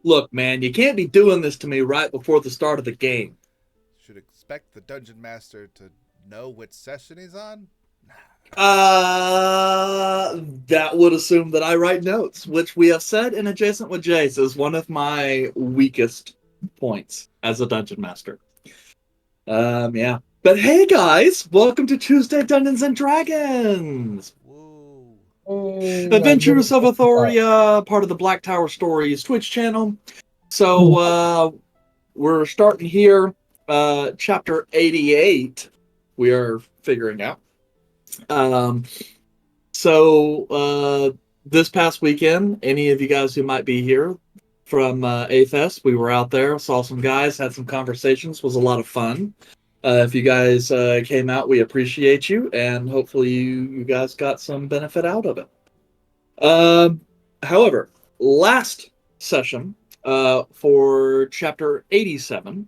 Look, man, you can't be doing this to me right before the start of the game. Should expect the dungeon master to know what session he's on? Nah. That would assume that I write notes, which we have said in Adjacent with Jace is one of my weakest points as a dungeon master. Yeah. But hey, guys, welcome to Tuesday Dungeons and Dragons, Whoa. Hey, I did Adventures it. of Athoria, part of the Black Tower Stories Twitch channel. So, we're starting here, chapter 88. We are figuring out. Um, So, this past weekend, any of you guys who might be here from A-Fest, we were out there, saw some guys, had some conversations, was a lot of fun. If you guys came out, we appreciate you, and hopefully you guys got some benefit out of it. Um, However, last session for chapter 87,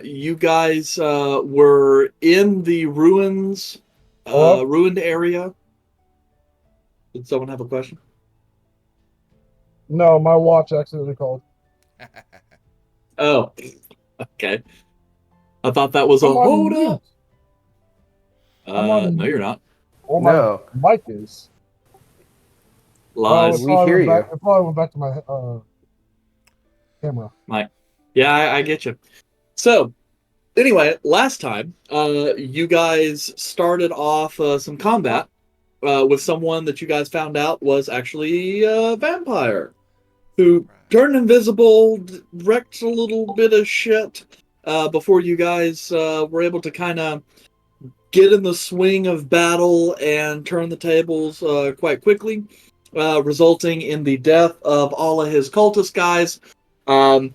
you guys were in the Hello? ruined area. Did someone have a question? No, my watch accidentally called. Oh, okay. I thought that was a I'm on hold mute. up. I'm on No, mute. you're not. Or my No, mic is. Oh, Lies, we hear you. it probably went back to my camera. Mike. Yeah, I get you. So, anyway, last time, you guys started off some combat with someone that you guys found out was actually a vampire who Surprise. turned invisible, wrecked a little bit of shit before you guys were able to kind of get in the swing of battle and turn the tables quite quickly, resulting in the death of all of his cultist guys. Um,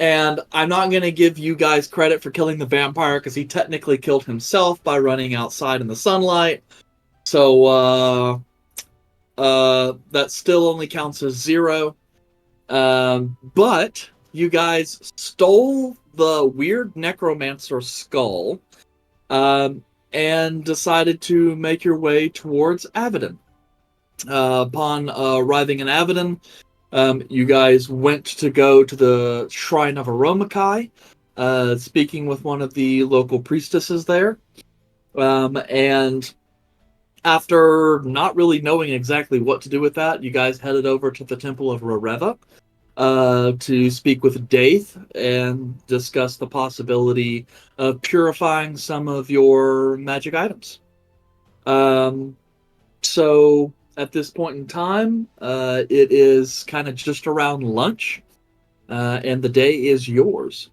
and I'm not going to give you guys credit for killing the vampire because he technically killed himself by running outside in the sunlight. So that still only counts as 0. But you guys stole the weird necromancer skull. And decided to make your way towards Avedon. Upon arriving in Avedon, you guys went to go to the Shrine of Aromakai, speaking with one of the local priestesses there. And after not really knowing exactly what to do with that, you guys headed over to the Temple of Rareva to speak with Daith and discuss the possibility of purifying some of your magic items. Um, so at this point in time, it is kind of just around lunch, and the day is yours.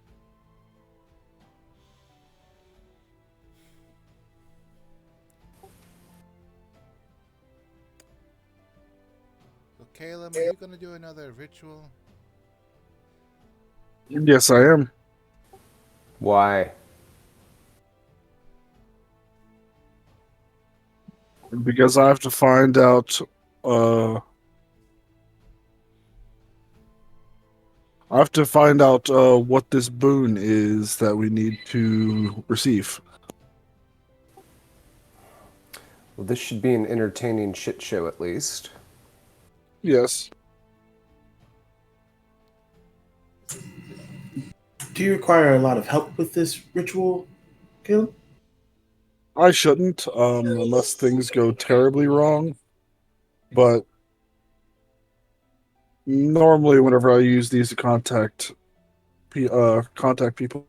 So, Caleb, are you going to do another ritual? Yes, I am. Why? Because I have to find out. I have to find out what this boon is that we need to receive. Well, this should be an entertaining shit show at least. Yes. Do you require a lot of help with this ritual, Caleb? I shouldn't, unless things go terribly wrong. But normally, whenever I use these to contact people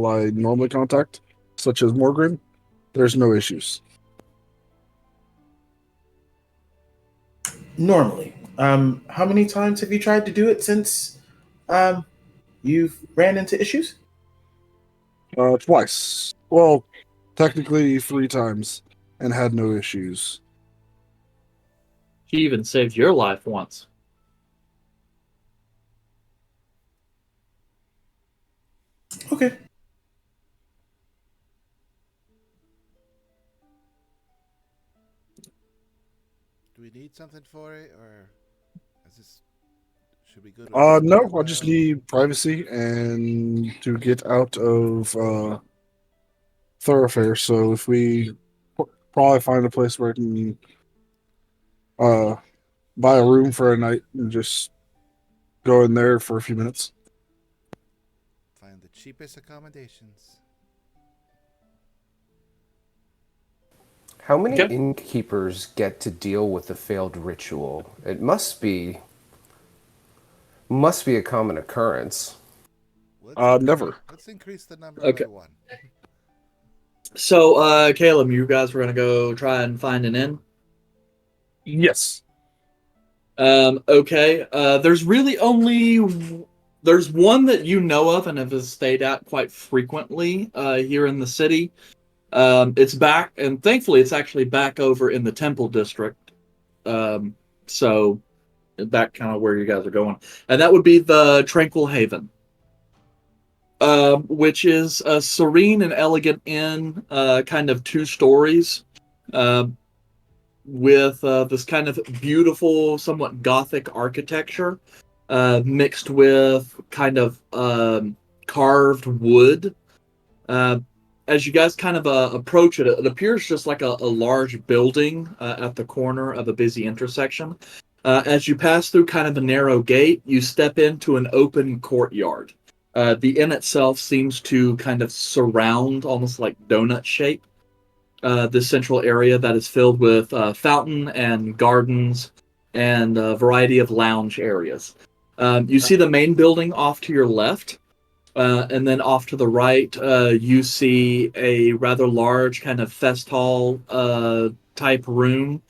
I normally contact, such as Morgrim, there's no issues. Normally. How many times have you tried to do it since you've ran into issues? Twice. Well, technically 3 times, and had no issues. He even saved your life once. Okay. Do we need something for it, or is this? Should we go to a No, spirit I just realm? need privacy and to get out of thoroughfare. So if we probably find a place where I can uh buy a room for a night and just go in there for a few minutes. Find the cheapest accommodations. How many Okay. innkeepers get to deal with a failed ritual? It must be a common occurrence. Never. Let's increase the number Okay. by 1. So, Caleb, you guys were gonna go try and find an inn. Yes. Okay. There's really only there's one that you know of and have stayed at quite frequently here in the city. It's back, and thankfully, it's actually back over in the Temple District. So back kind of where you guys are going, and that would be the Tranquil Haven, which is a serene and elegant inn, kind of 2 stories. Uh, with this kind of beautiful, somewhat gothic architecture, mixed with kind of carved wood. Uh, as you guys kind of approach it, it appears just like a large building at the corner of a busy intersection. As you pass through kind of a narrow gate, you step into an open courtyard. The inn itself seems to kind of surround, almost like donut shape, this central area that is filled with fountain and gardens and a variety of lounge areas. You see the main building off to your left, and then off to the right, you see a rather large kind of fest hall type room,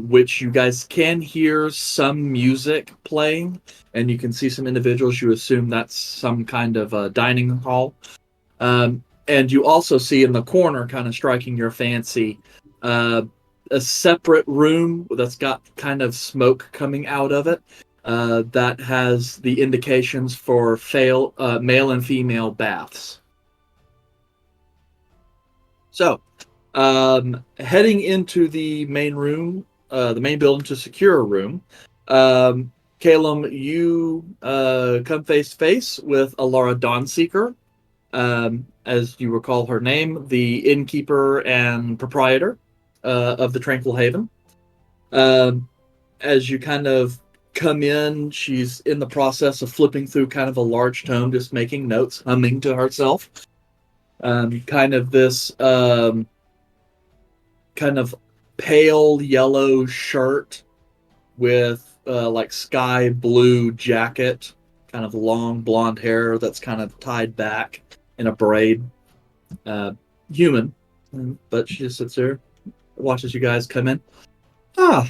which you guys can hear some music playing, and you can see some individuals. You assume that's some kind of dining hall. And you also see in the corner, kind of striking your fancy, a separate room that's got kind of smoke coming out of it, that has the indications for male and female baths. So, heading into the main room, the main building to secure a room, Calum, you come face to face with Alara Dawnseeker, as you recall her name, the innkeeper and proprietor of the Tranquil Haven. As you kind of come in, she's in the process of flipping through kind of a large tome, just making notes, humming to herself. Kind of this kind of pale yellow shirt with like sky blue jacket, kind of long blonde hair that's kind of tied back in a braid. Human, but she just sits there, watches you guys come in. Ah,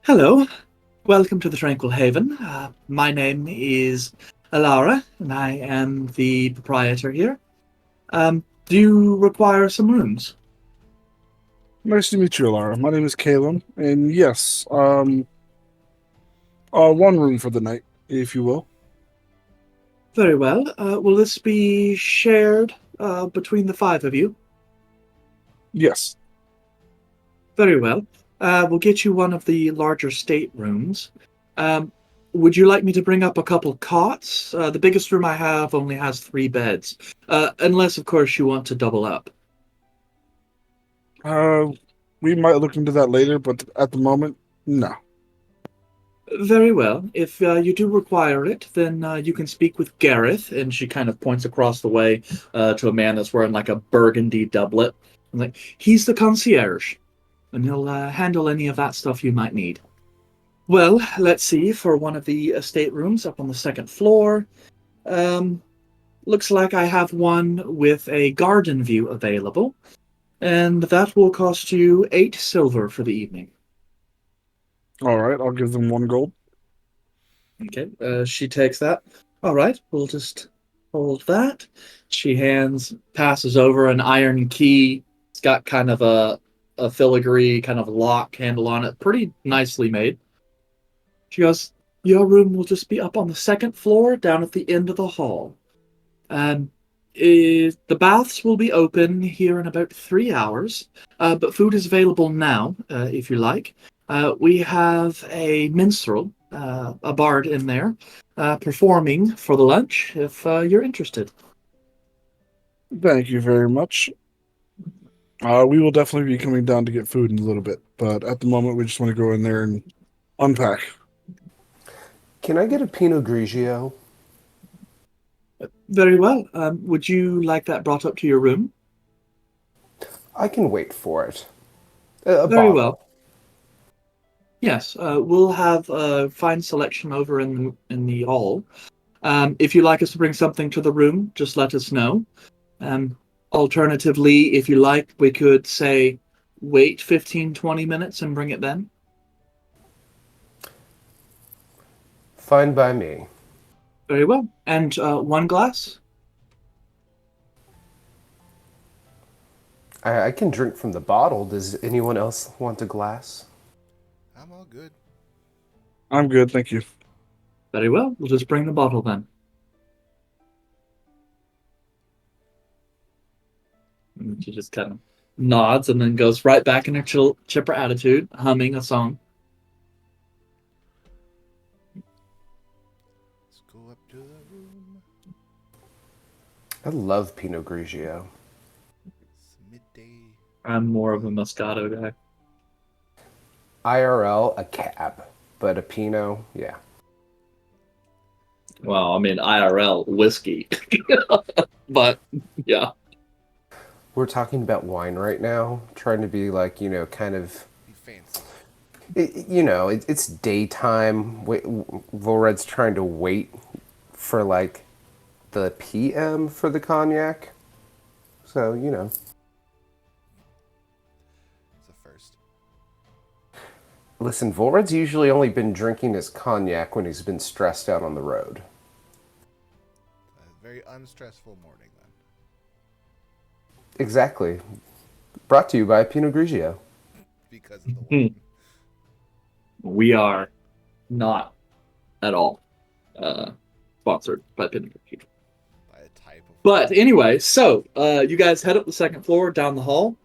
hello. Welcome to the Tranquil Haven. My name is Alara, and I am the proprietor here. Do you require some rooms? Nice to meet you, Alara. My name is Caleb, and yes, one room for the night, if you will. Very well. Will this be shared between the 5 of you? Yes. Very well. We'll get you one of the larger staterooms. Would you like me to bring up a couple cots? The biggest room I have only has 3 beds, unless, of course, you want to double up. We might look into that later, but at the moment, no. Very well. If you do require it, then you can speak with Gareth, and she kind of points across the way to a man that's wearing like a burgundy doublet. I'm like, he's the concierge, and he'll handle any of that stuff you might need. Well, let's see, for one of the estate rooms up on the 2nd floor, looks like I have one with a garden view available, and that will cost you 8 silver for the evening. All right, I'll give them 1 gold. Okay, she takes that. All right, we'll just hold that. She passes over an iron key. It's got kind of a filigree kind of lock handle on it, pretty nicely made. She goes, your room will just be up on the 2nd floor, down at the end of the hall. The baths will be open here in about 3 hours, but food is available now, if you like. We have a minstrel, a bard in there, performing for the lunch, if you're interested. Thank you very much. We will definitely be coming down to get food in a little bit, but at the moment we just want to go in there and unpack. Can I get a Pinot Grigio? Very well. Would you like that brought up to your room? I can wait for it. A Very bottle. well. Yes, we'll have a fine selection over in the hall. If you'd like us to bring something to the room, just let us know. Alternatively, if you like, we could say wait 15, 20 minutes and bring it then. Fine by me. Very well. And one glass? I can drink from the bottle. Does anyone else want a glass? I'm all good. I'm good, thank you. Very well. We'll just bring the bottle then. And she just kind of nods and then goes right back in her chipper attitude, humming a song. Let's go up to the room. I love Pinot Grigio. It's midday. I'm more of a Moscato guy. IRL, a cab, but a Pinot, yeah. Well, I mean, IRL whiskey. But, yeah. We're talking about wine right now, trying to be like, kind of, Be fancy. it's daytime. Volred's trying to wait for like the PM for the cognac. So, It's a first. Listen, Volred's usually only been drinking his cognac when he's been stressed out on the road. A very unstressful morning then. Exactly. Brought to you by Pinot Grigio. Because of the wine. We are not at all sponsored by Pinot Grigio. By a type of But anyway, so you guys head up the second floor down the hall.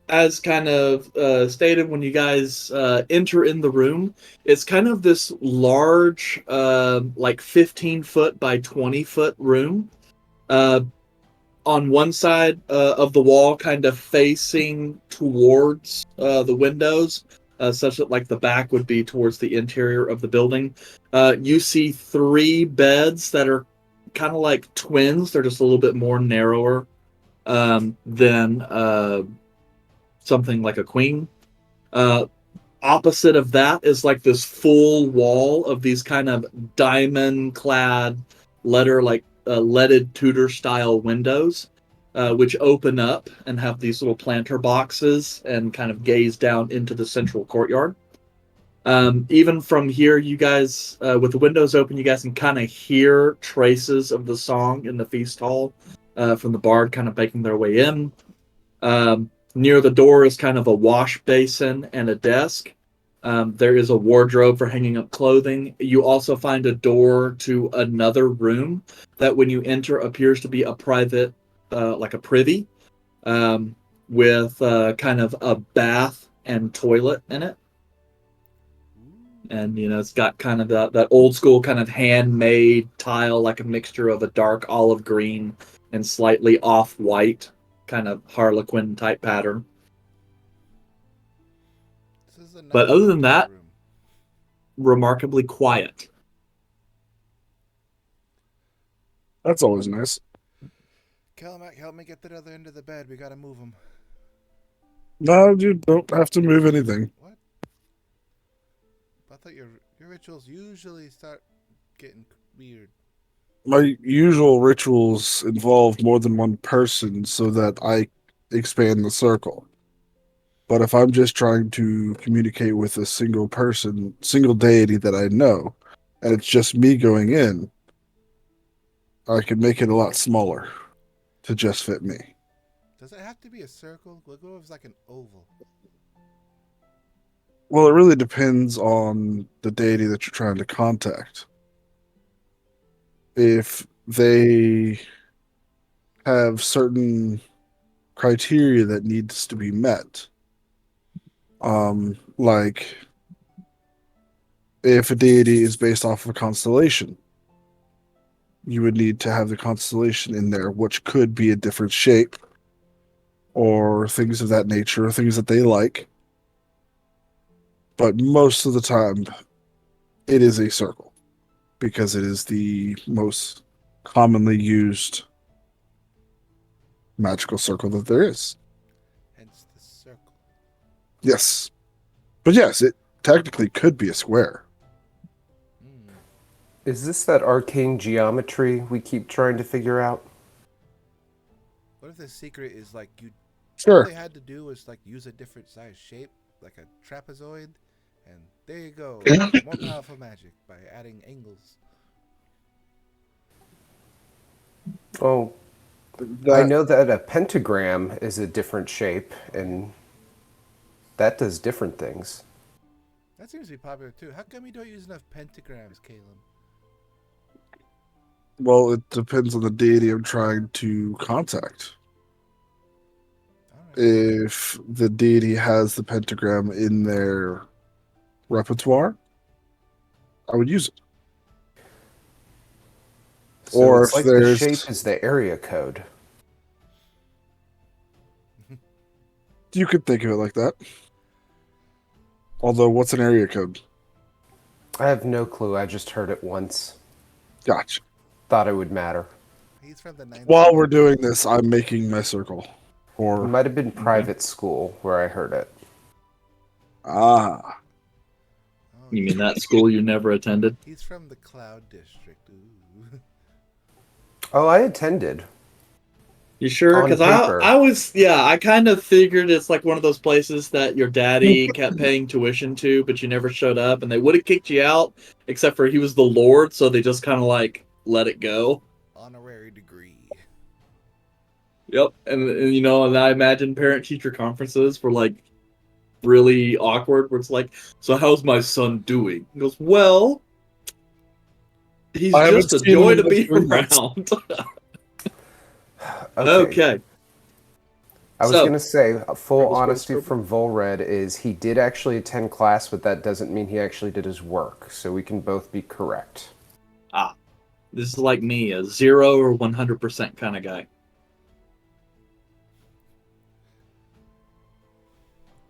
As kind of stated, when you guys enter in the room, it's kind of this large, like 15-foot by 20-foot room. On one side of the wall, kind of facing towards the windows, such that like the back would be towards the interior of the building. You see 3 beds that are kind of like twins. They're just a little bit more narrower than something like a queen. Opposite of that is like this full wall of these kind of diamond-clad leaded Tudor style windows, which open up and have these little planter boxes and kind of gaze down into the central courtyard. Even from here, you guys, with the windows open, you guys can kind of hear traces of the song in the feast hall from the bard kind of making their way in. Near the door is kind of a wash basin and a desk. There is a wardrobe for hanging up clothing. You also find a door to another room that when you enter appears to be a private, like a privy, with kind of a bath and toilet in it. And, it's got kind of that old school kind of handmade tile, like a mixture of a dark olive green and slightly off-white kind of harlequin type pattern. This is a But nice other than that, room. remarkably quiet. That's always nice. Calmac, help me get to the other end of the bed. We gotta move him. No, you don't have to move anything. What? I thought your rituals usually start getting weird. My usual rituals involve more than one person so that I expand the circle. But if I'm just trying to communicate with a single person, single deity that I know, and it's just me going in, I can make it a lot smaller to just fit me. Does it have to be a circle? What if it's like an oval? Well, it really depends on the deity that you're trying to contact. If they have certain criteria that needs to be met, like if a deity is based off of a constellation, you would need to have the constellation in there, which could be a different shape or things of that nature, or things that they like. But most of the time, it is a circle because it is the most commonly used magical circle that there is. Hence the circle. Yes. But yes, it technically could be a square. Hmm. Is this that arcane geometry we keep trying to figure out? What if the secret is like you? All Sure. they had to do was like use a different size shape, like a trapezoid, and there you go. More powerful magic by adding angles. Oh, I That know that a pentagram is a different shape, and that does different things. That seems to be popular too. How come you don't use enough pentagrams, Caleb? well, it depends on the deity I'm trying to contact. All right. If the deity has the pentagram in their repertoire, I would use it. So Or it's if like the there's, shape is the area code. you could think of it like that. Although, what's an area code? I have no clue. I just heard it once. Gotcha. Thought it would matter. He's from the 9th. While we're doing this, I'm making my circle. It Or, might have been private school where I heard it. ah. Oh, You mean that school you never attended? He's from the Cloud District. Ooh. Oh, I attended. You sure? On Because paper. I kind of figured it's like one of those places that your daddy kept paying tuition to, but you never showed up, and they would have kicked you out, except for he was the Lord, so they just kind of like let it go. Honorary degree. Yep, and I imagine parent-teacher conferences were like really awkward, where it's like, "So how's my son doing?" He goes, "Well, he's I haven't just a seen him joy in to like be 3 months. around." Okay. Okay, I was so going to say, full Scribble, scribble, honesty scribble. from Volred is he did actually attend class, but that doesn't mean he actually did his work. So we can both be correct. This is like me, a 0 or 100% kind of guy.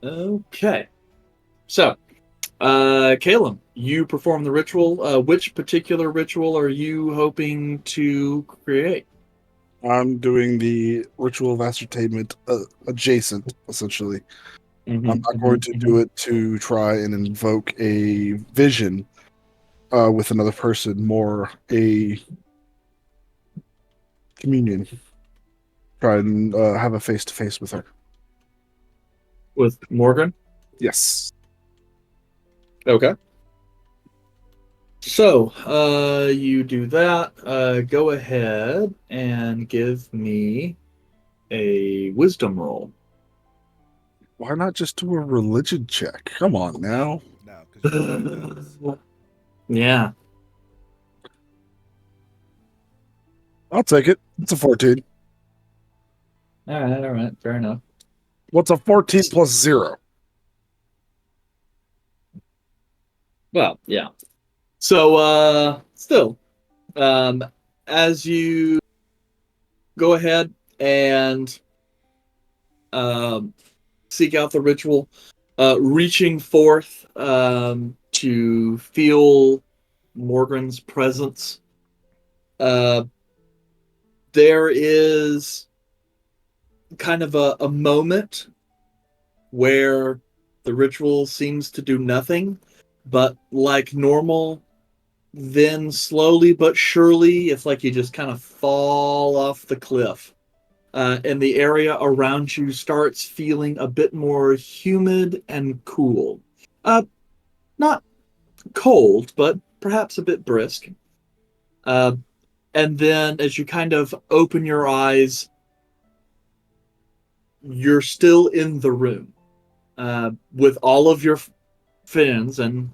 Okay. So, Caleb, you perform the ritual. Which particular ritual are you hoping to create? I'm doing the ritual of ascertainment adjacent, essentially. I'm not going to do it to try and invoke a vision with another person, more a communion. Try and have a face to face with her. With Morgan? Yes. Okay. So, you do that. Go ahead and give me a wisdom roll. Why not just do a religion check? Come on now. No, because you need those. Yeah. I'll take it. It's a 14. All right. Fair enough. What's a 14 plus 0? Well, yeah. So, still, um, as you go ahead and seek out the ritual, reaching forth to feel Morgan's presence, there is kind of a moment where the ritual seems to do nothing, but like normal, then slowly but surely, it's like you just kind of fall off the cliff. And the area around you starts feeling a bit more humid and cool. Not cold, but perhaps a bit brisk. Uh, and then as you kind of open your eyes, you're still in the room with all of your friends and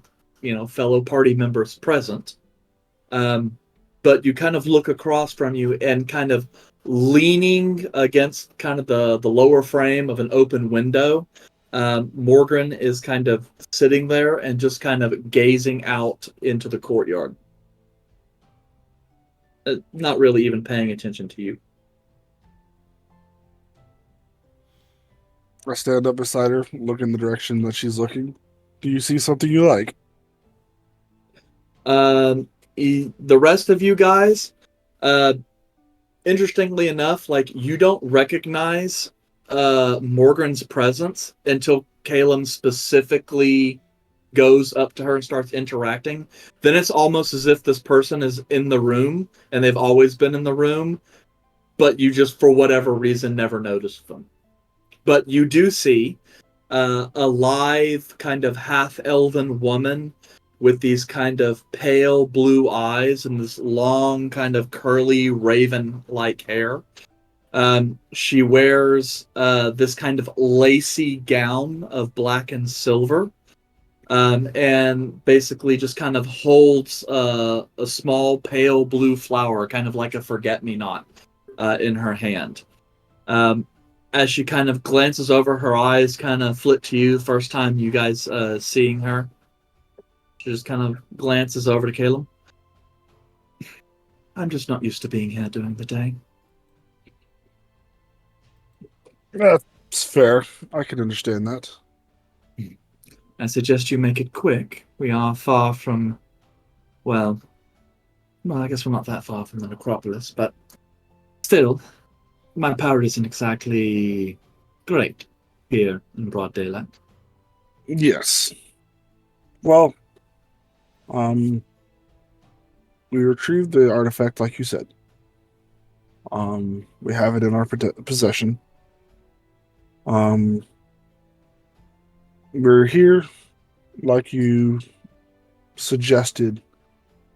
fellow party members present. But you kind of look across from you and kind of leaning against kind of the lower frame of an open window. Morgan is kind of sitting there and just kind of gazing out into the courtyard. Not really even paying attention to you. I stand up beside her, look in the direction that she's looking. Do you see something you like? The rest of you guys, uh, interestingly enough, like you don't recognize Morgan's presence until Caleb specifically goes up to her and starts interacting. Then it's almost as if this person is in the room and they've always been in the room, but you just, for whatever reason, never noticed them. But you do see a lithe, kind of half-elven woman with these kind of pale blue eyes and this long, kind of curly, raven-like hair. She wears this kind of lacy gown of black and silver, and basically just kind of holds a small, pale blue flower, kind of like a forget-me-not, in her hand. As she kind of glances over, her eyes kind of flit to you the first time you guys seeing her. She just kind of glances over to Caleb. I'm just not used to being here during the day. That's fair. I can understand that. I suggest you make it quick. We are far from, well, I guess we're not that far from the necropolis, but still, my power isn't exactly great here in broad daylight. Yes. Well, we retrieved the artifact like you said. We have it in our possession. We're here, like you suggested,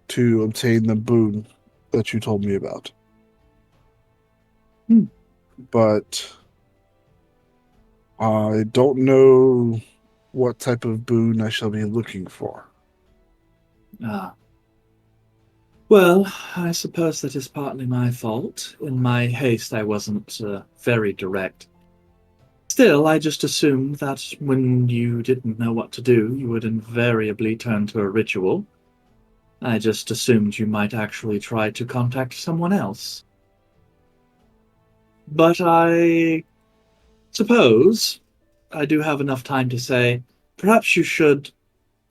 to obtain the boon that you told me about. But I don't know what type of boon I shall be looking for. Well, I suppose that is partly my fault. In my haste, I wasn't very direct. Still, I just assumed that when you didn't know what to do, you would invariably turn to a ritual. I just assumed you might actually try to contact someone else. But I suppose I do have enough time to say, perhaps you should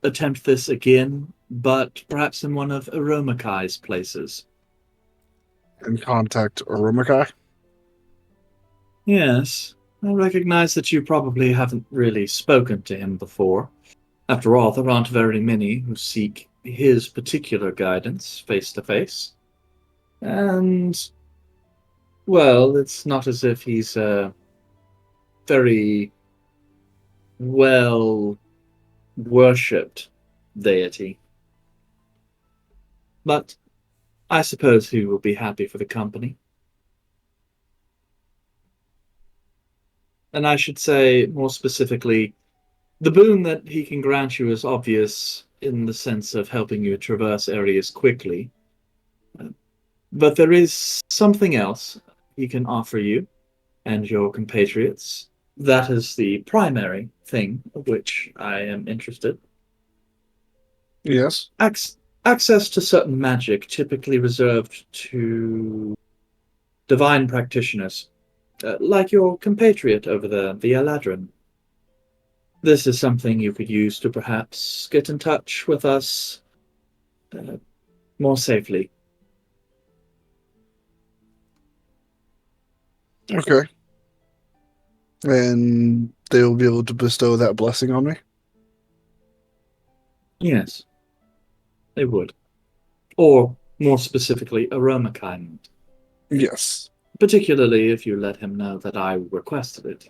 attempt this again, but perhaps in one of Aromakai's places. And contact Oromakai? Yes, I recognize that you probably haven't really spoken to him before. After all, there aren't very many who seek his particular guidance face to face. And, well, it's not as if he's a very well worshipped deity. But I suppose he will be happy for the company. And I should say, more specifically, the boon that he can grant you is obvious in the sense of helping you traverse areas quickly. But there is something else he can offer you and your compatriots. That is the primary thing of which I am interested. Yes. Access to certain magic typically reserved to divine practitioners, like your compatriot over there, the Eladrin. This is something you could use to perhaps get in touch with us more safely. Okay. And they will be able to bestow that blessing on me? Yes, they would. Or, more specifically, Aromakai. Yes. Particularly if you let him know that I requested it.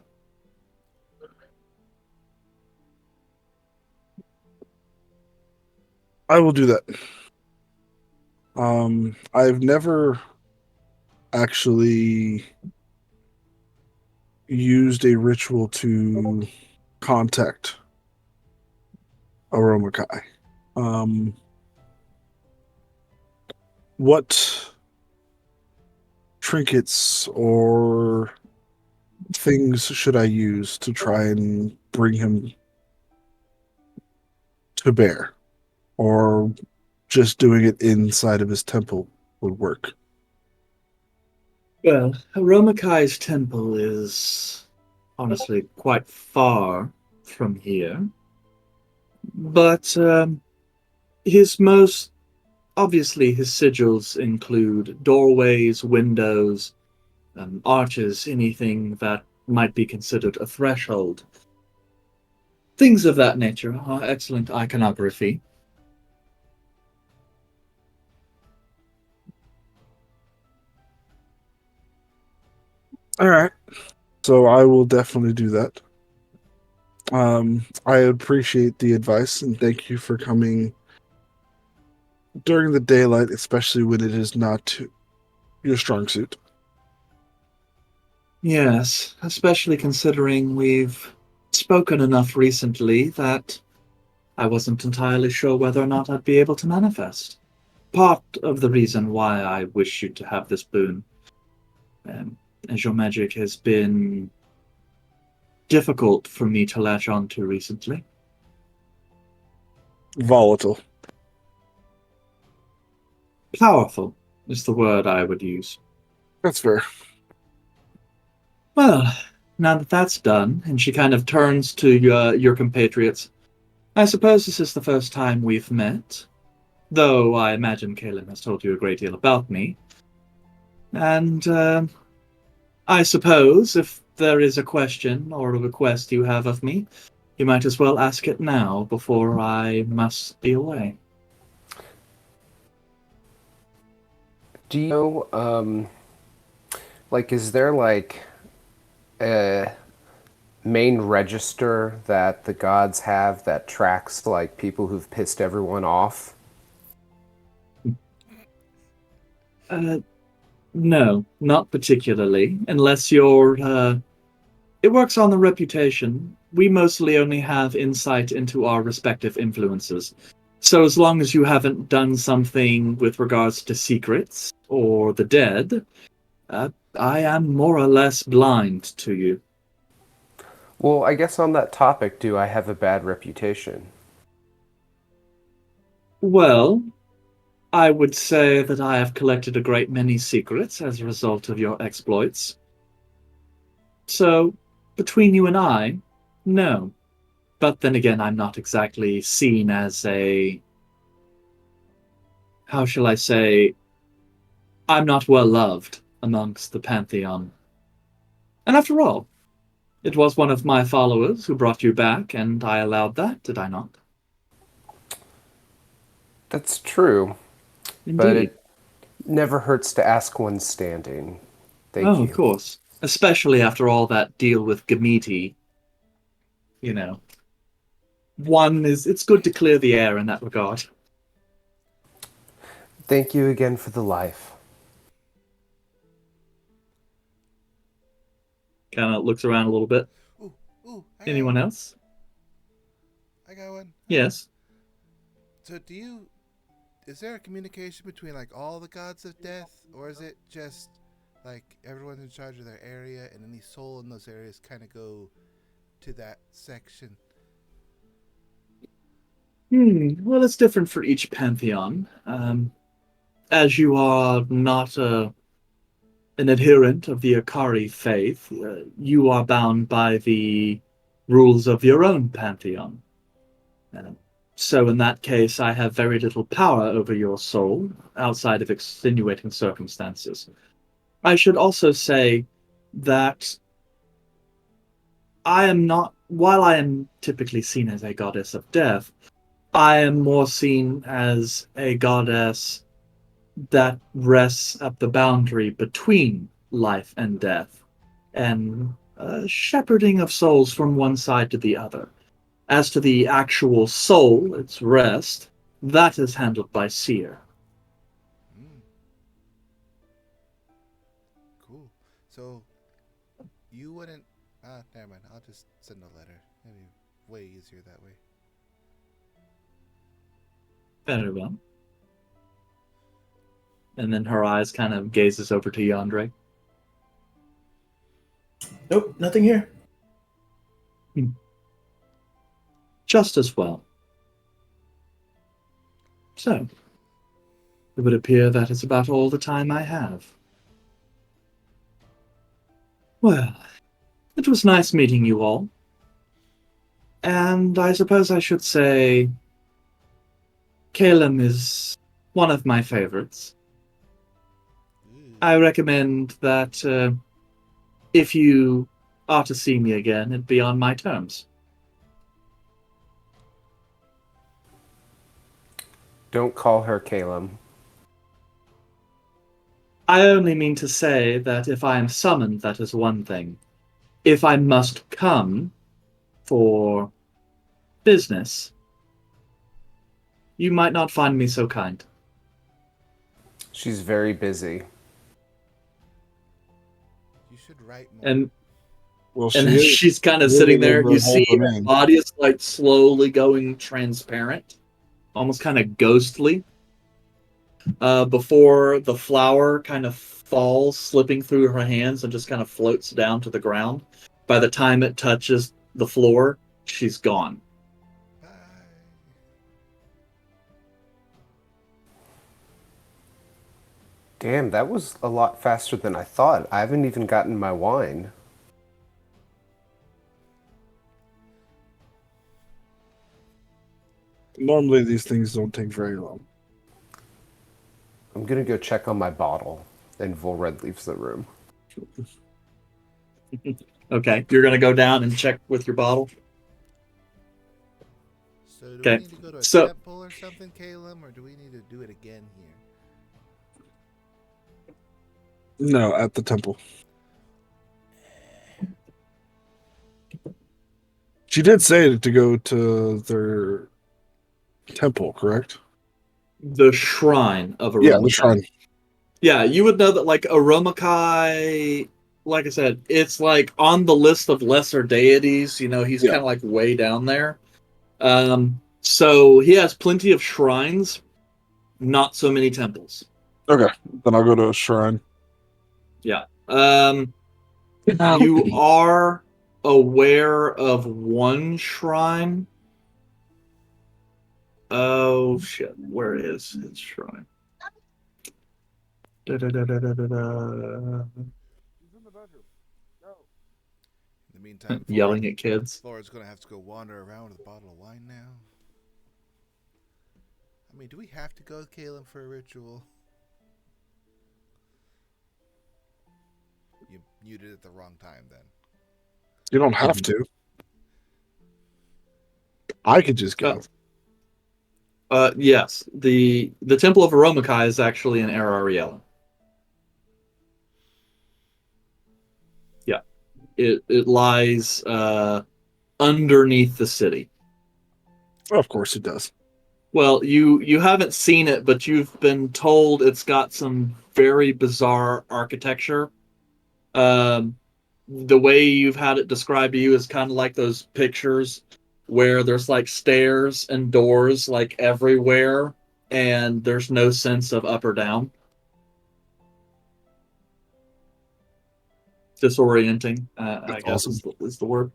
I will do that. I've never actually used a ritual to contact Aromakai. What trinkets or things should I use to try and bring him to bear? Or just doing it inside of his temple would work? Well, Aromakai's temple is honestly quite far from here. But his most Obviously, his sigils include doorways, windows, arches, anything that might be considered a threshold. Things of that nature are excellent iconography. All right. So I will definitely do that. I appreciate the advice and thank you for coming during the daylight, especially when it is not your strong suit. Yes, especially considering we've spoken enough recently that I wasn't entirely sure whether or not I'd be able to manifest. Part of the reason why I wish you to have this boon, as your magic has been difficult for me to latch on to recently. Volatile. Powerful is the word I would use. That's fair. Well, now that that's done, and she kind of turns to your compatriots, I suppose this is the first time we've met, though I imagine Kaelin has told you a great deal about me. And I suppose if there is a question or a request you have of me, you might as well ask it now before I must be away. Do you know, is there like a main register that the gods have that tracks like people who've pissed everyone off? No, not particularly, unless you're, it works on the reputation. We mostly only have insight into our respective influences. So as long as you haven't done something with regards to secrets or the dead, I am more or less blind to you. Well, I guess on that topic, do I have a bad reputation? Well, I would say that I have collected a great many secrets as a result of your exploits. So, between you and I, no. But then again, I'm not exactly seen as a... How shall I say? I'm not well loved amongst the Pantheon. And after all, it was one of my followers who brought you back, and I allowed that, did I not? That's true, but Indeed. it never hurts to ask one's standing. Thank Of you. course. Especially after all that deal with Gameti. You know. It's good to clear the air in that regard. Thank you again for the life. Kind of looks around a little bit. Ooh, Anyone else? I got one. Yes. So is there a communication between like all the gods of death, or is it just like everyone's in charge of their area and any soul in those areas kind of go to that section? Well, it's different for each pantheon. As you are not an adherent of the Akari faith, you are bound by the rules of your own pantheon. So in that case, I have very little power over your soul, outside of extenuating circumstances. I should also say that while I am typically seen as a goddess of death, I am more seen as a goddess that rests at the boundary between life and death, and shepherding of souls from one side to the other. As to the actual soul, its rest, that is handled by Seer. Cool. So you wouldn't. Never mind. I'll just send a letter. Maybe way easier that way. Very well. And then her eyes kind of gazes over to Yandere. Nope, nothing here. Just as well. So, it would appear that is about all the time I have. Well, it was nice meeting you all. And I suppose I should say, Caleb is one of my favorites. Ooh. I recommend that if you are to see me again, it be on my terms. Don't call her Caleb. I only mean to say that if I am summoned, that is one thing. If I must come for business, you might not find me so kind. She's very busy. You should write more. And Well, and she is she's kind of really sitting there. over You half see a her man. body is like slowly going transparent, almost kind of ghostly. Before the flower kind of falls, slipping through her hands and just kind of floats down to the ground. By the time it touches the floor, she's gone. Bye. Damn, that was a lot faster than I thought. I haven't even gotten my wine. Normally, these things don't take very long. I'm gonna go check on my bottle. And Volred leaves the room. Okay, you're gonna go down and check with your bottle. So do Okay, we need to go to a so- temple or something, Caleb, or do we need to do it again here? No, at the temple. She did say to go to their temple, correct? The shrine of Aromakai. Yeah, the shrine. Yeah, you would know that like Aromakai, like I said, it's like on the list of lesser deities. You know, he's Yeah. kind of like way down there. So he has plenty of shrines, not so many temples. Okay, then I'll go to a shrine. Yeah. You are aware of one shrine. Oh shit! Where is his shrine? Da-da-da-da-da-da-da. In the meantime, Yelling at kids. Flora's gonna have to go wander around with a bottle of wine now. I mean, do we have to go with Caleb for a ritual? You muted at the wrong time then. You don't have to. I could just go. Yes. The Temple of Aromakai is actually in Arariella. Yeah. It lies underneath the city. Of course it does. Well, you haven't seen it, but you've been told it's got some very bizarre architecture. The way you've had it described to you is kind of like those pictures where there's like stairs and doors like everywhere, and there's no sense of up or down. Disorienting, I guess awesome. is the word.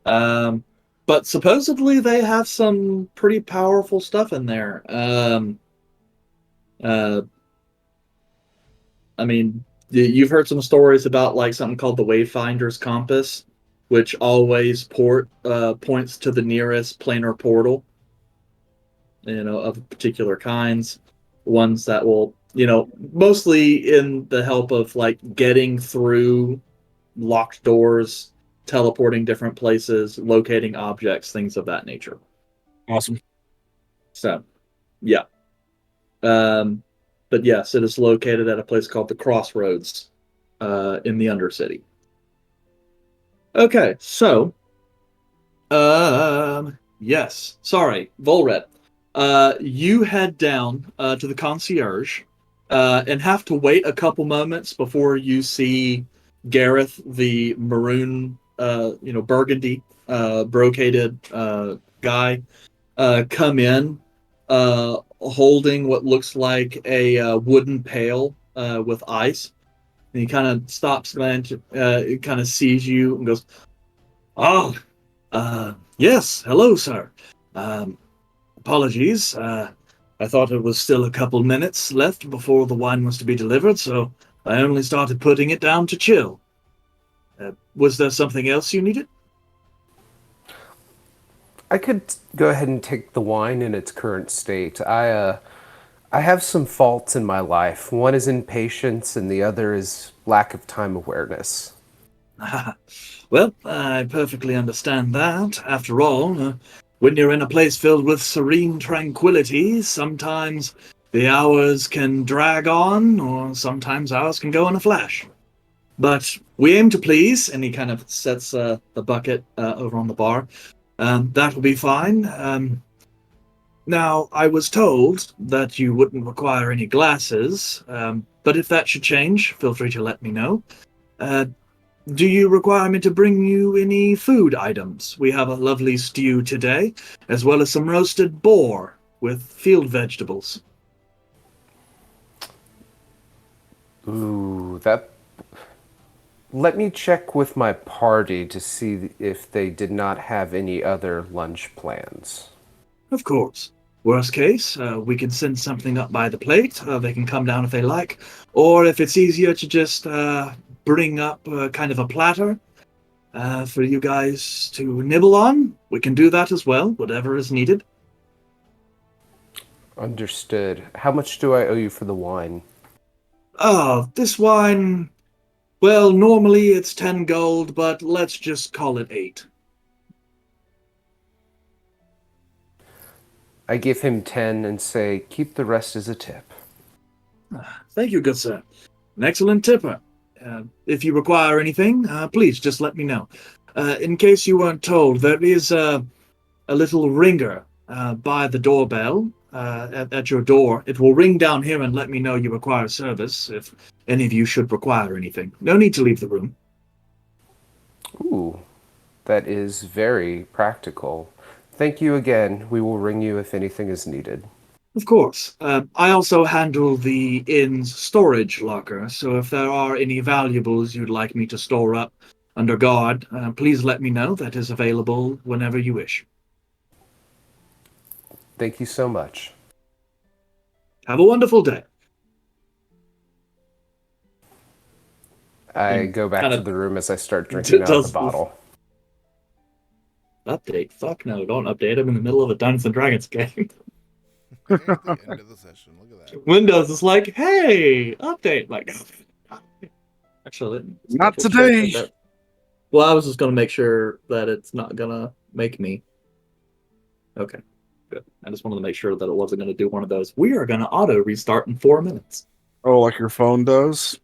But supposedly they have some pretty powerful stuff in there. I mean, you've heard some stories about like something called the Wayfinder's Compass, which always points to the nearest planar portal, you know, of particular kinds. Ones that will, you know, mostly in the help of like getting through locked doors, teleporting different places, locating objects, things of that nature. Awesome. So, yeah. But yes, it is located at a place called the Crossroads in the Undercity. Okay, so, yes, sorry, Volred. You head down to the concierge and have to wait a couple moments before you see Gareth, the maroon, burgundy, brocaded guy, come in holding what looks like a wooden pail with ice. And he kind of stops, kind of sees you and goes, "Oh, yes, hello, sir. Apologies. I thought it was still a couple minutes left before the wine was to be delivered, so I only started putting it down to chill. Was there something else you needed?" I could go ahead and take the wine in its current state. I I have some faults in my life. One is impatience, and the other is lack of time awareness. Well, I perfectly understand that. After all, when you're in a place filled with serene tranquility, sometimes the hours can drag on, or sometimes hours can go in a flash. But we aim to please, and he kind of sets the bucket over on the bar. That will be fine. Now, I was told that you wouldn't require any glasses, but if that should change, feel free to let me know. Uh, do you require me to bring you any food items? We have a lovely stew today, as well as some roasted boar with field vegetables. Ooh, that. Let me check with my party to see if they did not have any other lunch plans. Of course. Worst case, we can send something up by the plate. They can come down if they like. Or if it's easier to just bring up kind of a platter for you guys to nibble on, we can do that as well, whatever is needed. Understood. How much do I owe you for the wine? Oh, this wine. Well, normally it's 10 gold, but let's just call it 8. I give him 10 and say, keep the rest as a tip. Thank you, good sir. An excellent tipper. If you require anything, please just let me know. In case you weren't told, there is a little ringer by the doorbell at your door. It will ring down here and let me know you require service if any of you should require anything. No need to leave the room. Ooh, that is very practical. Thank you again. We will ring you if anything is needed. Of course. I also handle the inn's storage locker, so if there are any valuables you'd like me to store up under guard, please let me know. That is available whenever you wish. Thank you so much. Have a wonderful day. I go back kinda to the room as I start drinking out of the bottle. Update? Fuck no, don't update. I'm in the middle of a Dungeons and Dragons game. At the end of the session, look at that. Windows is like, hey, update. Like, actually, Not today. Well, I was just gonna make sure that it's not gonna make me. Okay, good. I just wanted to make sure that it wasn't gonna do one of those. We are gonna auto restart in 4 minutes. Oh, like your phone does?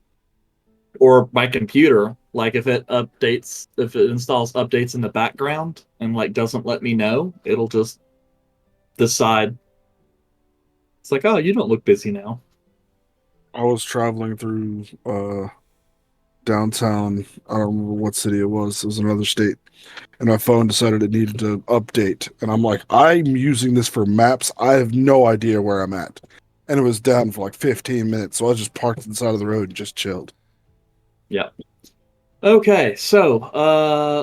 Or my computer, like if it installs updates in the background and like doesn't let me know, it'll just decide. It's like, oh, you don't look busy now. I was traveling through downtown. I don't remember what city it was. It was another state. And my phone decided it needed to update. And I'm like, I'm using this for maps. I have no idea where I'm at. And it was down for like 15 minutes. So I just parked on the side of the road and just chilled. Yeah. Okay, so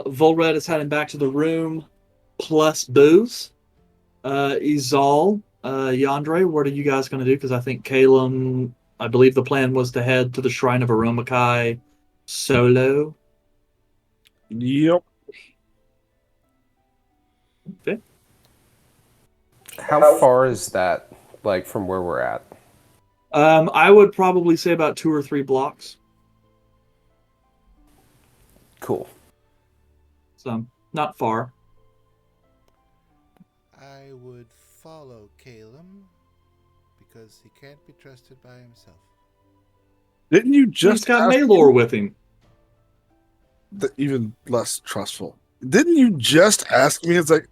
Volred is heading back to the room plus booze. Izal, Yandre, what are you guys going to do? Because I think Calum, I believe the plan was to head to the Shrine of Aromakai solo. Yep. Okay. How far is that, like, from where we're at? I would probably say about 2 or 3 blocks. Cool. So, not far. I would follow Calum because he can't be trusted by himself. Didn't you just He's got ask Maylor with him. even less trustful? Didn't you just ask me? It's like,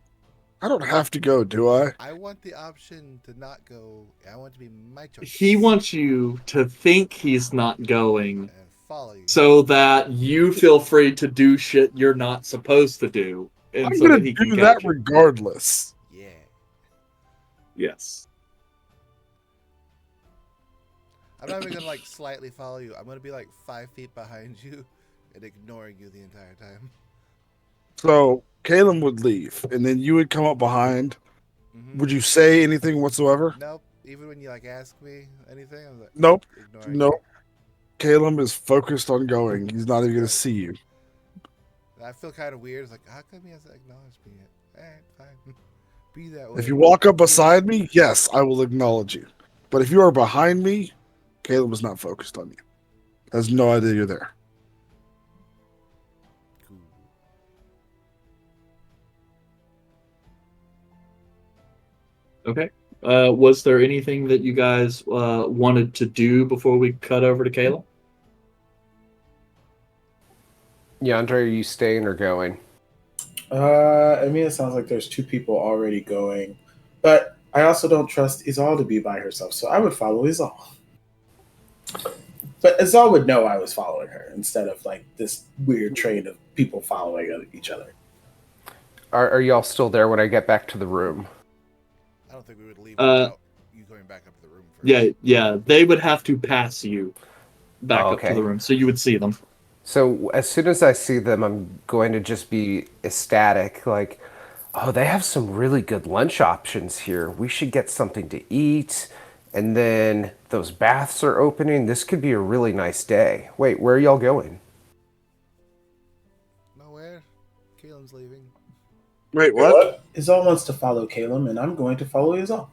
I don't have to go, do I? I want the option to not go. I want it to be my choice. He wants you to think he's not going and follow you. so that you feel free to do shit you're not supposed to do. And I'm so going that he to can do that catch you. regardless. Yeah. Yes. I'm not even gonna like slightly follow you. I'm gonna be like 5 feet behind you and ignoring you the entire time. So Caleb would leave, and then you would come up behind. Mm-hmm. Would you say anything whatsoever? Nope. Even when you like ask me anything, I'm like, Nope. ignoring Nope. you. Caleb is focused on going. He's not even going to Right. see you. And I feel kind of weird. It's like, how come he hasn't acknowledged me yet? Alright, fine. Be that way. If you walk up beside me, yes, I will acknowledge you. But if you are behind me, Caleb was not focused on you. Has no idea you're there. Cool. Okay. Was there anything that you guys wanted to do before we cut over to Kayla? Yandere, are you staying or going? I mean, it sounds like there's two people already going, but I also don't trust Izal to be by herself, so I would follow Izal. But Izal would know I was following her instead of like this weird train of people following each other. Are y'all still there when I get back to the room? I don't think we would leave Uh, without you going back up to the room first. Yeah. They would have to pass you back Oh, up to okay. the room, so you would see them. So as soon as I see them, I'm going to just be ecstatic. Like, oh, they have some really good lunch options here. We should get something to eat. And then those baths are opening. This could be a really nice day. Wait, where are y'all going? Nowhere. Kalen's leaving. Wait, what? Izal wants to follow Caleb, and I'm going to follow Izal.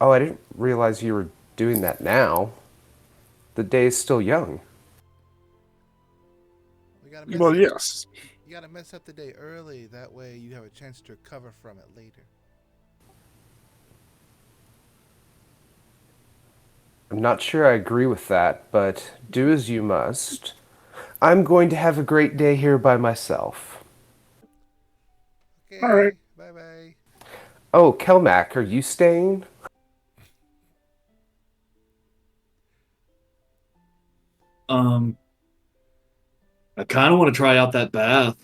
Oh, I didn't realize you were doing that now. The day is still young. We gotta mess Well, up, yes. You gotta mess up the day early. That way you have a chance to recover from it later. I'm not sure I agree with that, but do as you must. I'm going to have a great day here by myself. Okay. All right. Bye bye. Oh, Kelmac, are you staying? I kind of want to try out that bath.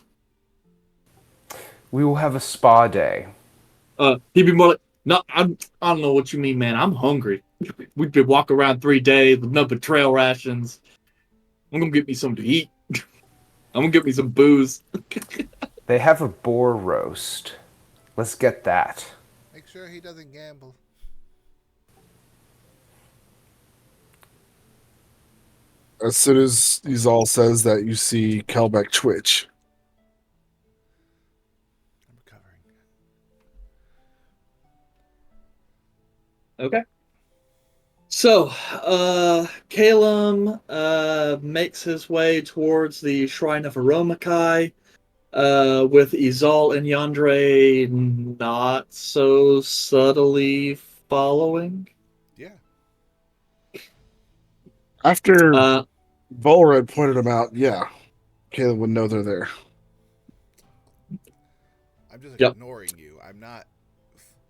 We will have a spa day. He'd be more like, no, I don't know what you mean, man. I'm hungry. We've been walking around 3 days with nothing but trail rations. I'm gonna get me something to eat. I'm gonna get me some booze. They have a boar roast. Let's get that. Make sure he doesn't gamble. As soon as Izal says that, you see Kelbeck twitch. I'm recovering. Okay. So, Calum makes his way towards the Shrine of Aromakai, with Izal and Yandere not so subtly following. Yeah. After Uh, Volred pointed him out, yeah, Caleb would know they're there. I'm just Yep. ignoring you. I'm not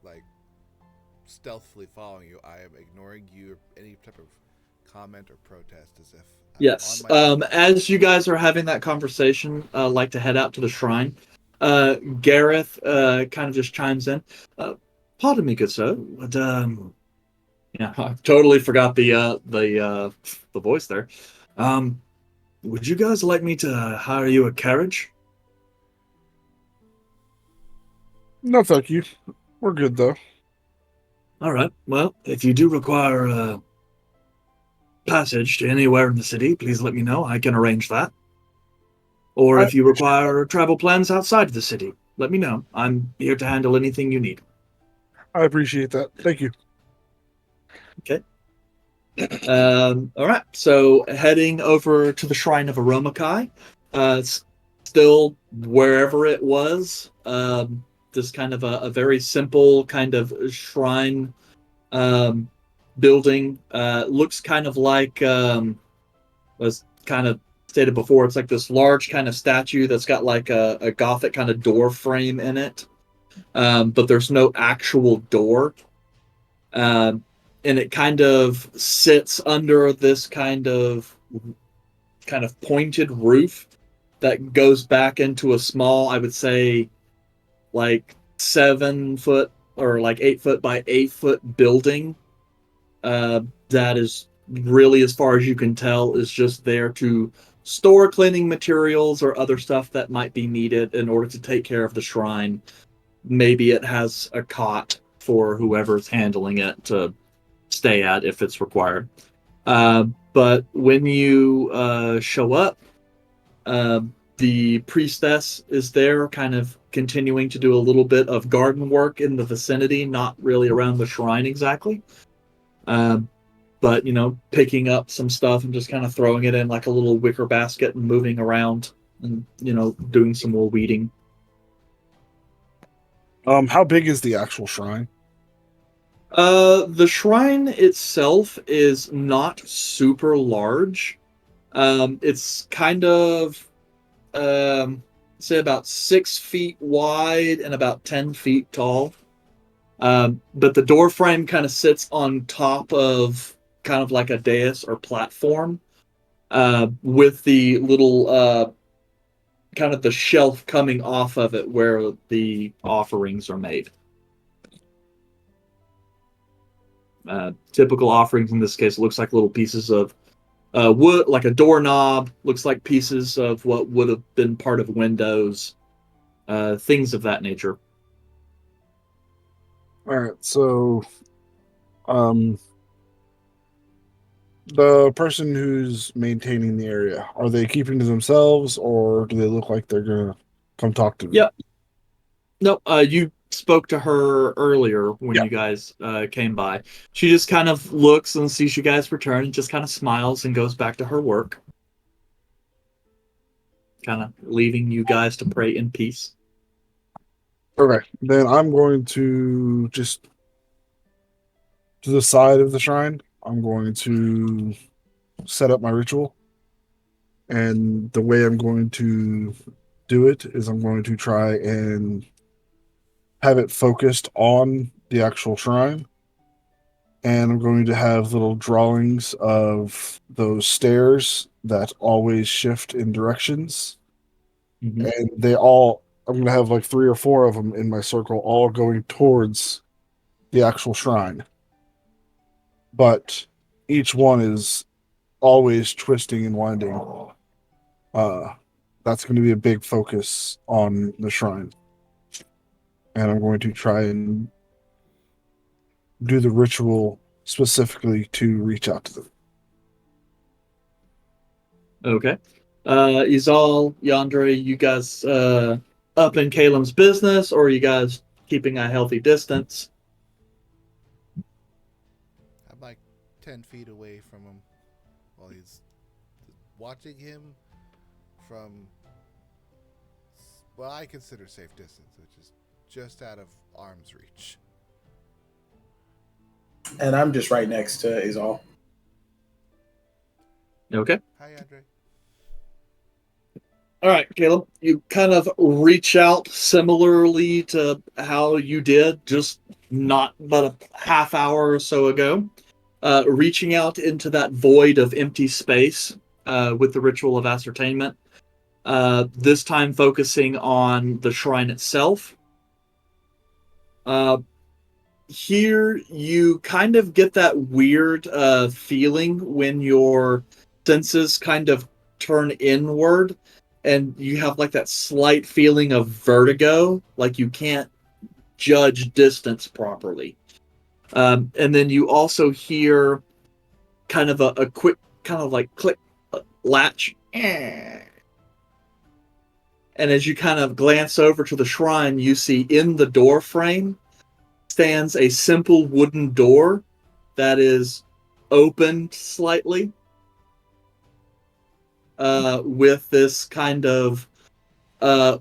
like stealthily following you. I am ignoring you or any type of comment or protest as if I'm yes. on my As you guys are having that conversation, like to head out to the shrine, Gareth kind of just chimes in. Pardon me, good sir. Would yeah, I totally forgot the voice there. Would you guys like me to hire you a carriage? No, thank you. We're good, though. All right. Well, if you do require a passage to anywhere in the city, please let me know. I can arrange that. Or I if you require travel plans outside of the city, let me know. I'm here to handle anything you need. appreciate that. Thank you. Okay. All right. So heading over to the Shrine of Aromakai. It's still wherever it was. This kind of a very simple kind of shrine building. Looks kind of like was kind of stated before. It's like this large kind of statue that's got like a Gothic kind of door frame in it, but there's no actual door. And it kind of sits under this kind of pointed roof that goes back into a small, I would say, like 7 foot or like 8 foot by 8 foot building. That is really, as far as you can tell, is just there to store cleaning materials or other stuff that might be needed in order to take care of the shrine. Maybe it has a cot for whoever's handling it to stay at if it's required. But when you show up, the priestess is there, kind of continuing to do a little bit of garden work in the vicinity, not really around the shrine exactly. But, picking up some stuff and just kind of throwing it in like a little wicker basket and moving around and, doing some more weeding. How big is the actual shrine? The shrine itself is not super large. It's kind of, say about 6 feet wide and about 10 feet tall. But the door frame kind of sits on top of kind of like a dais or platform, with the little kind of the shelf coming off of it where the offerings are made. Typical offerings in this case looks like little pieces of wood, like a doorknob, looks like pieces of what would have been part of windows, things of that nature. All right, so the person who's maintaining the area, are they keeping to themselves, or do they look like they're gonna come talk to me? Yep. No, you spoke to her earlier when Yeah. you guys came by. She just kind of looks and sees you guys return and just kind of smiles and goes back to her work. Kind of leaving you guys to pray in peace. Okay, then I'm going to just to the side of the shrine. I'm going to set up my ritual, and the way I'm going to do it is I'm going to try and have it focused on the actual shrine, and I'm going to have little drawings of those stairs that always shift in directions, Mm-hmm. and I'm going to have like 3 or 4 of them in my circle, all going towards the actual shrine. But each one is always twisting and winding. That's going to be a big focus on the shrine. And I'm going to try and do the ritual specifically to reach out to them. Okay. Izal, Yandere, you guys up in Kalem's business, or are you guys keeping a healthy distance? I'm like 10 feet away from him while he's watching him from, well, I consider safe distance, which is just out of arm's reach. And I'm just right next to Izal. Okay. Hi, Andre. All right, Caleb, you kind of reach out similarly to how you did just not but a half hour or so ago, reaching out into that void of empty space with the ritual of ascertainment, this time focusing on the shrine itself. Here, you kind of get that weird feeling when your senses kind of turn inward, and you have like that slight feeling of vertigo, like you can't judge distance properly. And then you also hear kind of a quick, kind of like click, latch. And as you kind of glance over to the shrine, you see in the door frame stands a simple wooden door that is opened slightly, with this kind of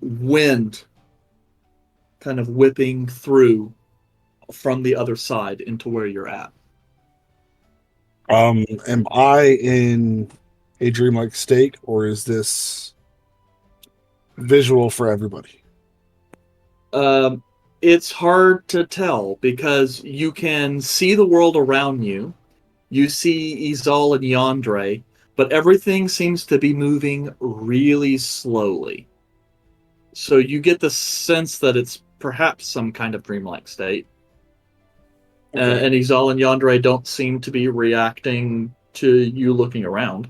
wind kind of whipping through from the other side into where you're at. Am I in a dreamlike state, or is this visual for everybody? It's hard to tell because you can see the world around you. You see Izal and Yandere, but everything seems to be moving really slowly. So you get the sense that it's perhaps some kind of dreamlike state. Okay. And Izal and Yandere don't seem to be reacting to you looking around.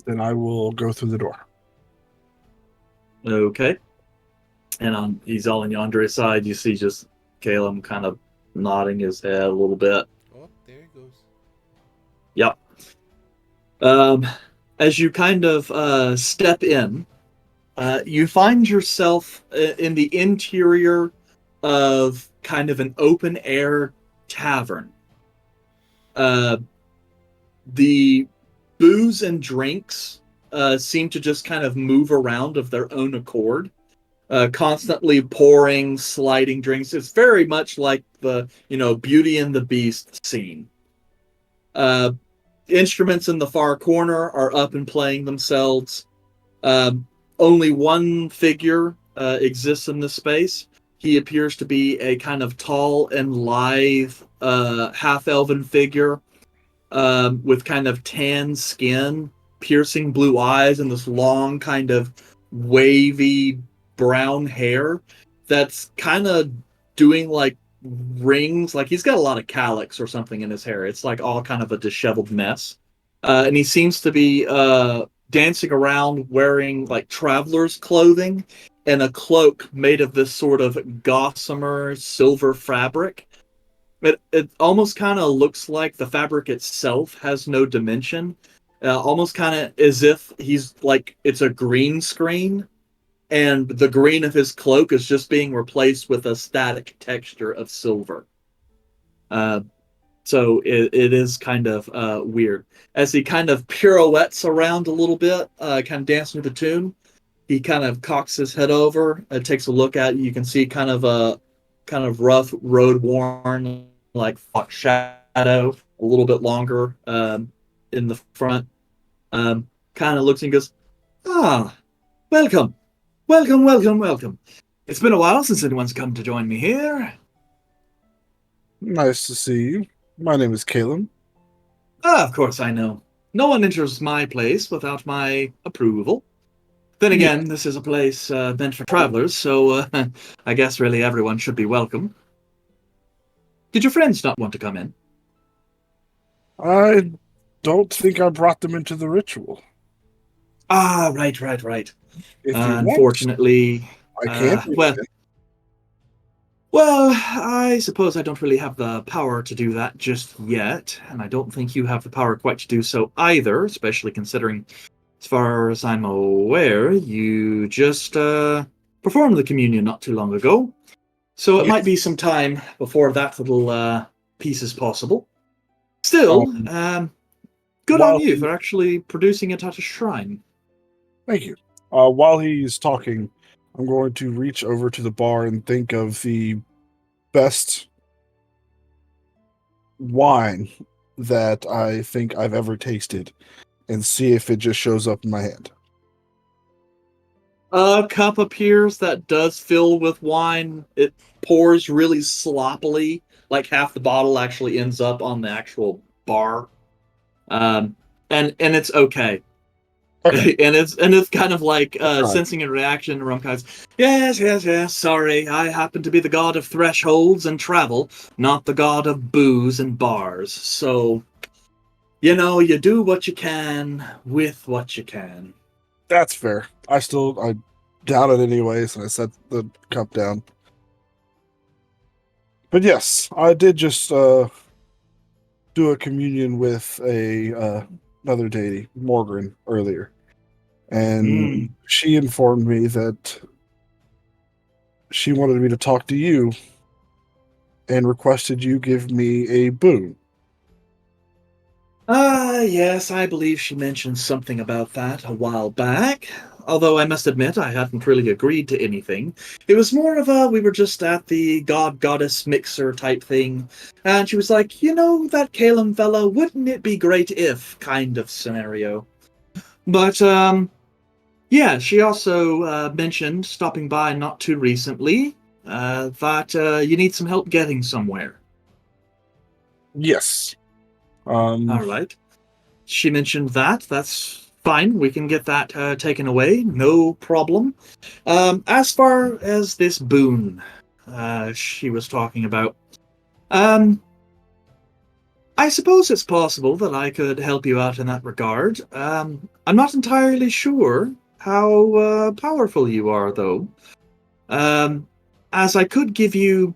Then I will go through the door. Okay. And on Izal and Yandere's side, you see just Caleb kind of nodding his head a little bit. Oh, there he goes. Yep. as you kind of step in, you find yourself in the interior of kind of an open air tavern. The booze and drinks seem to just kind of move around of their own accord, constantly pouring, sliding drinks. It's very much like the, Beauty and the Beast scene. Uh, Instruments in the far corner are up and playing themselves. Um, Only one figure exists in this space. He appears to be a kind of tall and lithe half-elven figure with kind of tan skin, piercing blue eyes, and this long kind of wavy brown hair that's kind of doing like rings. Like he's got a lot of calyx or something in his hair. It's like all kind of a disheveled mess. And he seems to be dancing around wearing like traveler's clothing and a cloak made of this sort of gossamer silver fabric. It almost kind of looks like the fabric itself has no dimension, almost kind of as if he's like it's a green screen, and the green of his cloak is just being replaced with a static texture of silver. Uh, so it is kind of weird as he kind of pirouettes around a little bit, kind of dancing to the tune. He kind of cocks his head over, takes a look at you. You can see kind of a rough, road worn, like shadow, a little bit longer in the front. Kind of looks and goes, "Ah, welcome, welcome, welcome, welcome. It's been a while since anyone's come to join me here." Nice to see you. My name is Caleb. Ah, of course I know. No one enters my place without my approval. Then Yeah. again, this is a place meant for travelers, so I guess really everyone should be welcome. Did your friends not want to come in? I don't think I brought them into the ritual. Ah, right, right, right. If you want, Unfortunately, I can. well, I suppose I don't really have the power to do that just yet, and I don't think you have the power quite to do so either, especially considering, as far as I'm aware, you just performed the communion not too long ago. So it Yes. might be some time before that little piece is possible. Still, good on you for actually producing it at a shrine. Thank you. While he's talking, I'm going to reach over to the bar and think of the best wine that I think I've ever tasted and see if it just shows up in my hand. A cup appears that does fill with wine. It pours really sloppily, like half the bottle actually ends up on the actual bar. And it's okay. Okay. and it's kind of like Right. sensing a reaction. Rumkai's, yes. Sorry, I happen to be the god of thresholds and travel, not the god of booze and bars. So, you do what you can with what you can. That's fair. I down it anyways, and I set the cup down. But yes, I did just do a communion with another deity, Morgan, earlier. And she informed me that she wanted me to talk to you and requested you give me a boon. Yes, I believe she mentioned something about that a while back. Although I must admit I hadn't really agreed to anything. It was more of we were just at the god-goddess mixer type thing. And she was like, that Calum fellow, wouldn't it be great if kind of scenario. But, yeah, she also mentioned stopping by not too recently that you need some help getting somewhere. Yes. All right. She mentioned that. That's fine. We can get that taken away. No problem. As far as this boon she was talking about, I suppose it's possible that I could help you out in that regard. I'm not entirely sure how powerful you are, though. As I could give you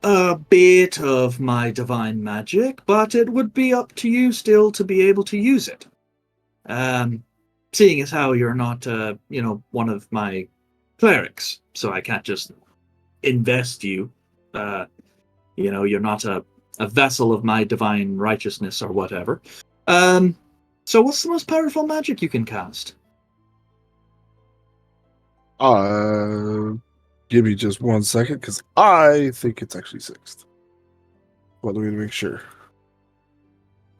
a bit of my divine magic, but it would be up to you still to be able to use it. Seeing as how you're not, one of my clerics, so I can't just invest you. You're not a vessel of my divine righteousness or whatever. So what's the most powerful magic you can cast? Give me just 1 second, because I think it's actually 6th. But let me make sure.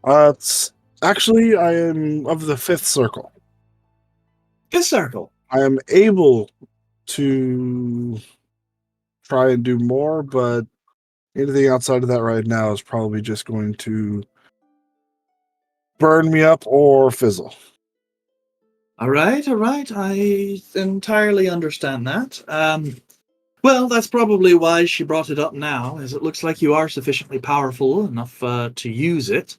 It's actually, I am of the 5th circle. Fifth circle. I am able to try and do more, but anything outside of that right now is probably just going to burn me up or fizzle. All right. I entirely understand that. Well, that's probably why she brought it up now, as it looks like you are sufficiently powerful enough to use it.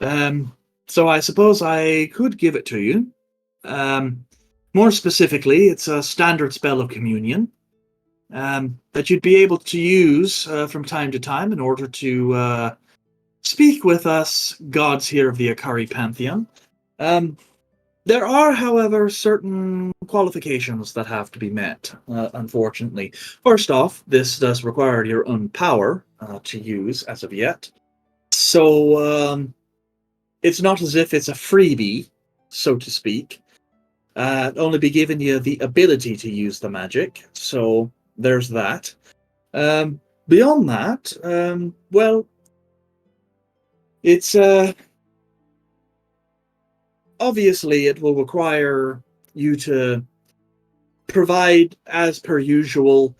So I suppose I could give it to you. More specifically, it's a standard spell of communion that you'd be able to use from time to time in order to speak with us gods here of the Akari Pantheon. There are, however, certain qualifications that have to be met, unfortunately. First off, this does require your own power to use as of yet. So it's not as if it's a freebie, so to speak. Only be giving you the ability to use the magic, so there's that. Beyond that, well, it's obviously it will require you to provide, as per usual,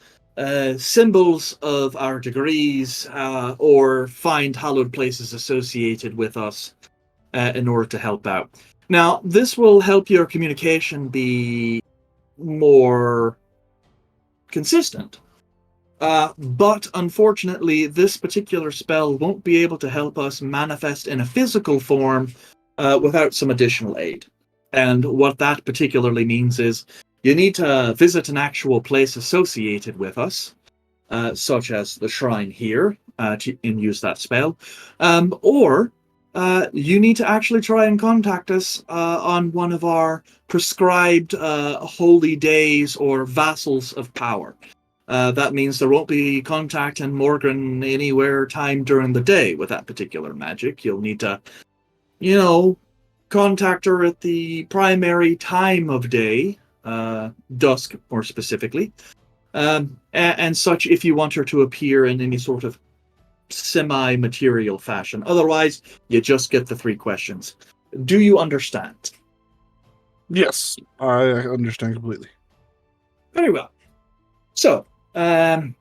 symbols of our degrees or find hallowed places associated with us in order to help out. Now, this will help your communication be more consistent. But unfortunately, this particular spell won't be able to help us manifest in a physical form without some additional aid. And what that particularly means is you need to visit an actual place associated with us, such as the shrine here, and use that spell. Or you need to actually try and contact us on one of our prescribed holy days or vassals of power. That means there won't be contact in Morgan anywhere time during the day with that particular magic. You'll need to, contact her at the primary time of day, dusk more specifically, and such if you want her to appear in any sort of semi-material fashion. Otherwise, you just get the 3 questions. Do you understand? Yes, I understand completely. Very well. So, very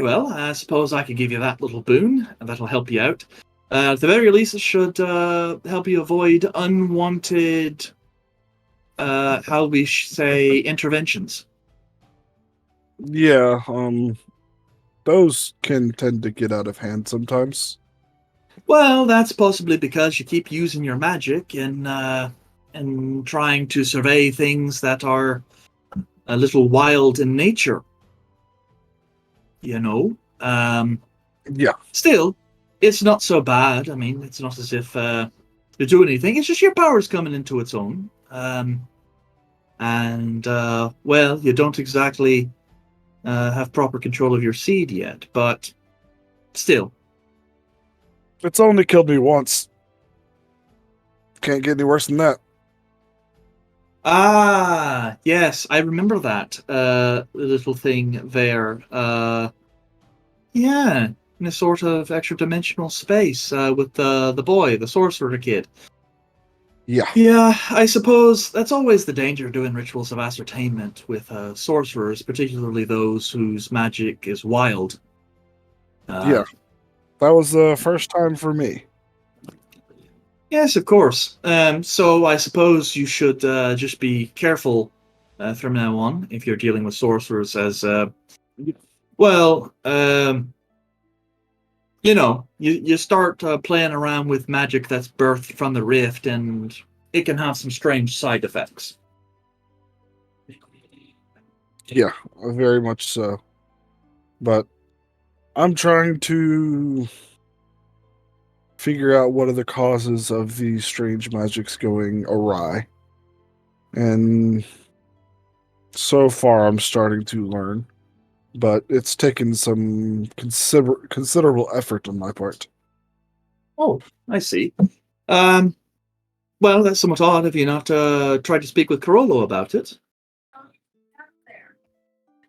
well. I suppose I could give you that little boon, and that'll help you out. At the very least, it should help you avoid unwanted, how we say, interventions. Yeah, those can tend to get out of hand sometimes. Well, that's possibly because you keep using your magic and trying to survey things that are a little wild in nature. Yeah. Still, it's not so bad. I mean, it's not as if you're doing anything. It's just your power's coming into its own. Well, you don't exactly have proper control of your seed yet, but still. It's only killed me once. Can't get any worse than that. Ah, yes, I remember that little thing there. Yeah, in a sort of extra-dimensional space with the boy, the sorcerer kid. Yeah. Yeah, I suppose that's always the danger of doing rituals of ascertainment with sorcerers, particularly those whose magic is wild. Yeah. That was the first time for me. Yes, of course. So I suppose you should just be careful from now on if you're dealing with sorcerers as, you start playing around with magic that's birthed from the rift, and it can have some strange side effects. Yeah, very much so. But I'm trying to figure out what are the causes of these strange magics going awry. And so far, I'm starting to learn, but it's taken some considerable effort on my part. Oh, I see. Well, that's somewhat odd. Have you not tried to speak with Carolo about it?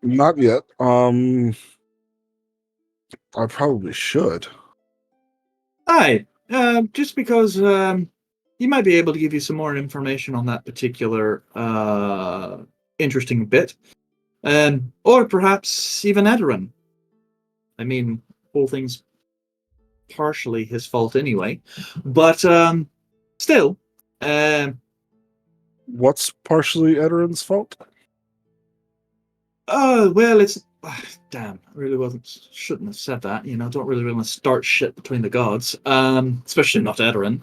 Not yet. I probably should. Aye, just because he might be able to give you some more information on that particular interesting bit. Or perhaps even Edoran. I mean, whole thing's partially his fault anyway. But still, What's partially Edoran's fault? well, it's damn. I really shouldn't have said that. Don't really want to start shit between the gods. Especially not Edoran,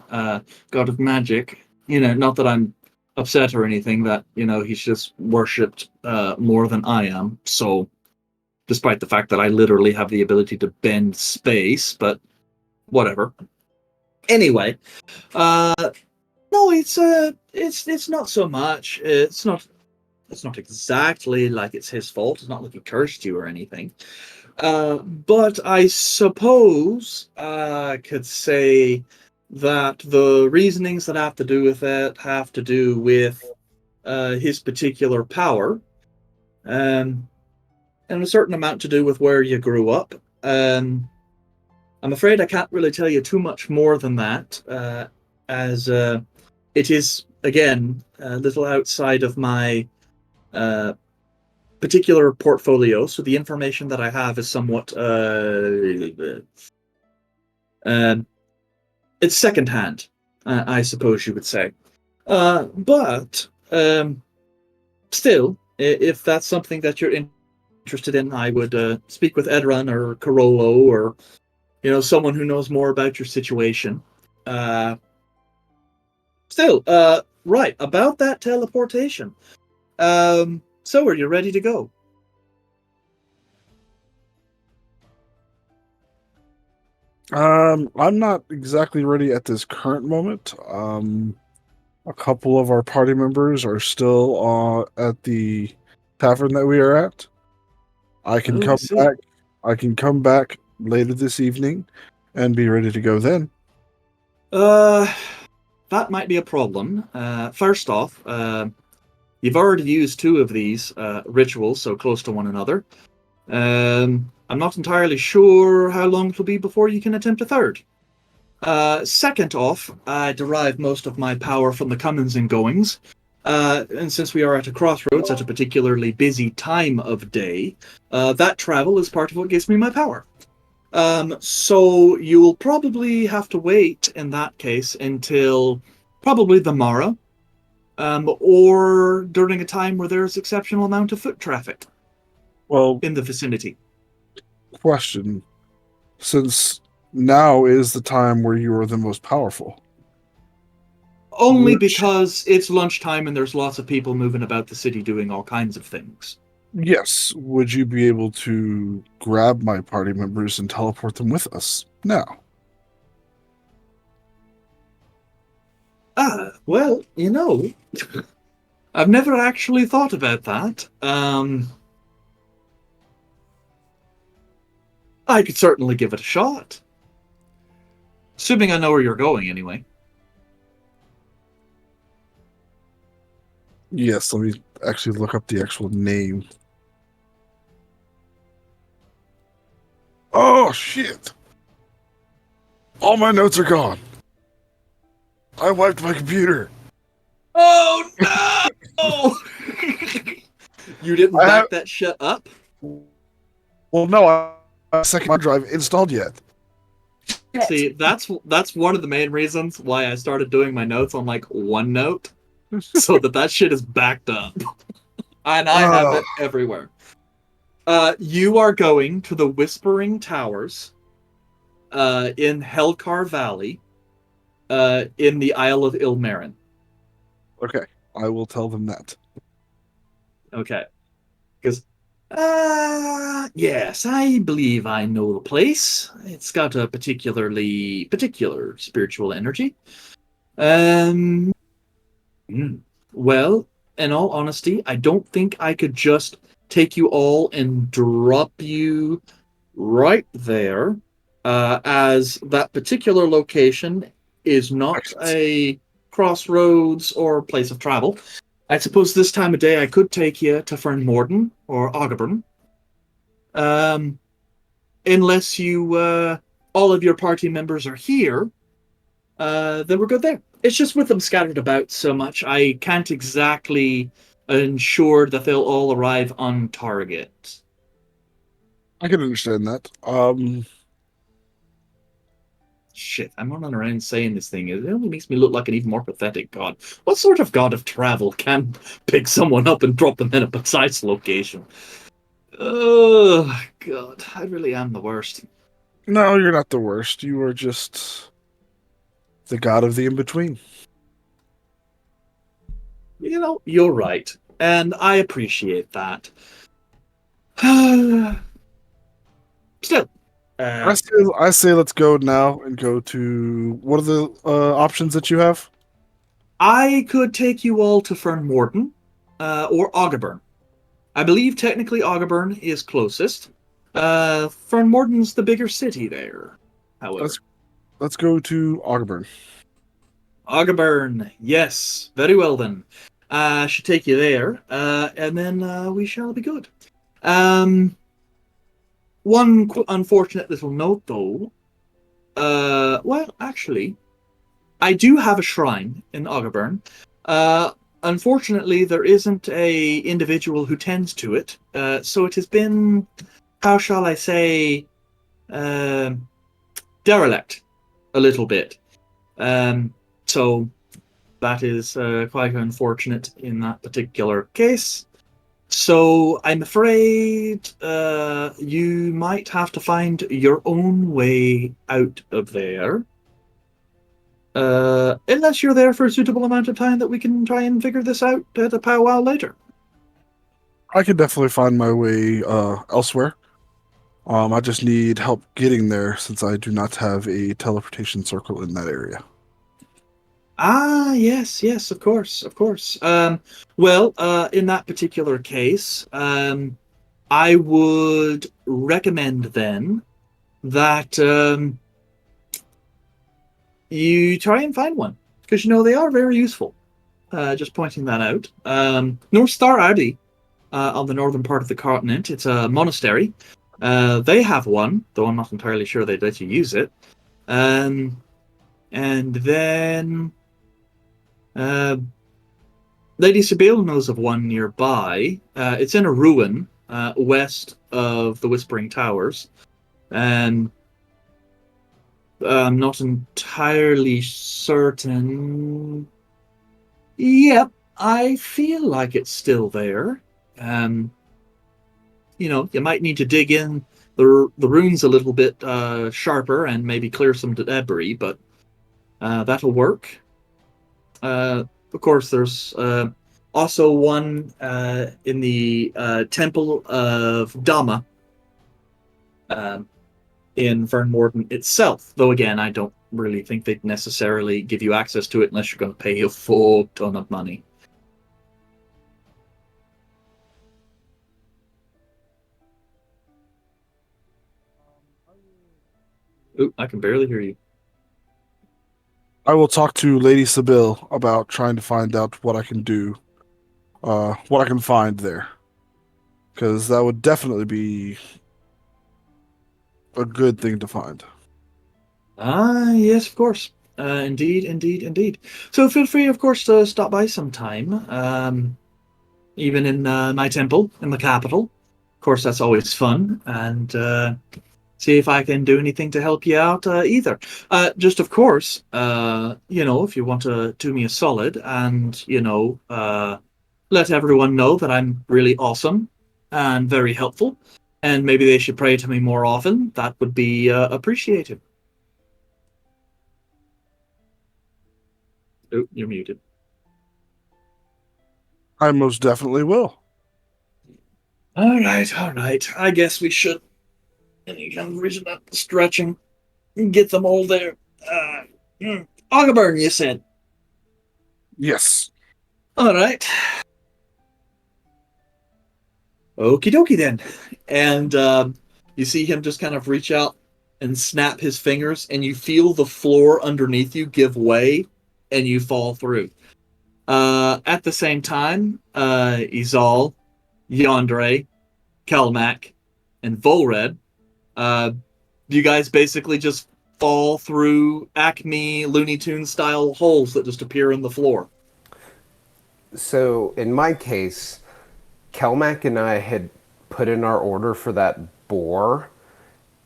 god of magic. Not that I'm upset or anything. That he's just worshipped more than I am. So, despite the fact that I literally have the ability to bend space, but whatever. Anyway, no, it's not so much. It's not exactly like it's his fault. It's not like he cursed you or anything. But I suppose I could say that the reasonings that have to do with it have to do with his particular power, and a certain amount to do with where you grew up. I'm afraid I can't really tell you too much more than that, as it is, again, a little outside of my particular portfolio, so the information that I have is somewhat it's secondhand, I suppose you would say. But still, if that's something that you're interested in, I would speak with Edrun or Carolo or someone who knows more about your situation. Still, right, about that teleportation. So are you ready to go? I'm not exactly ready at this current moment. A couple of our party members are still at the tavern that we are at. I can Oh, I come see. back. I can come back later this evening and be ready to go then. That might be a problem. First off, you've already used two of these rituals so close to one another. I'm not entirely sure how long it'll be before you can attempt a third. Second off, I derive most of my power from the comings and goings. And since we are at a crossroads at a particularly busy time of day, that travel is part of what gives me my power. So you'll probably have to wait in that case until probably the morrow, or during a time where there's exceptional amount of foot traffic Well, in the vicinity. question. Since now is the time where you are the most powerful. Only Which- because it's lunchtime and there's lots of people moving about the city doing all kinds of things. Yes. Would you be able to grab my party members and teleport them with us now? Well, I've never actually thought about that. I could certainly give it a shot. Assuming I know where you're going, anyway. Yes, let me actually look up the actual name. Oh, shit! All my notes are gone. I wiped my computer. Oh, no! You didn't back that shit up? Well, no, I have a second hard drive installed yet. See, that's one of the main reasons why I started doing my notes on, like, OneNote, so that shit is backed up. And I have it everywhere. You are going to the Whispering Towers in Helkar Valley in the Isle of Ilmarin. Okay, I will tell them that. Okay. Because, Yes, I believe I know the place. It's got a particular spiritual energy. Um, hmm. Well, in all honesty, I don't think I could just take you all and drop you right there, as that particular location is not a crossroads or place of travel. I suppose this time of day I could take you to Fernmorden or Augburn, um, unless you all of your party members are here. Then we're good there. It's just with them scattered about so much, I can't exactly ensure that they'll all arrive on target. I can understand that. Shit, I'm running around saying this thing. It only makes me look like an even more pathetic god. What sort of god of travel can pick someone up and drop them in a precise location? Oh, God, I really am the worst. No, you're not the worst. You are just the god of the in-between. You know, you're right, and I appreciate that. Still, I say, I say let's go now and go to what are the options that you have? I could take you all to Fernmorden, or Augburn. I believe technically Augburn is closest. Fernmorden's the bigger city there, however. Let's go to Augburn. Augburn, yes. Very well then. I should take you there, and then we shall be good. One unfortunate little note, though. Well, actually, I do have a shrine in Augburn. Uh, Unfortunately, there isn't a individual who tends to it, so it has been, how shall I say, uh, derelict a little bit. So that is quite unfortunate in that particular case. So I'm afraid you might have to find your own way out of there. Unless you're there for a suitable amount of time that we can try and figure this out at a powwow later. I can definitely find my way elsewhere. I just need help getting there since I do not have a teleportation circle in that area. Ah, yes, yes, of course, of course. Well, in that particular case, I would recommend then that you try and find one because you know they are very useful. Just pointing that out. North Star Abbey on the northern part of the continent. It's a monastery. They have one, though I'm not entirely sure they'd let you use it. And then uh, Lady Sibyl knows of one nearby. It's in a ruin west of the Whispering Towers. And I'm not entirely certain. Yep, I feel like it's still there. Um, you might need to dig in the runes a little bit sharper and maybe clear some debris, but that'll work. Of course, there's also one in the Temple of Dhamma um, in Fernmorden itself. Though again, I don't really think they'd necessarily give you access to it unless you're going to pay a full ton of money. Ooh, I can barely hear you. I will talk to Lady Sibyl about trying to find out what I can do, what I can find there, because that would definitely be a good thing to find. Ah, yes, of course. Indeed, indeed, indeed. So feel free, of course, to stop by sometime, even in my temple in the capital. Of course, that's always fun, and see if I can do anything to help you out either. Just, of course, if you want to do me a solid and, let everyone know that I'm really awesome and very helpful, and maybe they should pray to me more often, that would be appreciated. Oh, you're muted. I most definitely will. All right. I guess we should. Any kind of reason up, stretching, get them all there. Uh, Augurburn, you said. Yes. All right. Okie dokie then. And you see him just kind of reach out and snap his fingers, and you feel the floor underneath you give way, and you fall through. At the same time, Izal, Yandere, Kelmac, and Volred, uh, you guys basically just fall through Acme Looney Tune style holes that just appear in the floor. So in my case, Kelmac and I had put in our order for that boar,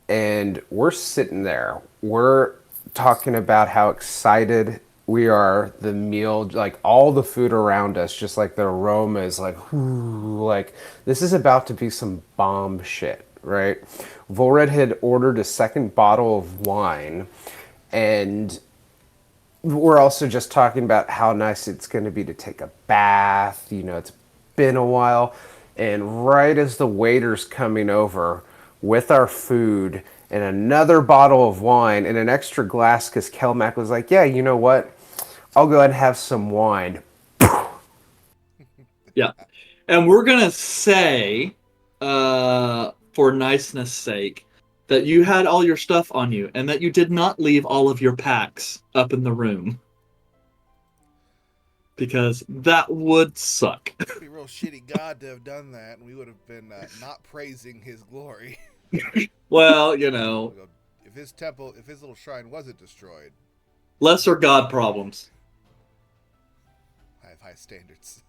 and we're sitting there. We're talking about how excited we are. The meal, like all the food around us, just like the aroma is like, whoo, like this is about to be some bomb shit, right? Volred had ordered a second bottle of wine, and we're also just talking about how nice it's going to be to take a bath. You know, it's been a while. And right as the waiter's coming over with our food and another bottle of wine and an extra glass, because Kelmac was like, yeah, you know what? I'll go ahead and have some wine. Yeah. And we're going to say, for niceness sake, that you had all your stuff on you and that you did not leave all of your packs up in the room. Because that would suck. It'd be a real shitty God to have done that, and we would have been not praising his glory. Well, you know. If his temple, if his little shrine wasn't destroyed. Lesser God problems. I have high standards.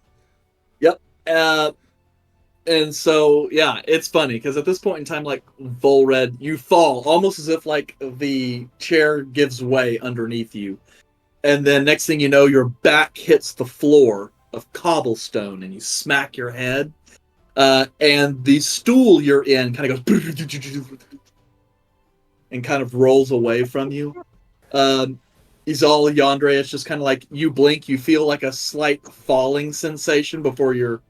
Yep. And so, yeah, it's funny because at this point in time, like Volred, you fall almost as if like the chair gives way underneath you. And then next thing you know, your back hits the floor of cobblestone and you smack your head. And the stool you're in kind of goes and kind of rolls away from you. Izal Yandre, it's just kind of like you blink, you feel like a slight falling sensation before your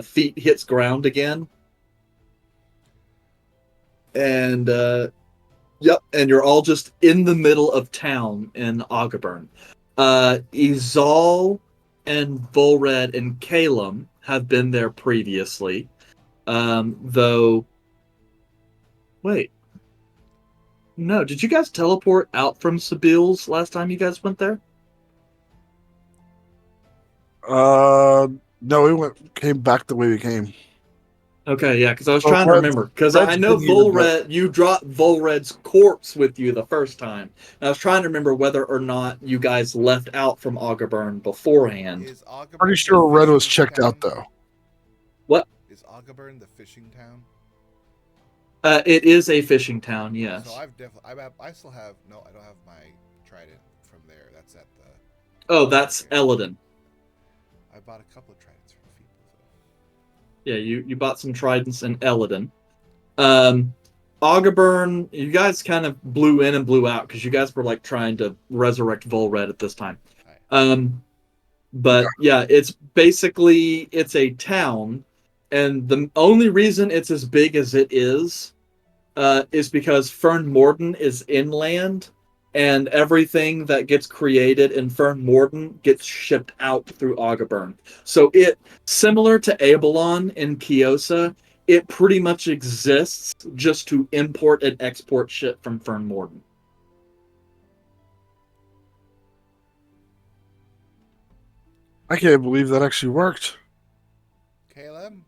feet hits ground again. And yep, and you're all just in the middle of town in Augurburn. Izal and Volred and Calum have been there previously. Though, wait. No, did you guys teleport out from Sabil's last time you guys went there? No, came back the way we came. Okay, yeah, because I was Oh, trying to remember. Because I know been here, Volred, you dropped Volred's corpse with you the first time. And I was trying to remember whether or not you guys left out from Augurburn beforehand. Is Augurburn Pretty sure the Red was fishing checked town? out though. What? Is Augurburn the fishing town? It is a fishing town, yes. So I've definitely, I still have, no, I don't have my trident from there. That's at the. Oh, that's Eladin. I bought a couple of tridents from people. So. Yeah, you bought some tridents in Eladin. Augurburn, you guys kind of blew in and blew out because you guys were like trying to resurrect Volred at this time. But yeah, it's basically it's a town, and the only reason it's as big as it is because Fern Morden is inland, and everything that gets created in Fern Morden gets shipped out through Augurburn. So it, similar to Abalon in Kiosa, it pretty much exists just to import and export shit from Fern Morden. I can't believe that actually worked. Caleb,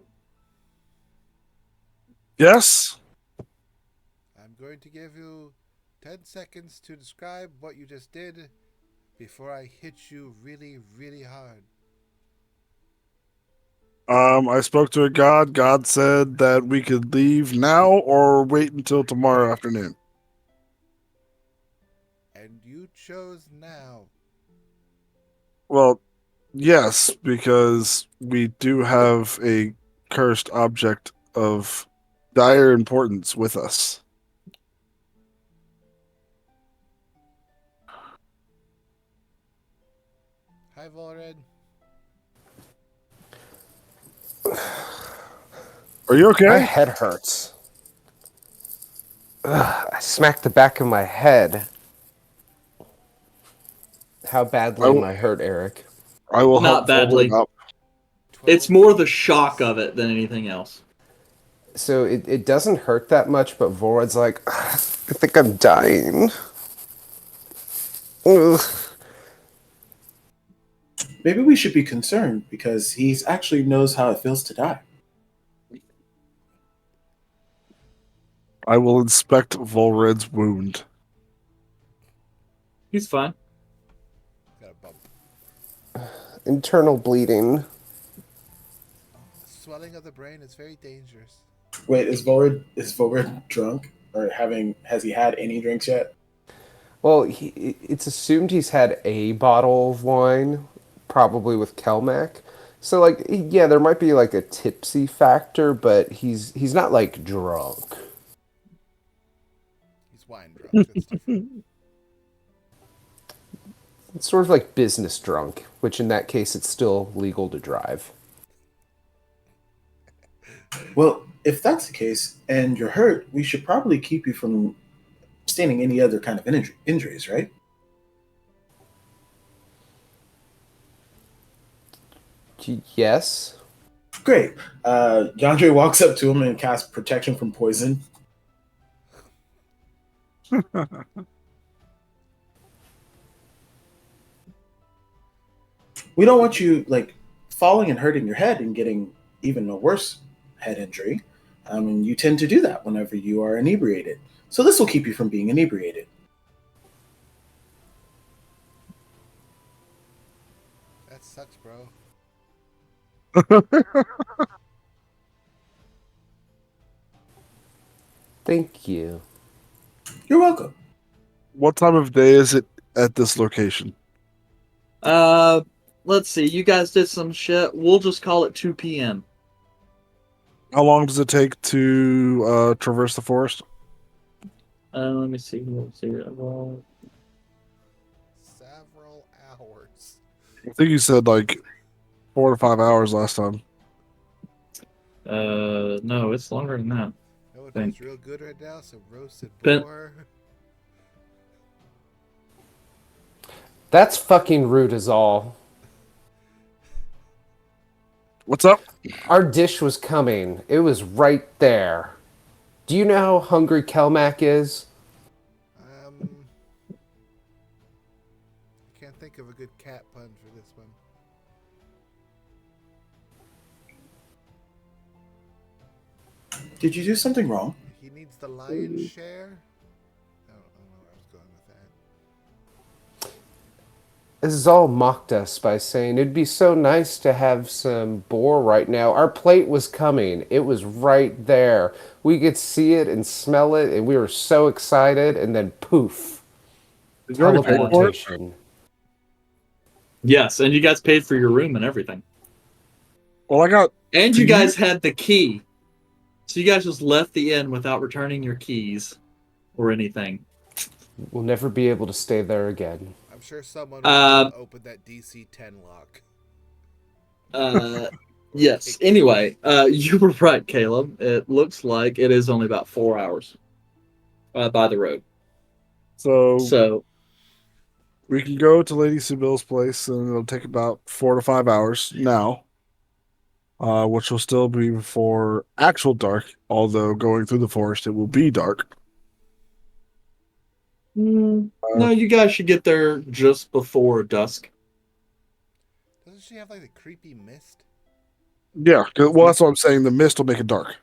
Yes? I'm going to give you 10 seconds to describe what you just did before I hit you really, really hard. I spoke to a god. God said that we could leave now or wait until tomorrow afternoon. And you chose now. Well, yes, because we do have a cursed object of dire importance with us. Hi, Volred. Are you My okay? head hurts. Ugh, I smacked the back of my head. How badly am I hurt, Eric? I will Not help Volred badly. up. 12 It's more the points. shock of it than anything else. So it doesn't hurt that much, but Vorad's like, I think I'm dying. Ugh. Maybe we should be concerned because he actually knows how it feels to die. I will inspect Volred's wound. He's fine. Got a bump. Internal bleeding. Swelling of the brain is very dangerous. Wait, is Volred drunk or has he had any drinks yet? Well, it's assumed he's had a bottle of wine, probably with Kelmac. So, like, yeah, there might be like a tipsy factor, but he's not like drunk. He's wine drunk. That's different. It's sort of like business drunk, which in that case, it's still legal to drive. Well, if that's the case and you're hurt, we should probably keep you from sustaining any other kind of injuries, right? Yes. Great. Yandere walks up to him and casts protection from poison. We don't want you like falling and hurting your head and getting even a worse head injury. And you tend to do that whenever you are inebriated. So this will keep you from being inebriated. That sucks, bro. Thank you. You're welcome. What time of day is it at this location? Let's see. You guys did some shit. We'll just call it 2 p.m. How long does it take to traverse the forest? Let me see. Let's see. Well, Several hours. I think you said like 4 to 5 hours last time. no, it's longer than that. No one Thank- feels real good right now, so roasted Ben- boar. That's fucking rude as all. What's up? Our dish was coming. It was right there. Do you know how hungry Kelmac is? Can't think of a good cat pun for this one. Did you do something wrong? He needs the lion's share. I don't know where I was going with that. Zal mocked us by saying it'd be so nice to have some boar right now. Our plate was coming. It was right there. We could see it and smell it, and we were so excited, and then poof. Did you already pay for it? Teleportation. Yes, and you guys paid for your room and everything. Well, I got. And Do you you- guys had the key. So you guys just left the inn without returning your keys or anything. We'll never be able to stay there again. I'm sure someone will open that DC 10 lock. Yes. Anyway, you were right, Caleb. It looks like it is only about 4 hours by the road. So We can go to Lady Sibyl's place, and it'll take about 4 to 5 hours now, which will still be before actual dark. Although going through the forest, it will be dark. no, you guys should get there just before dusk. Doesn't she have like the creepy mist? Yeah, well, that's what I'm saying. The mist will make it dark.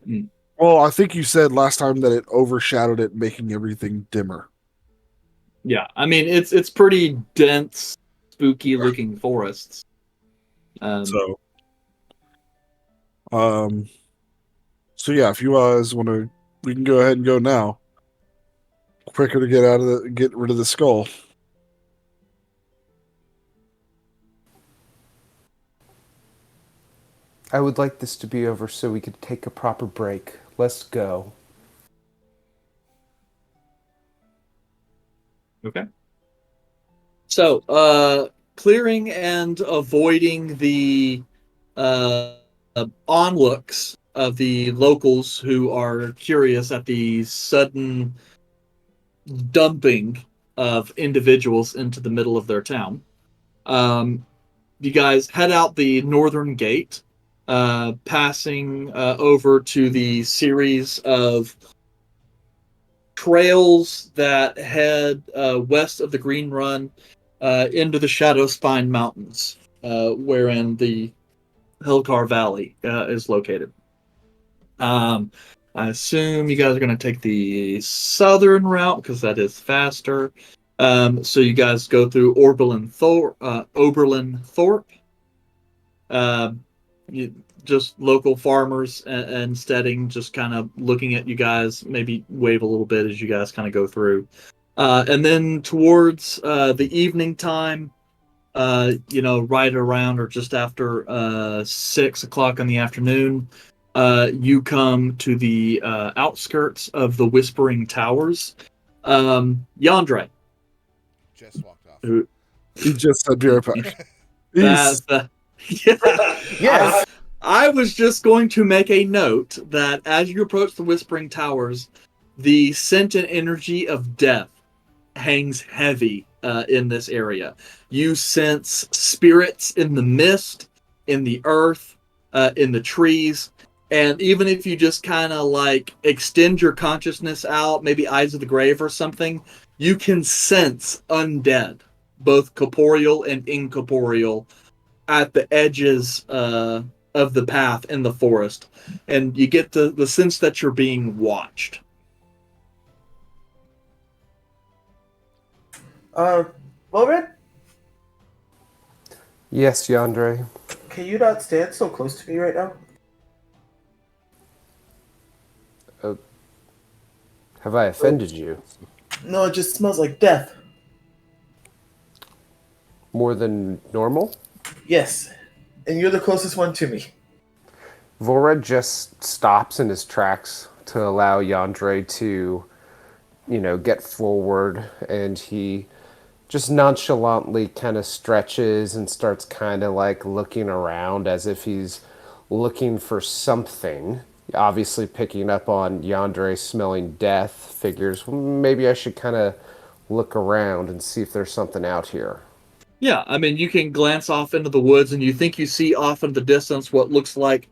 Mm. Well, I think you said last time that it overshadowed it, making everything dimmer. Yeah, I mean it's pretty dense, spooky looking forests. So yeah, if you guys want to, we can go ahead and go now. Quicker to get rid of the skull. I would like this to be over so we could take a proper break. Let's go. Okay. So, clearing and avoiding the onlooks of the locals who are curious at the sudden dumping of individuals into the middle of their town. You guys head out the northern gate, passing over to the series of trails that head west of the Green Run into the Shadow Spine Mountains, wherein the Helgar Valley is located. I assume you guys are going to take the southern route because that is faster. So you guys go through Oberlin Thorpe. You, just local farmers and steading, just kind of looking at you guys, maybe wave a little bit as you guys kind of go through. And then towards the evening time, right around or just after 6 o'clock in the afternoon, you come to the outskirts of the Whispering Towers. Yandre, Just walked off. who He just said be right back. that, yeah, Yes. I was just going to make a note that as you approach the Whispering Towers, the scent and energy of death hangs heavy in this area. You sense spirits in the mist, in the earth, in the trees. And even if you just kind of like extend your consciousness out, maybe Eyes of the Grave or something, you can sense undead, both corporeal and incorporeal, at the edges of the path in the forest. And you get the sense that you're being watched. Wilred, Yes, Yandre. can you not stand so close to me right now? Have I offended you? No, it just smells like death. More than normal? Yes, and you're the closest one to me. Vorad just stops in his tracks to allow Yandre to, get forward, and he just nonchalantly kind of stretches and starts kind of like looking around as if he's looking for something. Obviously, picking up on Yandere smelling death, figures maybe I should kind of look around and see if there's something out here. Yeah, I mean, you can glance off into the woods and you think you see off in the distance what looks like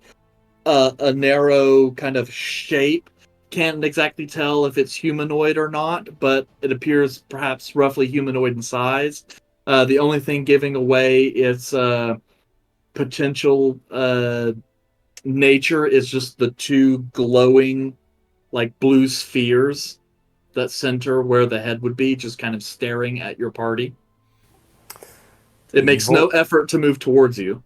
a narrow kind of shape. Can't exactly tell if it's humanoid or not, but it appears perhaps roughly humanoid in size. The only thing giving away its potential nature is just the two glowing, like blue spheres that center where the head would be, just kind of staring at your party. It makes no effort to move towards you,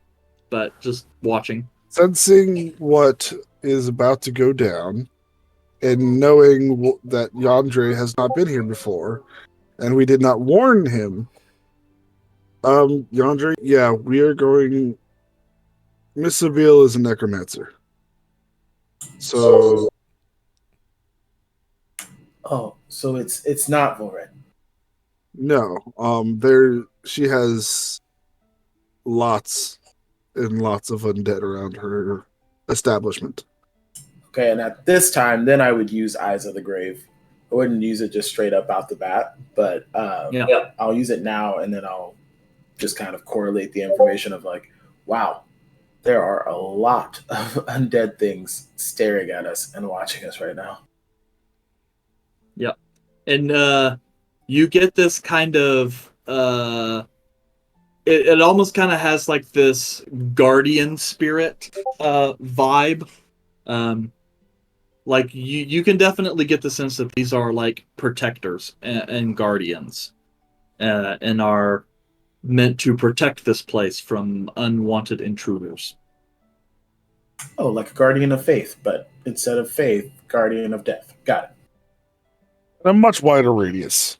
but just watching. Sensing what is about to go down, and knowing that Yandre has not been here before, and we did not warn him. Yandre, yeah, we are going. Miss Seville is a necromancer, so Oh, so it's not Volred. no. There she has lots and lots of undead around her establishment. Okay, and at this time, then I would use Eyes of the Grave. I wouldn't use it just straight up out the bat, but Yeah. I'll use it now, and then I'll just kind of correlate the information of like, wow, there are a lot of undead things staring at us and watching us right now. Yep. And you get this kind of it almost kind of has like this guardian spirit vibe. Like you can definitely get the sense that these are like protectors and guardians, and are meant to protect this place from unwanted intruders. Oh, like a guardian of faith, but instead of faith, guardian of death. Got it. A much wider radius.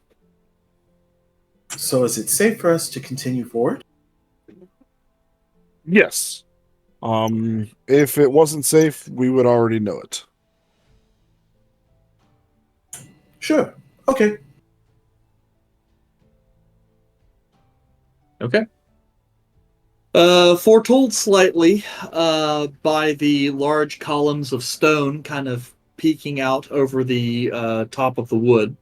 So is it safe for us to continue forward? Yes. If it wasn't safe, we would already know it. Sure. Okay. Okay. Foretold slightly by the large columns of stone kind of peeking out over the top of the wood.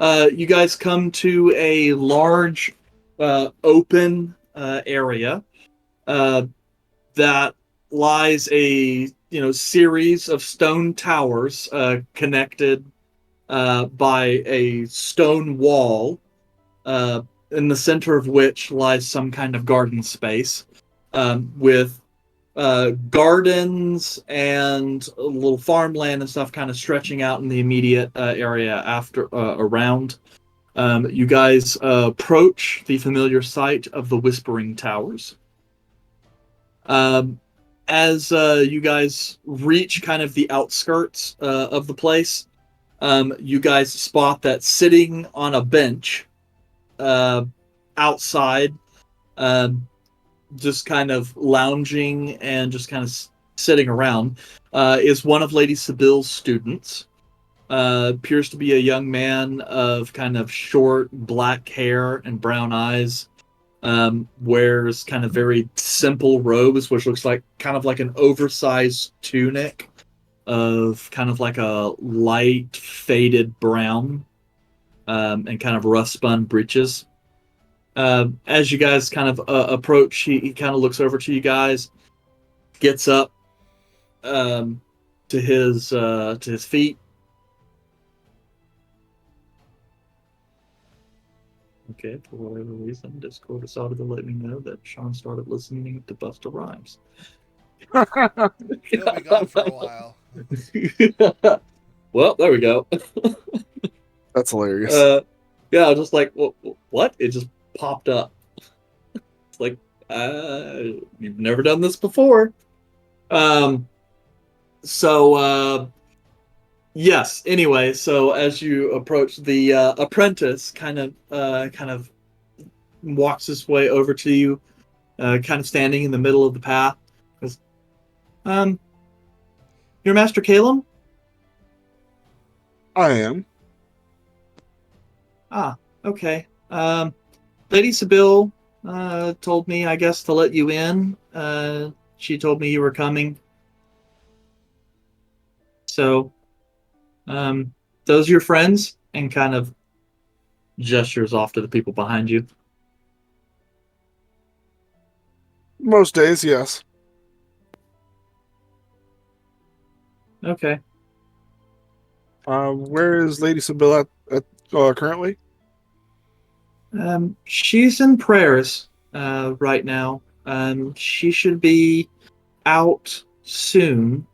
You guys come to a large open area that lies a series of stone towers connected by a stone wall, uh, in the center of which lies some kind of garden space, with gardens and a little farmland and stuff kind of stretching out in the immediate area after around. You guys approach the familiar site of the Whispering Towers. As you guys reach kind of the outskirts of the place, you guys spot that sitting on a bench outside, um, just kind of lounging and just kind of sitting around, is one of Lady Sibyl's students. Appears to be a young man of kind of short black hair and brown eyes. Wears kind of very simple robes, which looks like kind of like an oversized tunic of kind of like a light faded brown, and kind of rough spun breeches. As you guys kind of approach, he kind of looks over to you guys, gets up to his feet. Okay, for whatever reason, Discord decided to let me know that Sean started listening to Busta Rhymes. He'll be gone for a while. Well, there we go. That's hilarious. Yeah, I was just like, what? It just popped up. It's like, you've never done this before. So, yes. Anyway, so as you approach, the apprentice kind of walks his way over to you, kind of standing in the middle of the path. Goes, you're Master Calum? I am. Ah, okay. Lady Sibyl told me, I guess, to let you in. She told me you were coming. So, those are your friends? And kind of gestures off to the people behind you. Most days, yes. Okay. Where is Lady Sibyl at currently? She's in prayers right now. She should be out soon.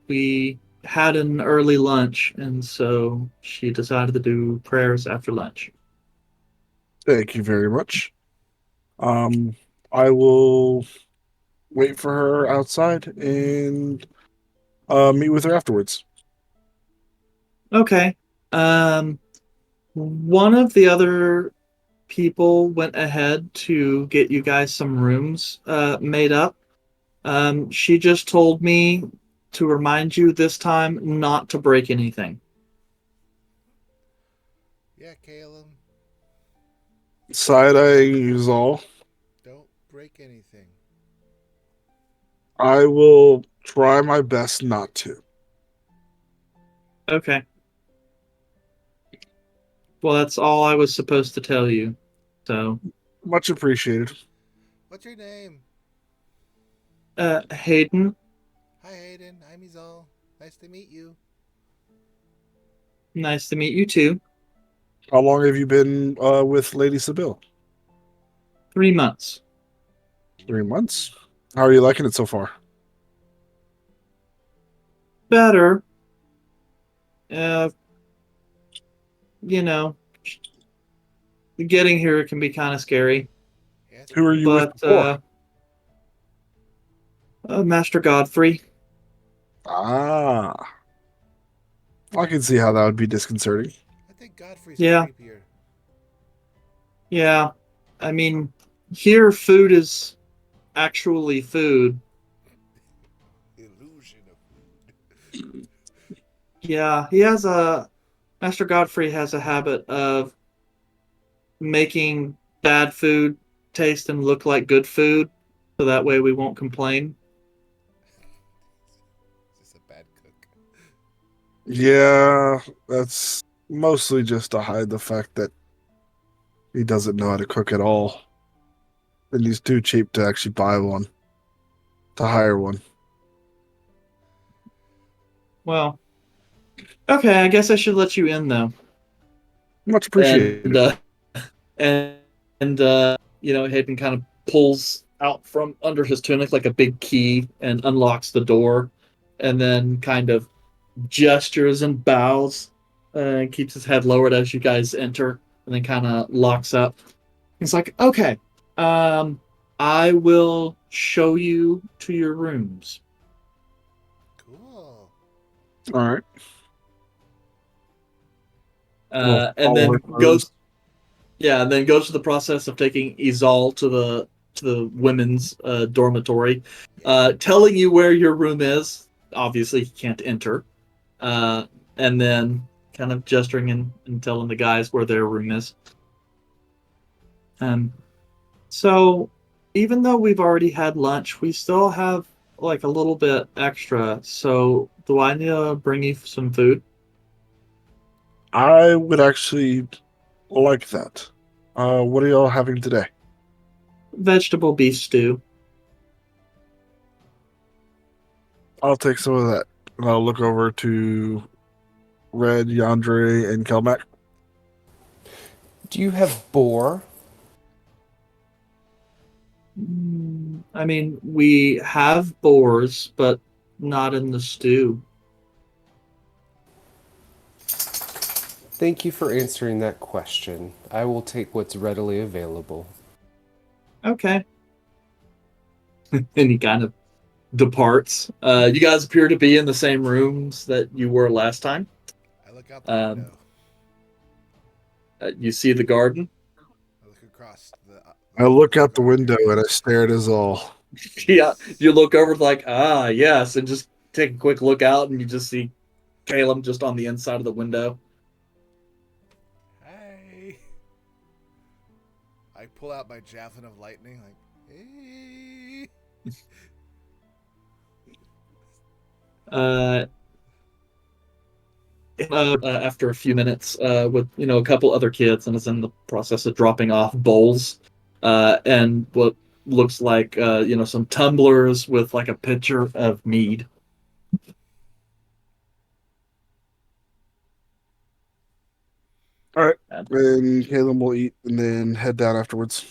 We had an early lunch, and so she decided to do prayers after lunch. Thank you very much. I will wait for her outside and meet with her afterwards. Okay. One of the other people went ahead to get you guys some rooms made up. She just told me to remind you this time not to break anything. Yeah, Caleb. Side eye is all. Don't break anything. I will try my best not to. Okay. Well, that's all I was supposed to tell you. So, Much appreciated. What's your name? Hayden, Hi, Hayden. I'm Izal. Nice to meet you. nice to meet you too. How long have you been with Lady Sibyl? 3 months. 3 months. How are you liking it so far? Better. Uh, you know, getting here can be kind of scary. Yes, Who are you with But before? Master Godfrey. Ah, I can see how that would be disconcerting. I think Godfrey's Yeah. creepier. Yeah. I mean, here food is actually food. Illusion of food. Yeah, Master Godfrey has a habit of making bad food taste and look like good food, so that way we won't complain. Is this a bad cook? Yeah, that's mostly just to hide the fact that he doesn't know how to cook at all. And he's too cheap to actually buy one, to hire one. Well, okay, I guess I should let you in though. Much appreciated. And Hayden kind of pulls out from under his tunic like a big key and unlocks the door, and then kind of gestures and bows, and keeps his head lowered as you guys enter, and then kind of locks up. He's like, "Okay, I will show you to your rooms." Cool. All right. And then goes to the process of taking Izal to the women's dormitory, telling you where your room is. Obviously, he can't enter, and then kind of gesturing and telling the guys where their room is. So even though we've already had lunch, we still have like a little bit extra. So do I need to bring you some food? I would actually like that. What are y'all having today? Vegetable beef stew. I'll take some of that. And I'll look over to Red, Yandere, and Kelmac. Do you have boar? I mean, we have boars, but not in the stew. Thank you for answering that question. I will take what's readily available. Okay. And he kind of departs. You guys appear to be in the same rooms that you were last time. I look out the window. You see the garden. I look across the. I look out the window and I stare at Izal. Yeah, you look over like, yes, and just take a quick look out, and you just see Caleb just on the inside of the window. Hey. I pull out my javelin of lightning, like, hey. After a few minutes, with a couple other kids, and is in the process of dropping off bowls, and what looks like some tumblers with like a pitcher of mead. All right. And Caleb will eat and then head down afterwards.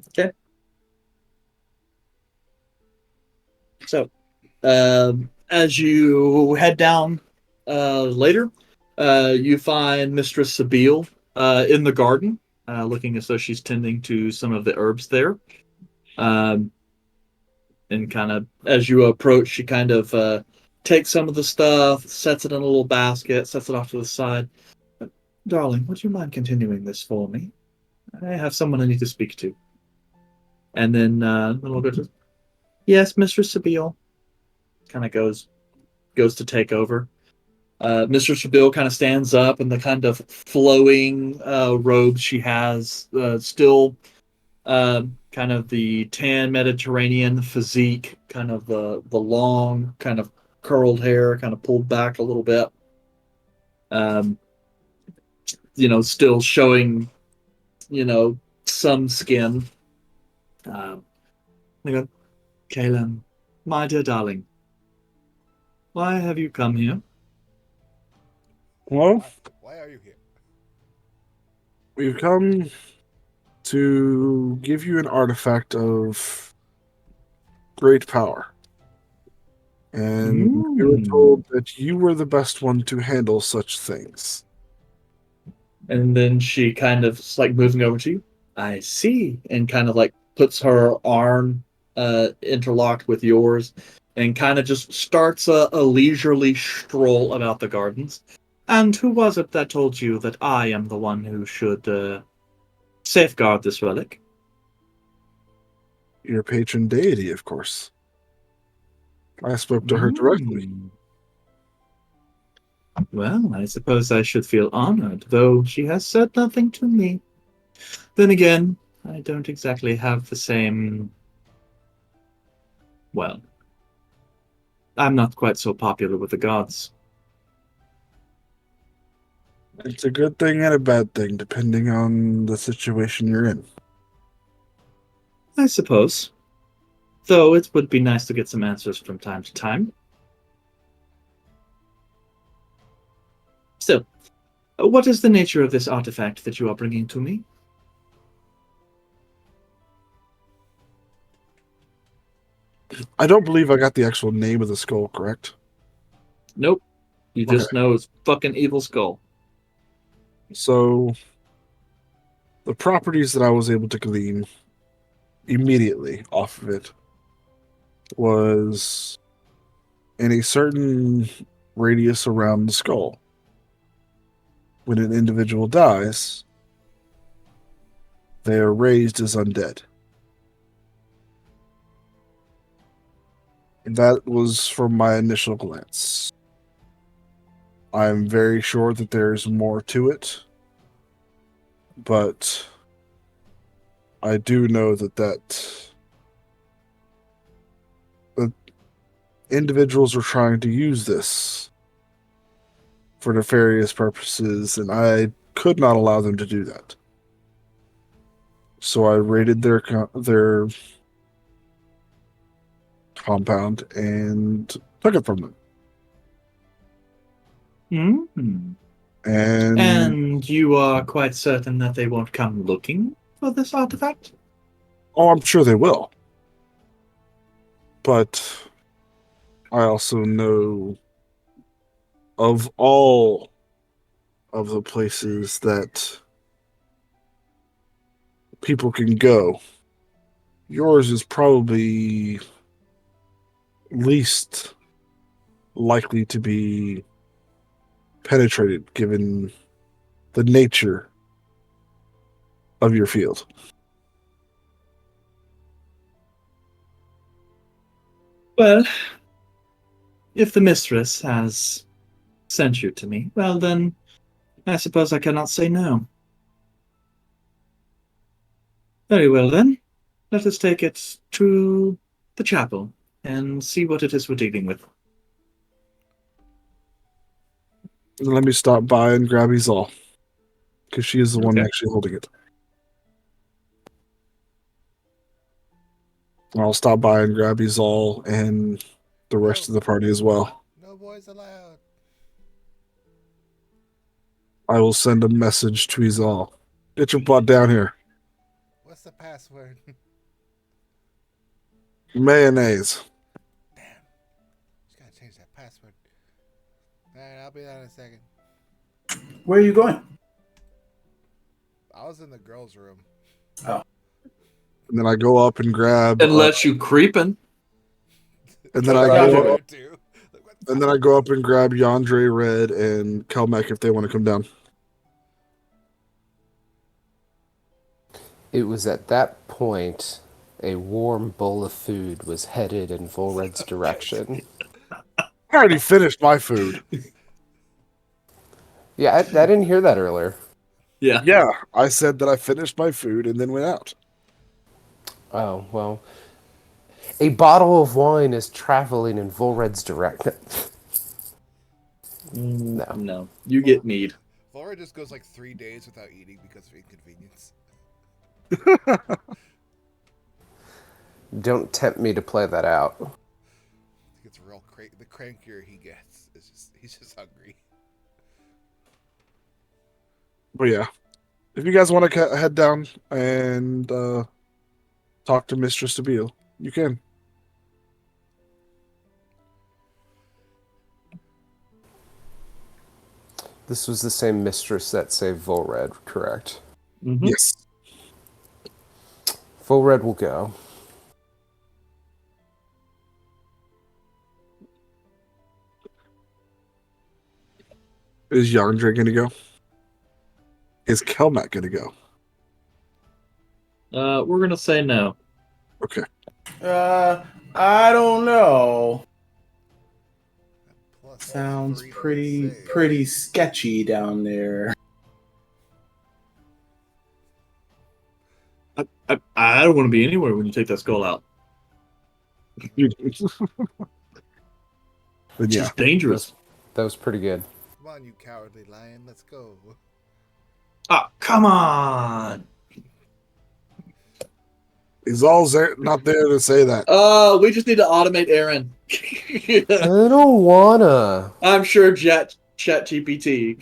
Okay. So, as you head down later, you find Mistress Sabine in the garden, looking as though she's tending to some of the herbs there. And kind of, as you approach, she kind of takes some of the stuff, sets it in a little basket, sets it off to the side. Darling, would you mind continuing this for me? I have someone I need to speak to. And then a little bit of, yes, Mistress Sabine. Kind of goes to take over. Mr. Shabil kind of stands up in the kind of flowing robes she has, still kind of the tan Mediterranean physique, kind of the long, kind of curled hair, kind of pulled back a little bit. Still showing, some skin. They go, Kaelin, my dear darling, why have you come here? Well, Why are you here? we've come to give you an artifact of great power. And we were told that you were the best one to handle such things. And then she kind of like moving over to you. I see. And kind of like puts her arm interlocked with yours and kind of just starts a leisurely stroll about the gardens. And who was it that told you that I am the one who should safeguard this relic? Your patron deity, of course. I spoke to her directly. Well, I suppose I should feel honored, though she has said nothing to me. Then again, I don't exactly have the same... Well, I'm not quite so popular with the gods. It's a good thing and a bad thing, depending on the situation you're in. I suppose. Though it would be nice to get some answers from time to time. Still, what is the nature of this artifact that you are bringing to me? I don't believe I got the actual name of the skull correct. Nope. You just know it's fucking evil skull. So, the properties that I was able to glean immediately off of it was in a certain radius around the skull. When an individual dies, they are raised as undead. That was from my initial glance. I'm very sure that there's more to it, but I do know that individuals are trying to use this for nefarious purposes, and I could not allow them to do that. So I raided their compound and took it from them. Mm-hmm. And And you are quite certain that they won't come looking for this artifact? oh, I'm sure they will. But I also know of all of the places that people can go, yours is probably least likely to be penetrated given the nature of your field. Well, if the mistress has sent you to me, well then, I suppose I cannot say no. Very well then, let us take it to the chapel and see what it is we're dealing with. Let me stop by and grab Izal, because she is the one Okay. actually holding it. I'll stop by and grab Izal and the rest of the party as well. No boys allowed. I will send a message to Izal. Get your butt down here. What's the password? Mayonnaise. Damn. Just gotta change that password. Alright, I'll be down in a second. Where are you going? I was in the girls' room. Oh, And then I go up and grab. And let you creeping. And then I Yandere go- too. And then I go up and grab Yandere, Red, and Kelmec if they want to come down. It was at that point a warm bowl of food was headed in Volred's direction. I already finished my food. Yeah, I didn't hear that earlier. Yeah. Yeah, I said that I finished my food and then went out. Oh, well. A bottle of wine is traveling in Volred's direction. No. No. You get mead. Flora just goes like 3 days without eating because of inconvenience. Don't tempt me to play that out. He gets real the crankier he gets. He's just hungry. But yeah, if you guys want to head down and talk to Mistress Sabille, you can. This was the same mistress that saved Volred, correct? Mm-hmm. Yes. Volred will go. Is Yandere going to go? Is Kelmac going to go? We're gonna say no. Okay. I don't know. Plus Sounds 3 to pretty save. pretty sketchy down there. I don't want to be anywhere when you take that skull out. But It's yeah, just dangerous. That was pretty good. Come on, you cowardly lion. Let's go. Ah, come on. he's all not there to say that. We just need to automate Aaron. I don't wanna. I'm sure ChatGPT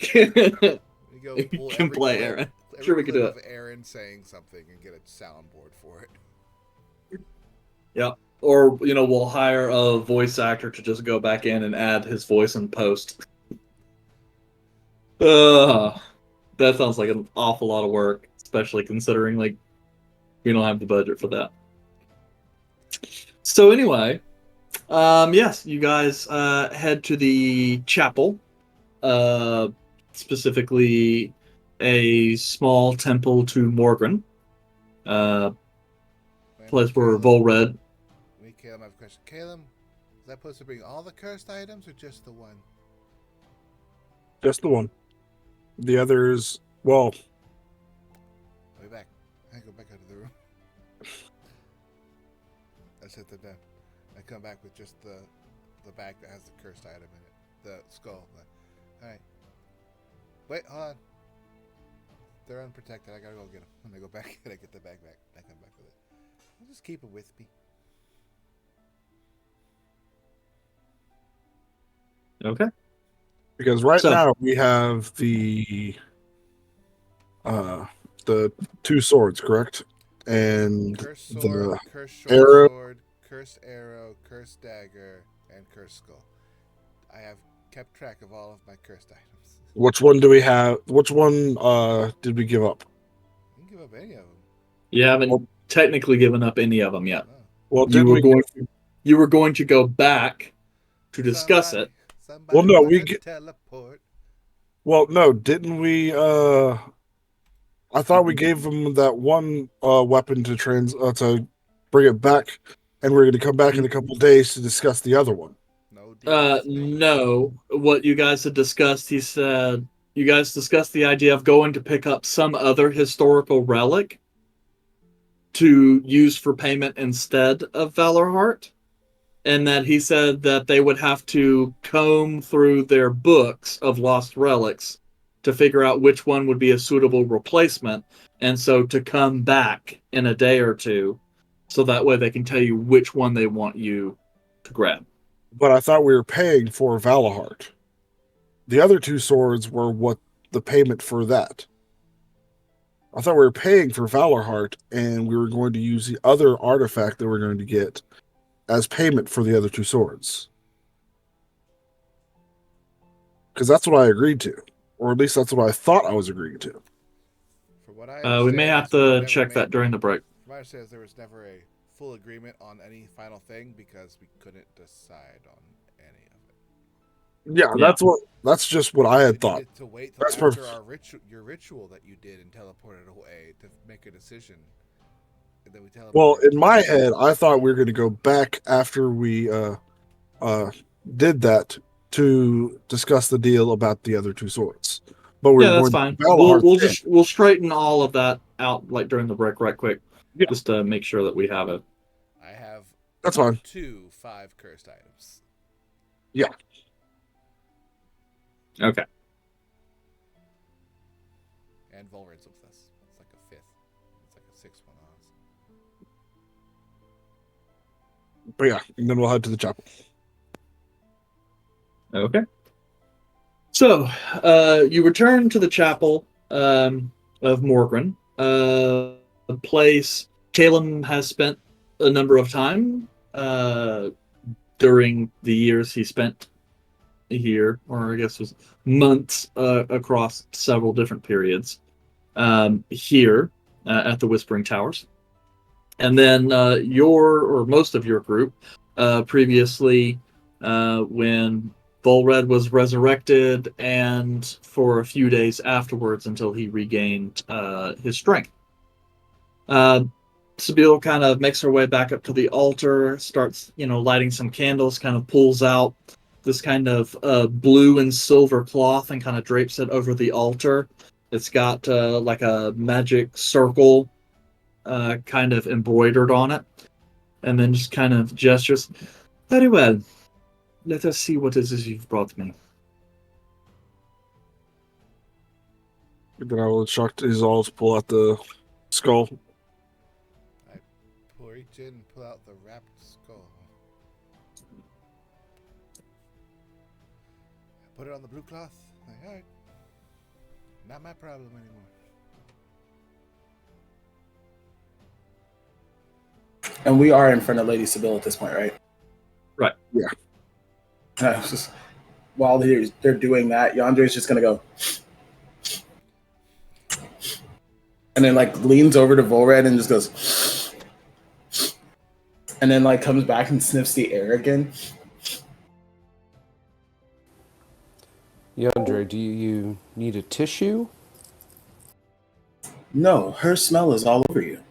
We go pull can every play clip, Aaron. every Sure, we can clip do of Aaron saying something and get a soundboard for it. Yep. Or, we'll hire a voice actor to just go back in and add his voice in post. That sounds like an awful lot of work, especially considering, we don't have the budget for that. So anyway, yes, you guys head to the chapel, specifically a small temple to Morgan, place where Volred. Me, Caleb, I have a question. Caleb, is that supposed to bring all the cursed items or just the one? Just the one. The others, well, I'll be back. I go back out of the room. I set them down. I come back with just the bag that has the cursed item in it. The skull. Alright. Wait, hold on. They're unprotected. I gotta go get them. When I go back and I get the bag back, I come back with it. I'll just keep it with me. Okay. because right now we have the two swords, correct? And Cursed the sword, cursed short arrow. sword, cursed arrow, cursed dagger, and cursed skull. I have kept track of all of my cursed items. Which one do we have? Which one did we give up? You can give up any of them. You haven't technically given up any of them yet. No. Well, You didn't you were going to go back to discuss it. Somebody Well, no, wanna we teleport. Well, no, didn't we? I thought we gave them that one weapon to bring it back, and we're going to come back in a couple of days to discuss the other one. No. No. What you guys had discussed, he said, you guys discussed the idea of going to pick up some other historical relic to use for payment instead of Valor Heart. And that he said that they would have to comb through their books of lost relics to figure out which one would be a suitable replacement. And so to come back in a day or two, so that way they can tell you which one they want you to grab. But I thought we were paying for Valahart. The other two swords were what the payment for that. I thought we were paying for Valorheart, and we were going to use the other artifact that we're going to get as payment for the other two swords. Because that's what I agreed to. Or at least that's what I thought I was agreeing to. For what I We may have to check that during the break. From what I understand, there was never a full agreement on any final thing because we couldn't decide on any of it. Yeah, that's just what I had We thought. needed to wait till That's after perfect. your ritual that you did and teleported away to make a decision. And then we teleported. Well, in my head, I thought we were going to go back after we did that to discuss the deal about the other two swords. But we're Yeah, that's going fine. to Valahart We'll straighten all of that out during the break right quick. Yeah. Just to make sure that we have it. I have That's fine. 5 cursed items. Yeah. Okay. And Volred's with us. It's like a 5th. It's like a 6th one on us. But yeah, and then we'll head to the chapel. Okay. So, you return to the chapel of Morgren, a place Caleb has spent a number of time during the years he spent here, or I guess it was months across several different periods here at the Whispering Towers. And then most of your group previously when Volred was resurrected, and for a few days afterwards until he regained his strength. Sabine kind of makes her way back up to the altar, starts, lighting some candles, kind of pulls out this kind of blue and silver cloth and kind of drapes it over the altar. It's got like a magic circle kind of embroidered on it, and then just kind of gestures. Very well. Let us see what it is you've brought me. Then I will instruct Izal to pull out the skull. I reach in and pull out the wrapped skull. I put it on the blue cloth. Like, all right. Not my problem anymore. And we are in front of Lady Sybil at this point, right? Right. Yeah. Just, while they're doing that, Yandre's just gonna go, and then like leans over to Volred and just goes, and then like comes back and sniffs the air again. Yandere, do you need a tissue? No, her smell is all over you.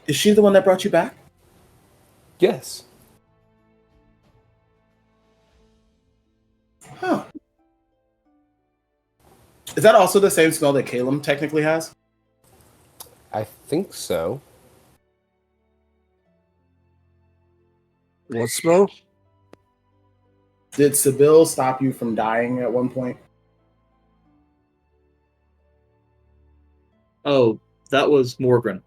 Is she the one that brought you back? Yes. Huh. Is that also the same smell that Caleb technically has? I think so. What spell? Did Sybil stop you from dying at one point? Oh, that was Morgan.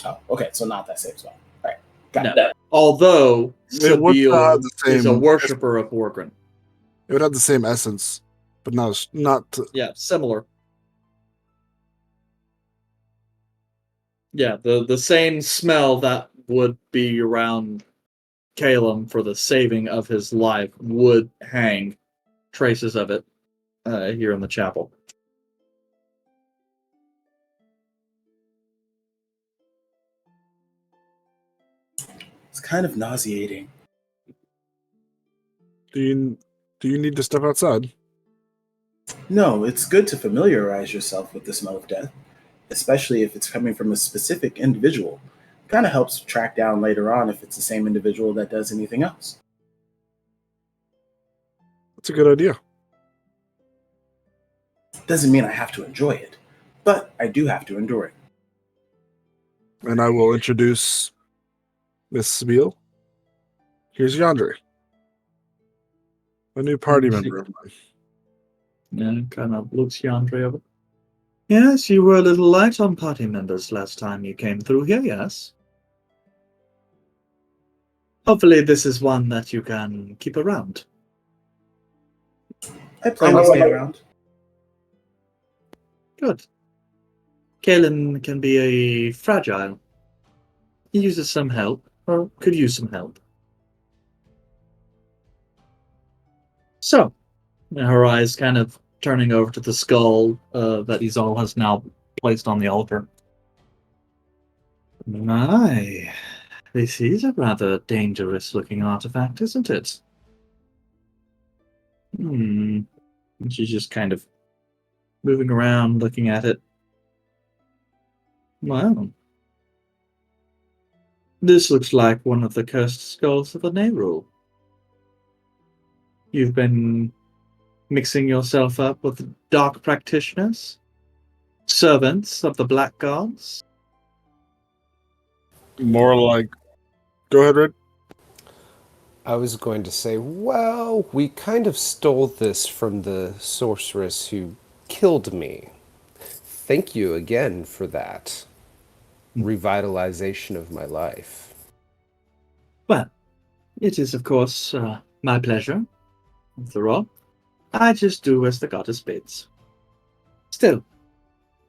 Oh, okay, so not that same spell. All right, got No. it. Although It would Sybil have the is a same- worshiper of Morgan. It would have the same essence, but not. Yeah, similar. Yeah, the same smell that would be around Caleb for the saving of his life would hang traces of it here in the chapel. It's kind of nauseating. Do you need to step outside? No, it's good to familiarize yourself with the smell of death, especially if it's coming from a specific individual. Kind of helps track down later on if it's the same individual that does anything else. That's a good idea. Doesn't mean I have to enjoy it, but I do have to endure it. And I will introduce Miss Sybil. Here's Yandere, a new party member of mine. Yeah, kind of looks Yandere over. Yes, you were a little light on party members last time you came through here, yes? Hopefully this is one that you can keep around. I plan to stay around. Good. Kalen can be fragile. He uses some help, or could use some help. So, her eyes kind of turning over to the skull that Izal has now placed on the altar. My, this is a rather dangerous-looking artifact, isn't it? And she's just kind of moving around, looking at it. Well, this looks like one of the cursed skulls of the Nehru. You've been mixing yourself up with dark practitioners? Servants of the Black Gods? More like, go ahead, Red. I was going to say, well, we kind of stole this from the sorceress who killed me. Thank you again for that revitalization of my life. Well, it is, of course, my pleasure. After all, I just do as the goddess bids. Still,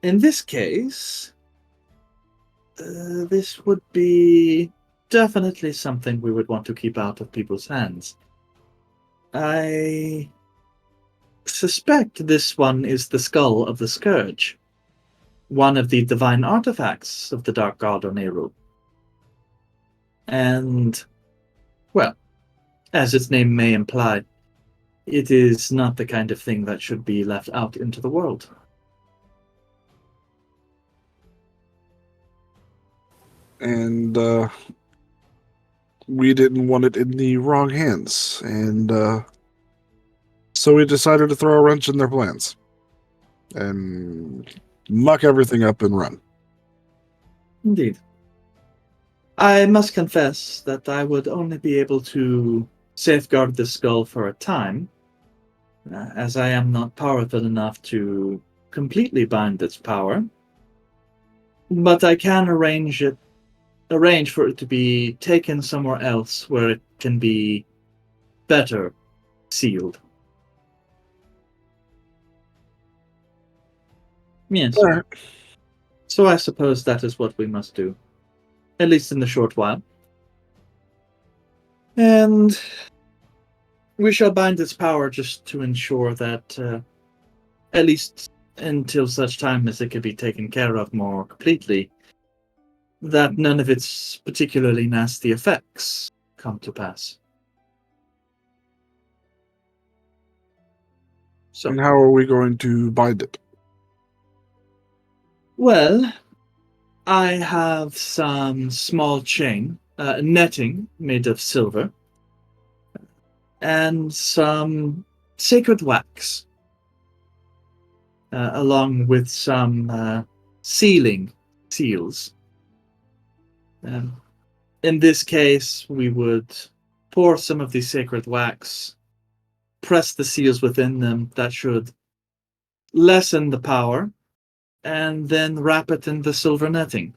in this case, this would be definitely something we would want to keep out of people's hands. I suspect this one is the skull of the Scourge, one of the divine artifacts of the Dark God Oneru. And, well, as its name may imply, it is not the kind of thing that should be left out into the world. And we didn't want it in the wrong hands, and so we decided to throw a wrench in their plans. And muck everything up and run. Indeed. I must confess that I would only be able to safeguard the skull for a time, as I am not powerful enough to completely bind its power. But I can arrange for it to be taken somewhere else where it can be better sealed. Yes. All right. So I suppose that is what we must do, at least in the short while. And we shall bind its power just to ensure that, at least until such time as it can be taken care of more completely, that none of its particularly nasty effects come to pass. So, And how are we going to bind it? well, I have some small chain, netting made of silver, and some sacred wax, along with some sealing seals. In this case, we would pour some of the sacred wax, press the seals within them. That should lessen the power, and then wrap it in the silver netting,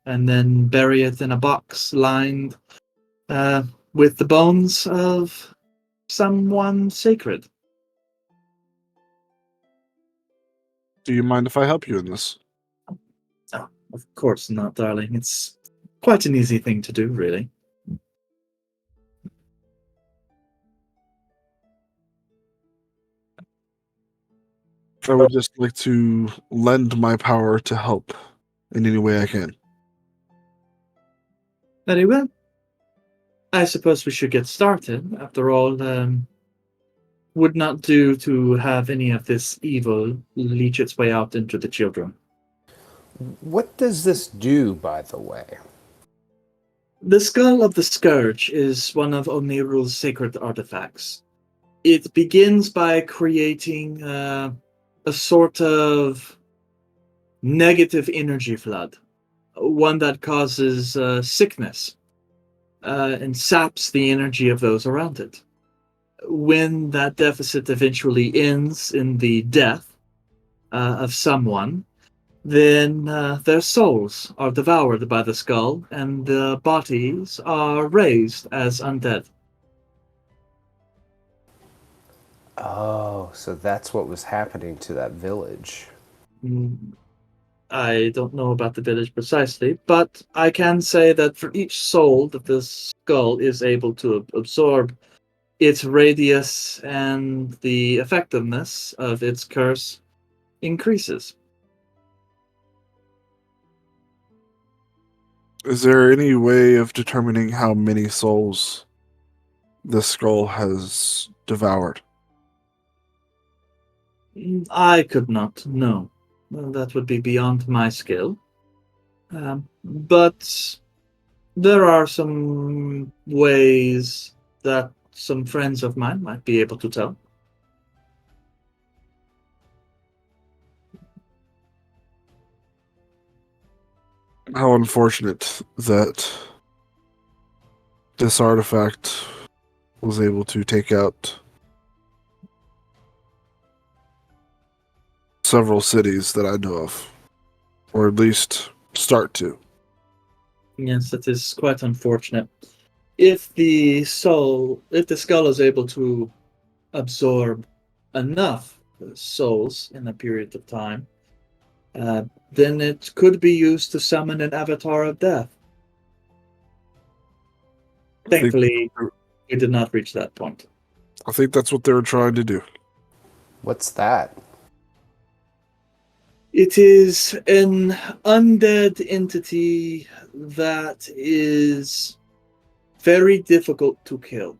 and then bury it in a box lined with the bones of someone sacred. Do you mind if I help you in this? Oh, of course not, darling. It's quite an easy thing to do, really. I would just like to lend my power to help in any way I can. Very well. I suppose we should get started. After all, would not do to have any of this evil leach its way out into the children. What does this do, by the way? The skull of the Scourge is one of Oniru's sacred artifacts. It begins by creating a sort of negative energy flood, one that causes sickness and saps the energy of those around it. When that deficit eventually ends in the death of someone, then their souls are devoured by the skull and the bodies are raised as undead. Oh, so that's what was happening to that village. I don't know about the village precisely, but I can say that for each soul that the skull is able to absorb, its radius and the effectiveness of its curse increases. Is there any way of determining how many souls the skull has devoured? I could not know. Well, that would be beyond my skill. But there are some ways that some friends of mine might be able to tell. How unfortunate that this artifact was able to take out several cities that I know of, or at least start to. Yes, that is quite unfortunate. If the skull is able to absorb enough souls in a period of time, then it could be used to summon an avatar of death. Thankfully, we did not reach that point. I think that's what they were trying to do. What's that? It is an undead entity that is very difficult to kill.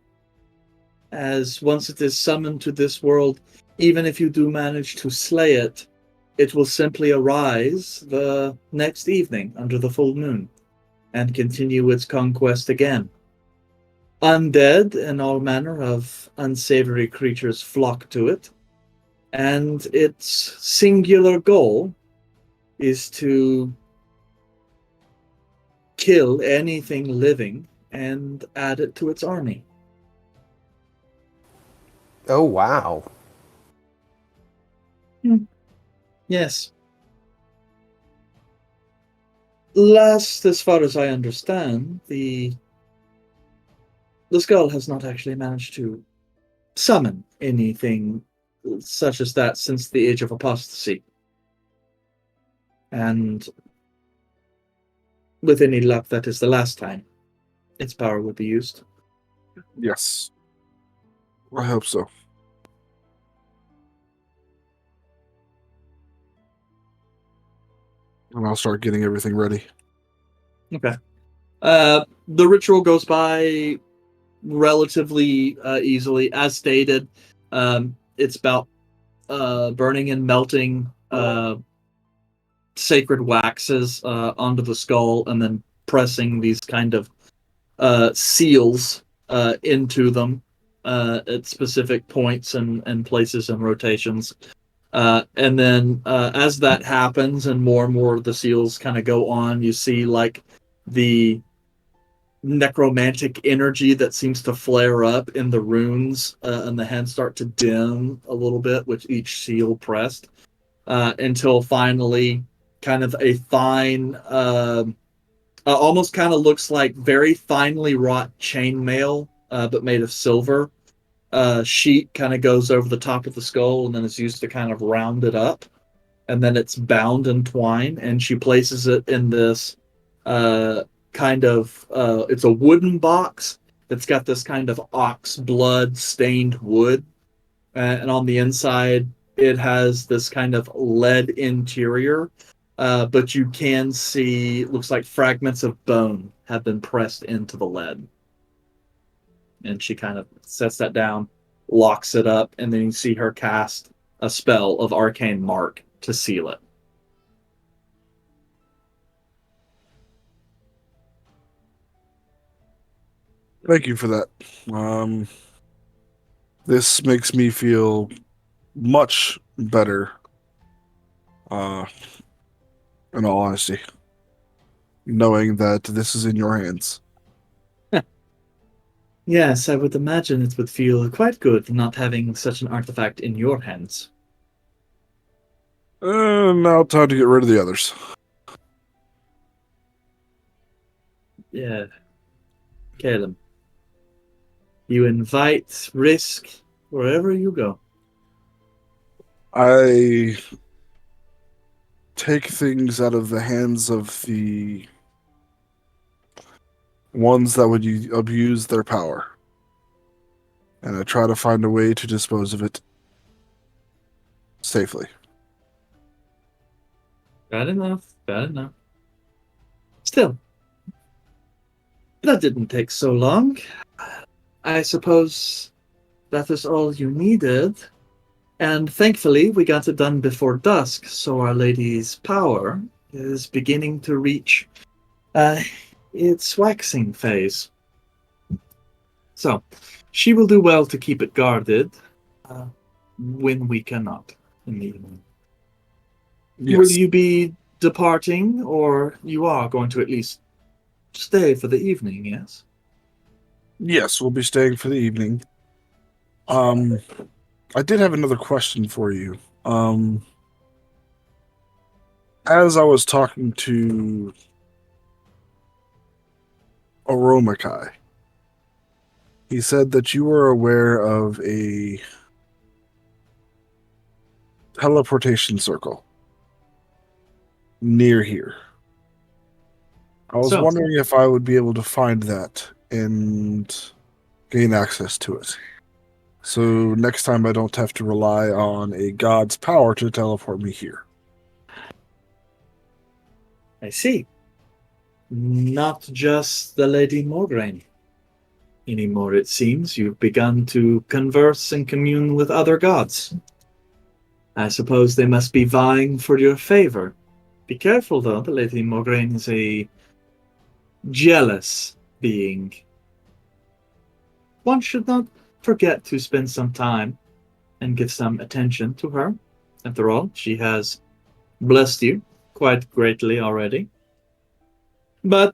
As once it is summoned to this world, even if you do manage to slay it, it will simply arise the next evening under the full moon and continue its conquest again. Undead and all manner of unsavory creatures flock to it, and its singular goal is to kill anything living and add it to its army. Oh, wow. Yes. Last, as far as I understand, the skull has not actually managed to summon anything such as that since the Age of Apostasy. And with any luck, that is the last time its power will be used. Yes. I hope so. And I'll start getting everything ready. Okay. The ritual goes by relatively easily. As stated, it's about burning and melting sacred waxes onto the skull and then pressing these kind of seals into them at specific points and places and rotations. And then as that happens and more of the seals kind of go on, you see like the necromantic energy that seems to flare up in the runes, and the hands start to dim a little bit with each seal pressed, until finally kind of a fine, almost kind of looks like very finely wrought chainmail, but made of silver. Sheet kind of goes over the top of the skull and then is used to kind of round it up. And then it's bound in twine, and she places it in this kind of it's a wooden box that's got this kind of ox blood stained wood, and on the inside it has this kind of lead interior, but you can see it looks like fragments of bone have been pressed into the lead. And she kind of sets that down, locks it up, and then you see her cast a spell of arcane mark to seal it. Thank you for that. This makes me feel much better, uh, in all honesty, knowing that this is in your hands. Yes, I would imagine it would feel quite good not having such an artifact in your hands. Now time to get rid of the others. Yeah. Caleb. You invite risk wherever you go. I take things out of the hands of the ones that would abuse their power, and I try to find a way to dispose of it safely. Bad enough, bad enough. Still, that didn't take so long. I suppose that is all you needed. And thankfully, we got it done before dusk, so Our Lady's power is beginning to reach its waxing phase. So, she will do well to keep it guarded when we cannot in the evening. Yes. Will you be departing, or you are going to at least stay for the evening, yes? Yes, we'll be staying for the evening. I did have another question for you. As I was talking to Aromakai, he said that you were aware of a teleportation circle near here. I was wondering if I would be able to find that and gain access to it. So next time I don't have to rely on a god's power to teleport me here. I see. Not just the Lady Morgraine anymore, it seems. You've begun to converse and commune with other gods. I suppose they must be vying for your favor. Be careful, though. The Lady Morgraine is a jealous being. One should not forget to spend some time and give some attention to her. After all, she has blessed you quite greatly already. But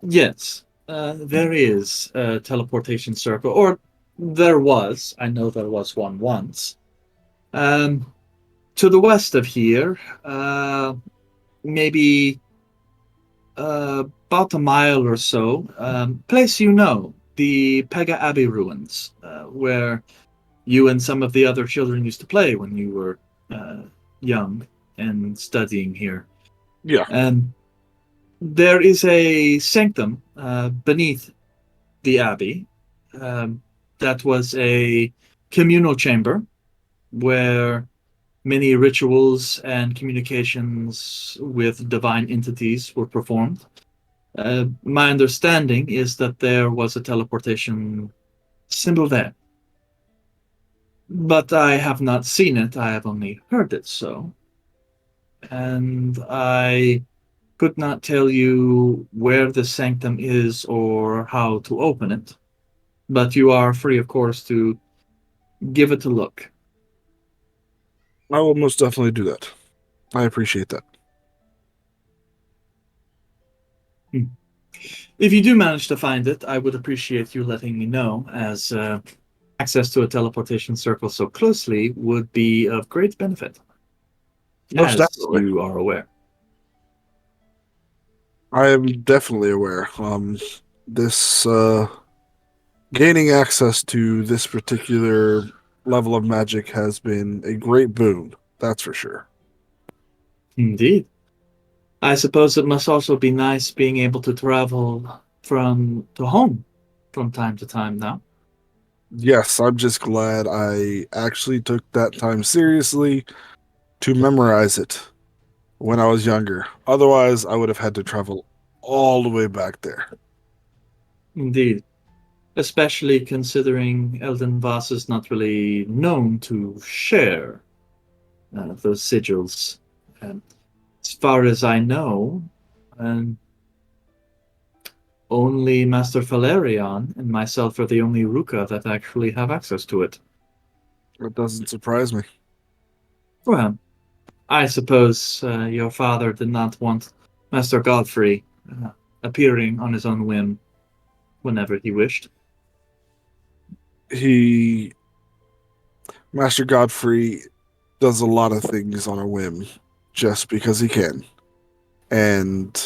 yes, there is a teleportation circle, or there was. I know there was one once. Um, to the west of here, maybe about a mile or so, place you know, the Pega Abbey ruins, where you and some of the other children used to play when you were young and studying here. Yeah. There is a sanctum beneath the abbey. That was a communal chamber where many rituals and communications with divine entities were performed. My understanding is that there was a teleportation symbol there. But I have not seen it, I have only heard it so. And I could not tell you where the sanctum is or how to open it. But you are free, of course, to give it a look. I will most definitely do that. I appreciate that. If you do manage to find it, I would appreciate you letting me know, as access to a teleportation circle so closely would be of great benefit. Most As definitely. you are aware. I am definitely aware. This gaining access to this particular level of magic has been a great boon. That's for sure. Indeed. I suppose it must also be nice being able to travel from to home from time to time now. Yes, I'm just glad I actually took that time seriously to memorize it when I was younger. Otherwise, I would have had to travel all the way back there. Indeed. Especially considering Elden Voss is not really known to share those sigils. As far as I know, um, only Master Valerian and myself are the only Ruka that actually have access to it. That doesn't surprise me. Well, I suppose your father did not want Master Godfrey appearing on his own whim whenever he wished. Master Godfrey does a lot of things on a whim just because he can. And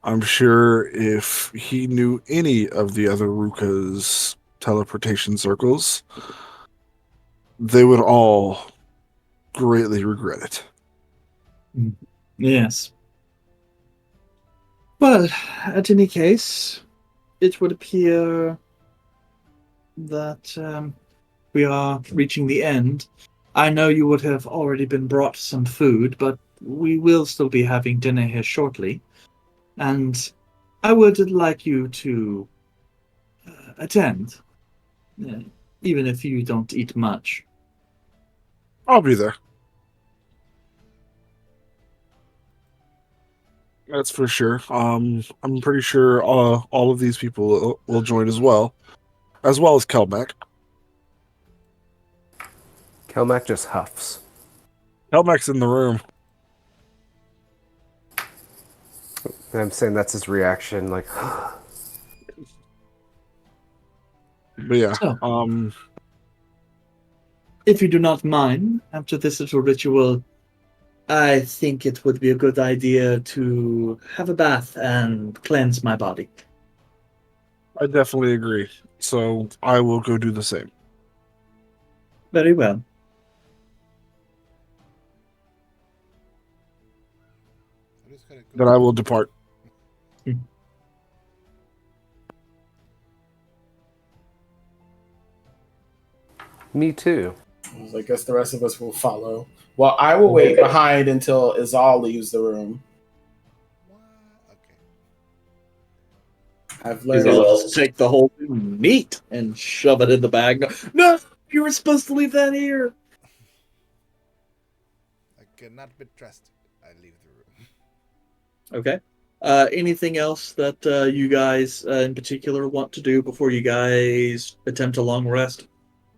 I'm sure if he knew any of the other Ruka's teleportation circles, they would all greatly regret it. Yes. Well, at any case, it would appear that we are reaching the end. I know you would have already been brought some food, but we will still be having dinner here shortly. And I would like you to attend, uh, even if you don't eat much. I'll be there. That's for sure. I'm pretty sure all of these people will join as well as Kelmac. Kelmac just huffs. Kelmac's in the room. And I'm saying that's his reaction, like, But yeah, So, if you do not mind, after this little ritual, I think it would be a good idea to have a bath and cleanse my body. I definitely agree. So I will go do the same. Very well. I'm just gonna go. Then I will depart. me too. I guess the rest of us will follow. Well, I will wait behind until Izal leaves the room. What? Okay. I've He's learned. all just take the whole meat and shove it in the bag. No, you were supposed to leave that here. I cannot be trusted. I leave the room. Okay. Anything else that you guys in particular want to do before you guys attempt a long rest?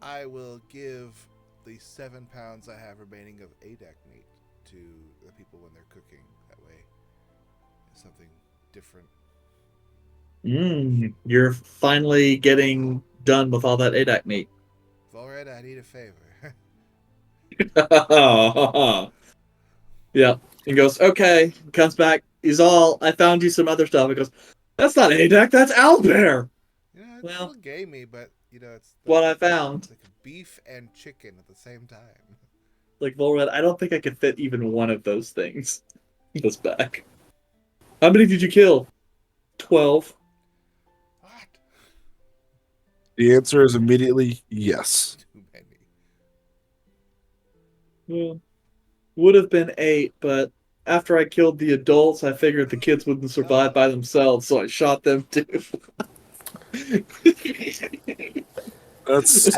I will give the 7 pounds I have remaining of ADAC meat to the people when they're cooking. That way, it's something different. You're finally getting done with all that ADAC meat. Volred, I need a favor. Yeah. He goes, okay. Comes back. He's all, I found you some other stuff. He goes, that's not ADAC, that's owlbear. You know, it's Well, a little gamey, but you know, it's what I found. like beef and chicken at the same time. Like, Volred, I don't think I could fit even one of those things in this bag. How many did you kill? 12. What? The answer is immediately yes. Too many. Well, would have been 8, but after I killed the adults, I figured the kids wouldn't survive by themselves, so I shot them too. That's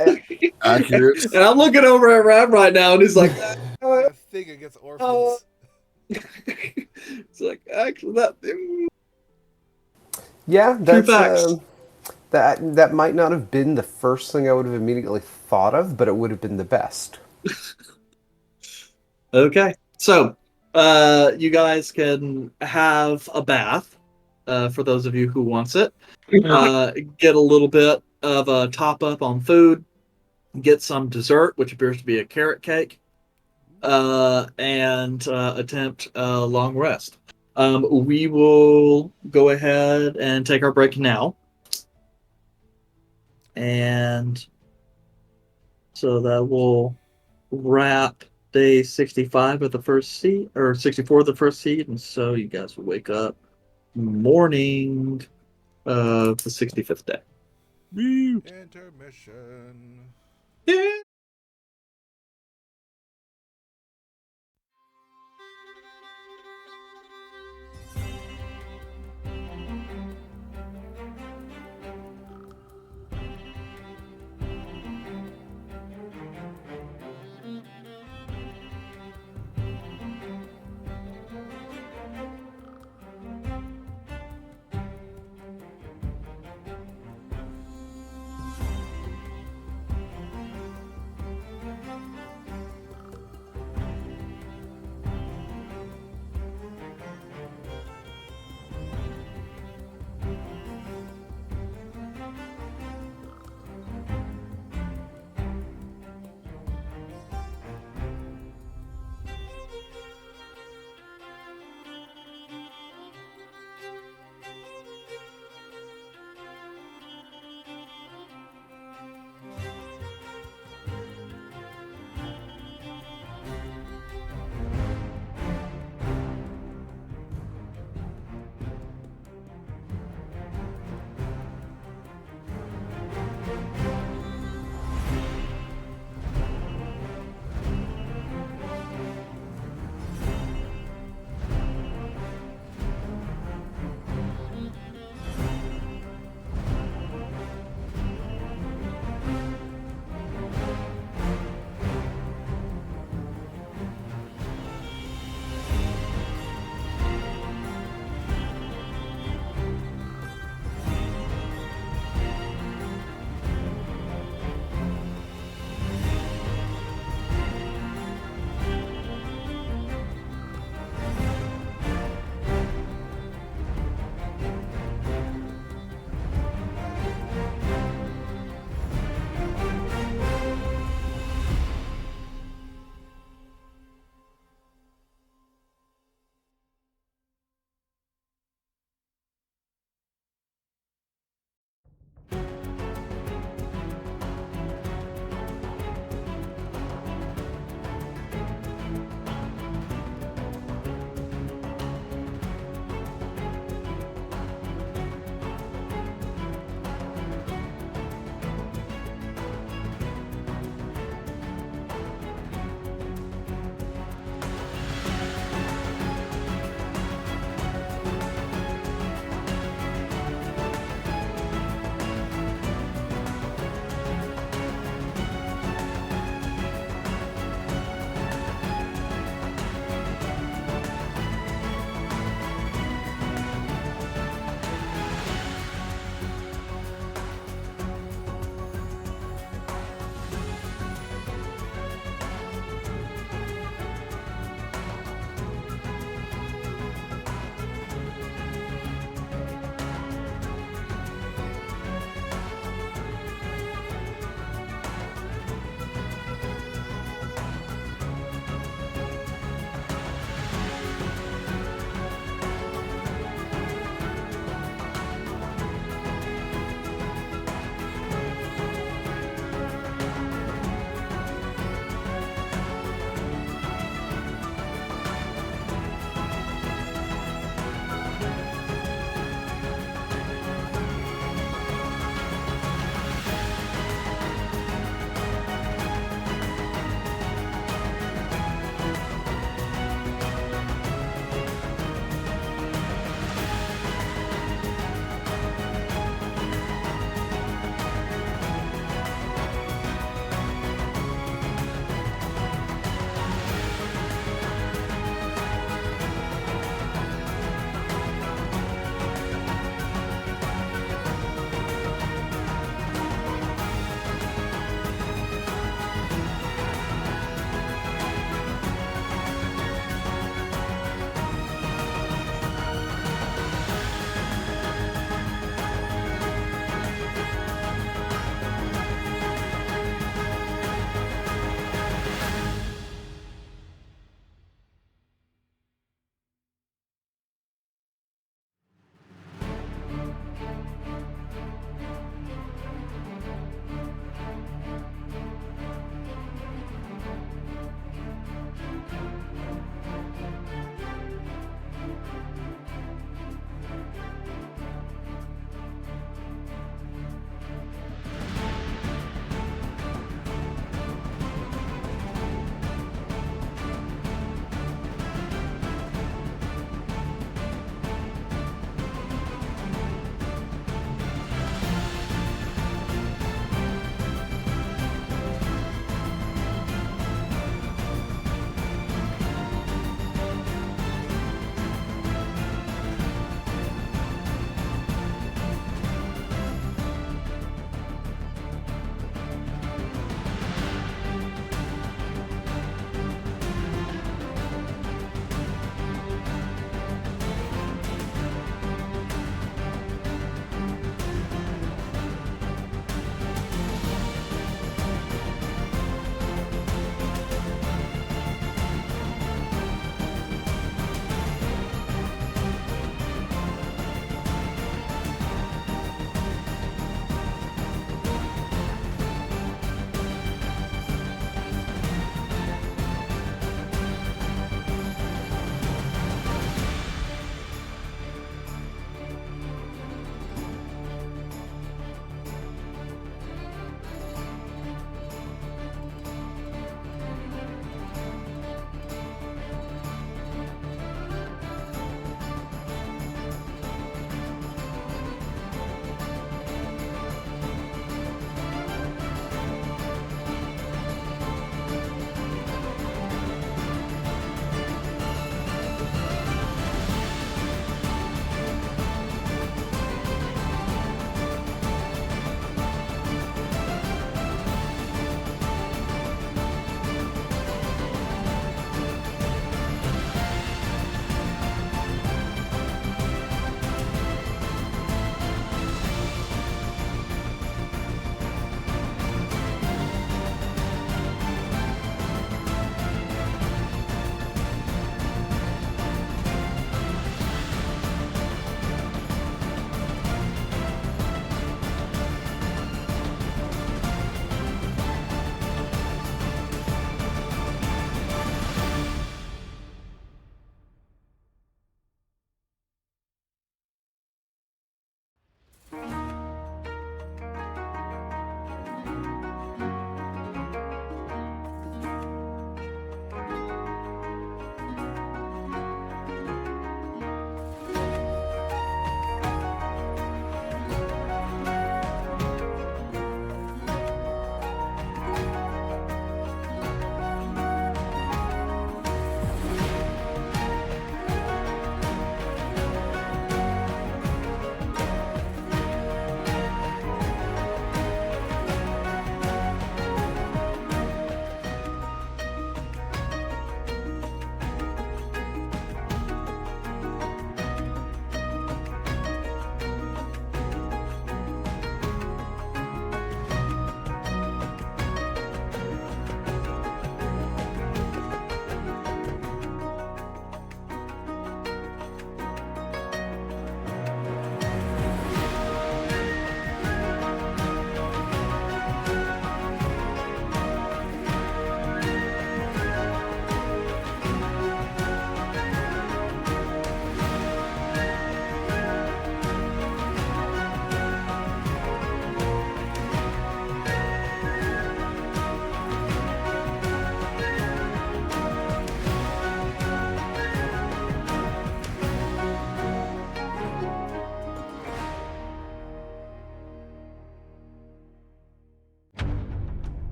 accurate. And I'm looking over at Ram right now, and he's like, A thing against orphans. it's like, actually, that. Yeah, that's facts. that might not have been the first thing I would have immediately thought of, but it would have been the best. Okay, so you guys can have a bath for those of you who wants it. Get a little bit of a top up on food. Get some dessert, which appears to be a carrot cake, and attempt a long rest. We will go ahead and take our break now. And so that will wrap day 65 of the first seed, or 64 of the first seed. And so you guys will wake up morning of the 65th day. Intermission. Yeah.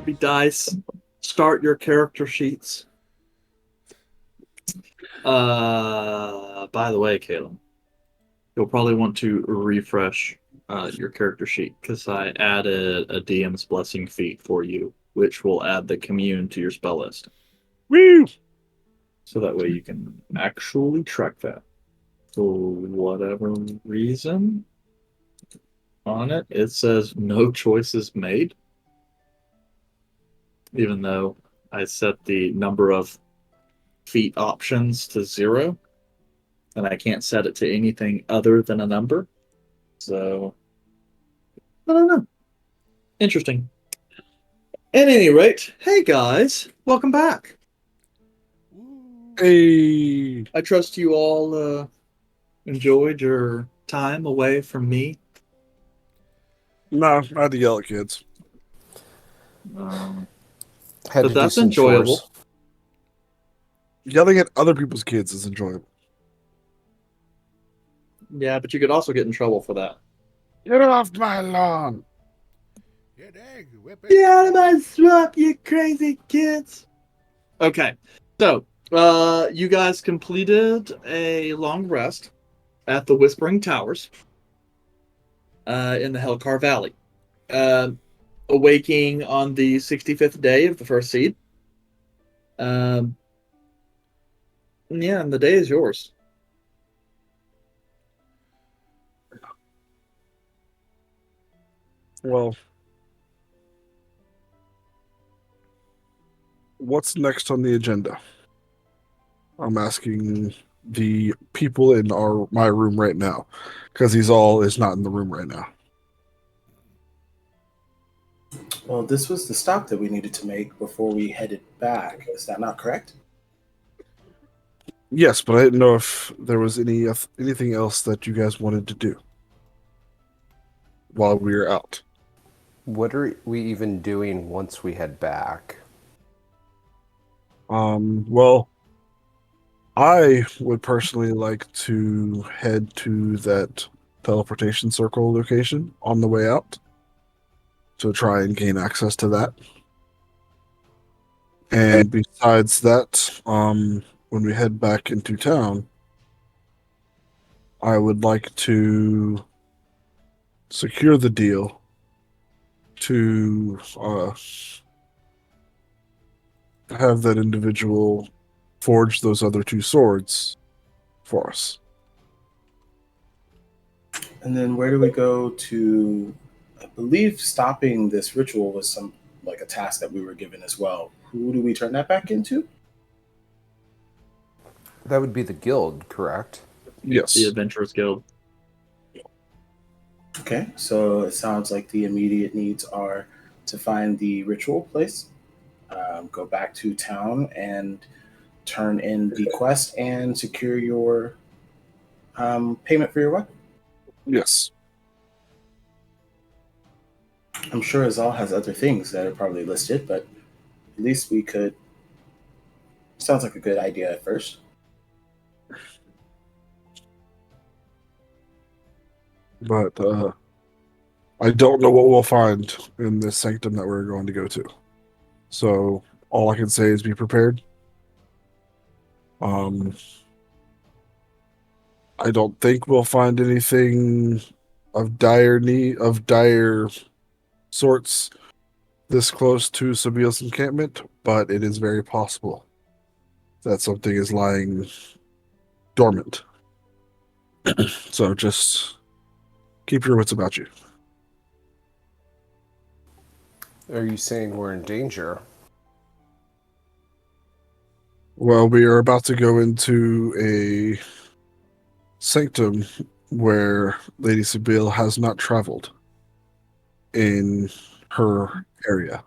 crappy dice. Start your character sheets. By the way, Caleb, you'll probably want to refresh your character sheet because I added a DM's Blessing feat for you, which will add the commune to your spell list. Woo! So that way you can actually track that. For whatever reason, on it, it says no choices made. Even though I set the number of feat options to 0, and I can't set it to anything other than a number. So, I don't know. Interesting. At any rate, hey guys, welcome back. Woo. Hey, I trust you all enjoyed your time away from me. no, I had to yell at kids. Had But to do that's some enjoyable. chores. Yelling at other people's kids is enjoyable. Yeah, but you could also get in trouble for that. Get off my lawn! Yeah, dang, whip it. Get out of my swamp, you crazy kids! Okay, so you guys completed a long rest at the Whispering Towers in the Hellcar Valley, awaking on the 65th day of the first seed. Yeah, and the day is yours. Well, what's next on the agenda? I'm asking the people in my room right now, because he's all is not in the room right now. Well, this was the stop that we needed to make before we headed back. Is that not correct? Yes, but I didn't know if there was anything else that you guys wanted to do while we were out. What are we even doing once we head back? Well, I would personally like to head to that teleportation circle location on the way out to try and gain access to that. And besides that, when we head back into town, I would like to secure the deal to have that individual forge those other 2 swords for us. And then where do we go to? I believe stopping this ritual was some like a task that we were given as well. Who do we turn that back into? That would be the guild, correct? Yes. The Adventurers Guild. Okay, so it sounds like the immediate needs are to find the ritual place, go back to town, and turn in the quest and secure your payment for your weapon. Yes. I'm sure Azal has other things that are probably listed, but at least we could. Sounds like a good idea at first. But I don't know what we'll find in this sanctum that we're going to go to. So all I can say is be prepared. I don't think we'll find anything of dire sorts this close to Sabiel's encampment, but it is very possible that something is lying dormant. So just keep your wits about you. Are you saying we're in danger? Well, we are about to go into a sanctum where Lady Sabil has not traveled in her area.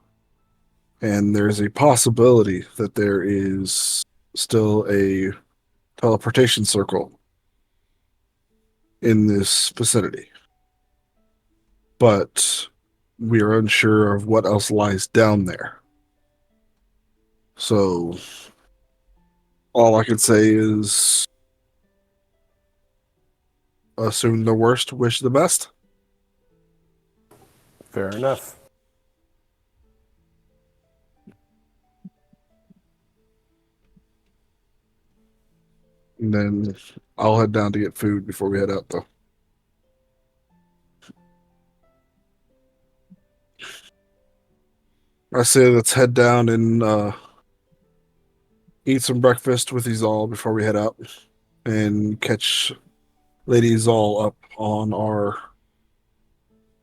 And there's a possibility that there is still a teleportation circle in this vicinity. But we are unsure of what else lies down there. So all I can say is assume the worst, wish the best. Fair enough. And then I'll head down to get food before we head out, though. I say let's head down and eat some breakfast with Izal before we head out and catch Lady Izal up on our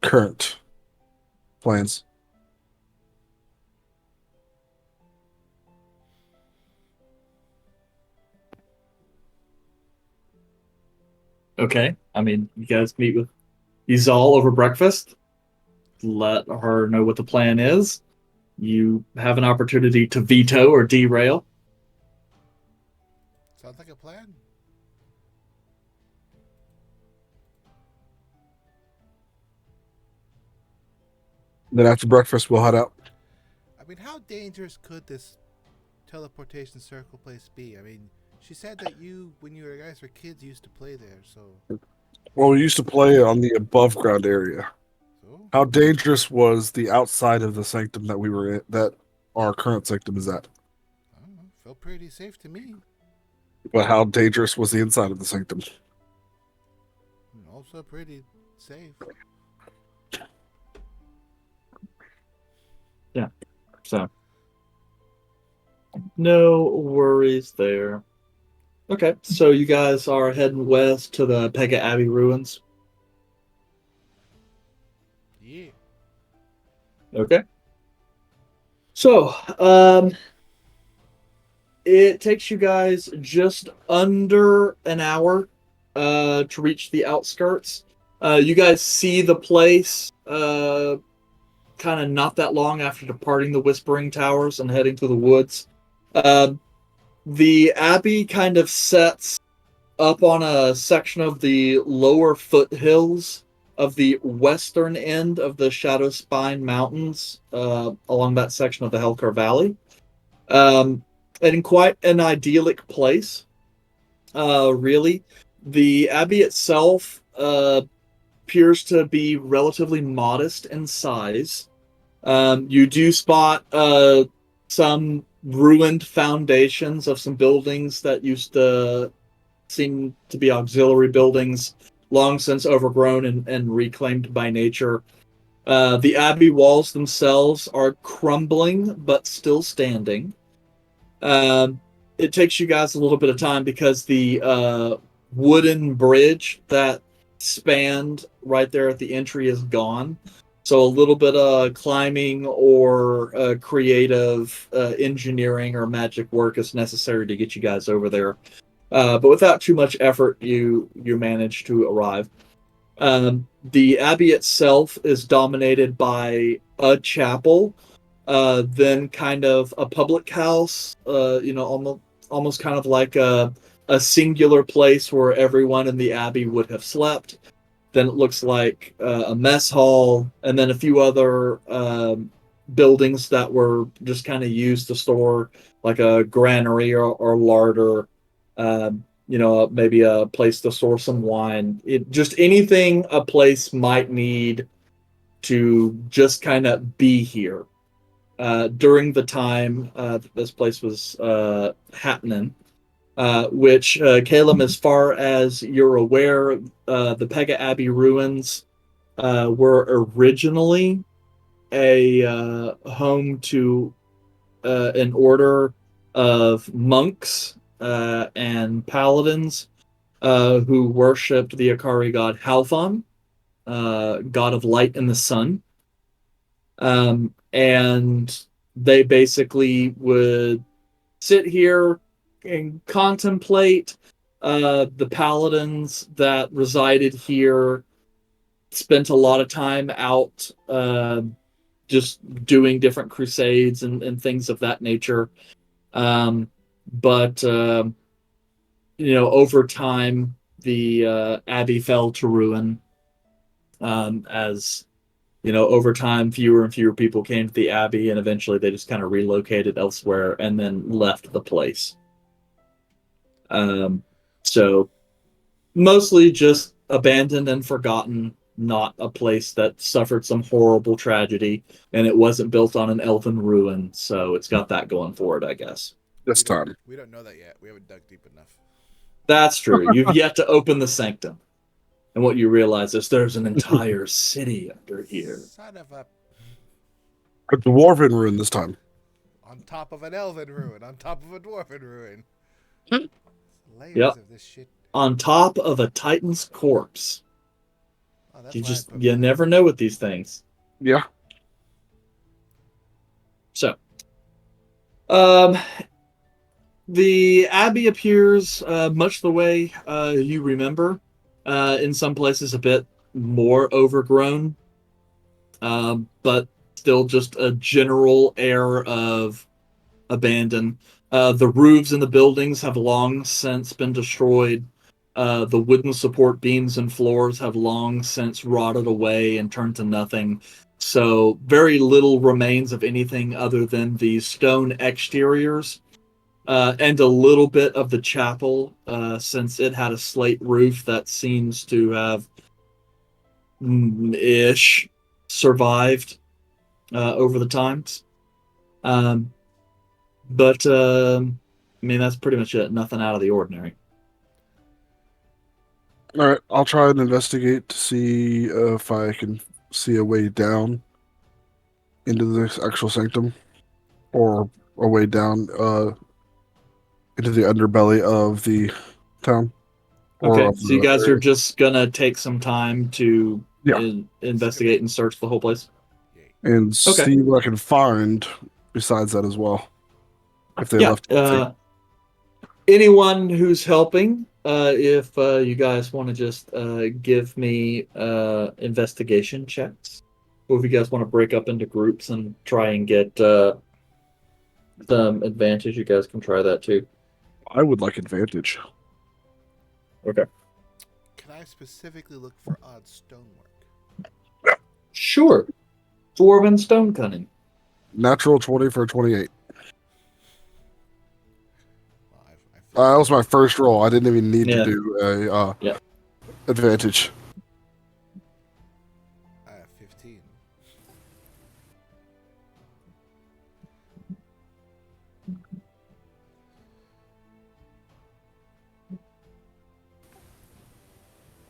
current plans. Okay. I mean, you guys meet with Izal over breakfast. Let her know what the plan is. You have an opportunity to veto or derail. Sounds like a plan. Then after breakfast, we'll head out. I mean, how dangerous could this teleportation circle place be? I mean, she said that you, when you guys were kids, used to play there. So, Well, we used to play on the above ground area. so How dangerous was the outside of the sanctum that we were in, that our current sanctum is at? I don't know. Felt pretty safe to me. But how dangerous was the inside of the sanctum? Also pretty safe. Yeah. So, no worries there. Okay, so you guys are heading west to the Pega Abbey ruins. Yeah. Okay. So, it takes you guys just under an hour to reach the outskirts. You guys see the place kind of not that long after departing the Whispering Towers and heading to the woods. The abbey kind of sets up on a section of the lower foothills of the western end of the Shadow Spine Mountains, along that section of the Helkar Valley. And in quite an idyllic place, really. The abbey itself appears to be relatively modest in size. You do spot some ruined foundations of some buildings that used to seem to be auxiliary buildings, long since overgrown and reclaimed by nature. The abbey walls themselves are crumbling but still standing. It takes you guys a little bit of time because the wooden bridge that spanned right there at the entry is gone. So a little bit of climbing or creative engineering or magic work is necessary to get you guys over there. But without too much effort, you manage to arrive. The abbey itself is dominated by a chapel, then kind of a public house, almost kind of like a singular place where everyone in the abbey would have slept. Then it looks like a mess hall, and then a few other buildings that were just kind of used to store like a granary or larder, maybe a place to store some wine. Just anything a place might need to just kind of be here during the time that this place was happening. Which, Caleb, as far as you're aware, the Pega Abbey ruins were originally a home to an order of monks and paladins who worshipped the Akari god Halfon, god of light and the sun. And they basically would sit here and contemplate. The paladins that resided here spent a lot of time out just doing different crusades and things of that nature. But over time, the abbey fell to ruin as over time, fewer and fewer people came to the abbey, and eventually they just kind of relocated elsewhere and then left the place. So mostly just abandoned and forgotten, not a place that suffered some horrible tragedy, and it wasn't built on an elven ruin, so it's got that going for it, I guess. This time. We don't know that yet. We haven't dug deep enough. That's true. You've yet to open the sanctum. And what you realize is there's an entire city under here. Son of a. A dwarven ruin this time. On top of an elven ruin, on top of a dwarven ruin. Layers Yep. of this shit. On top of a titan's corpse. Oh, that's You why just I put you never know with these things. Yeah. So, the abbey appears much the way you remember. In some places, a bit more overgrown, but still just a general air of abandon. The roofs in the buildings have long since been destroyed. The wooden support beams and floors have long since rotted away and turned to nothing. So very little remains of anything other than the stone exteriors and a little bit of the chapel, since it had a slate roof that seems to have ish survived over the times. But I mean, that's pretty much it. Nothing out of the ordinary. All right, I'll try and investigate to see if I can see a way down into this actual sanctum, or a way down into the underbelly of the town. Or Okay, of so you the guys are area. just gonna take some time to Yeah. investigate and search the whole place. And Okay. see what I can find besides that as well. If they left anything. Anyone who's helping, if you guys want to just give me investigation checks, or if you guys want to break up into groups and try and get some advantage, you guys can try that too. I would like advantage. Okay. Can I specifically look for odd stonework? Sure. Dwarven stone cunning. Natural 20 for 28. Well, I feel That was my first roll. I didn't even need Yeah. to do a Yeah. advantage. I have 15.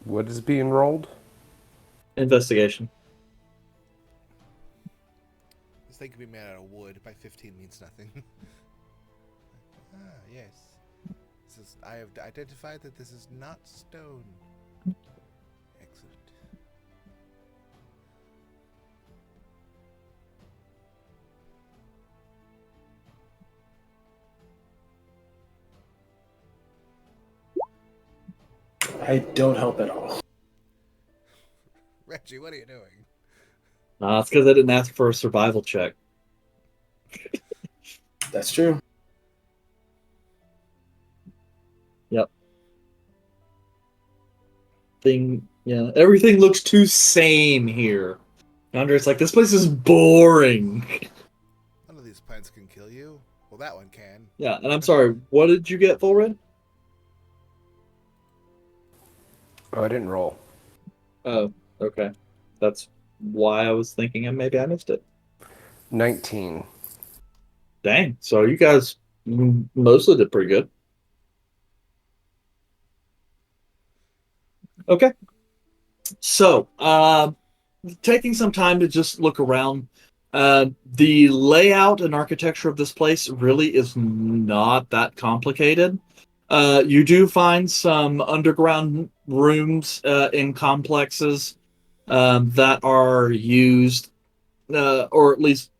What is being rolled? This Investigation. thing could be made out of wood. By 15 means nothing. Yes. I have identified that this is not stone. Excellent. I don't help at all. Reggie, what are you doing? It's because I didn't ask for a survival check. That's true. Everything looks too same here. Andre's like, this place is boring. None of these plants can kill you. Well, that one can. Yeah, and I'm sorry, what did you get, Full Red? Oh, I didn't roll. Oh, okay. That's why I was thinking maybe I missed it. 19. Dang, so you guys mostly did pretty good. Okay. So, taking some time to just look around, the layout and architecture of this place really is not that complicated. You do find some underground rooms in complexes that are used, or at least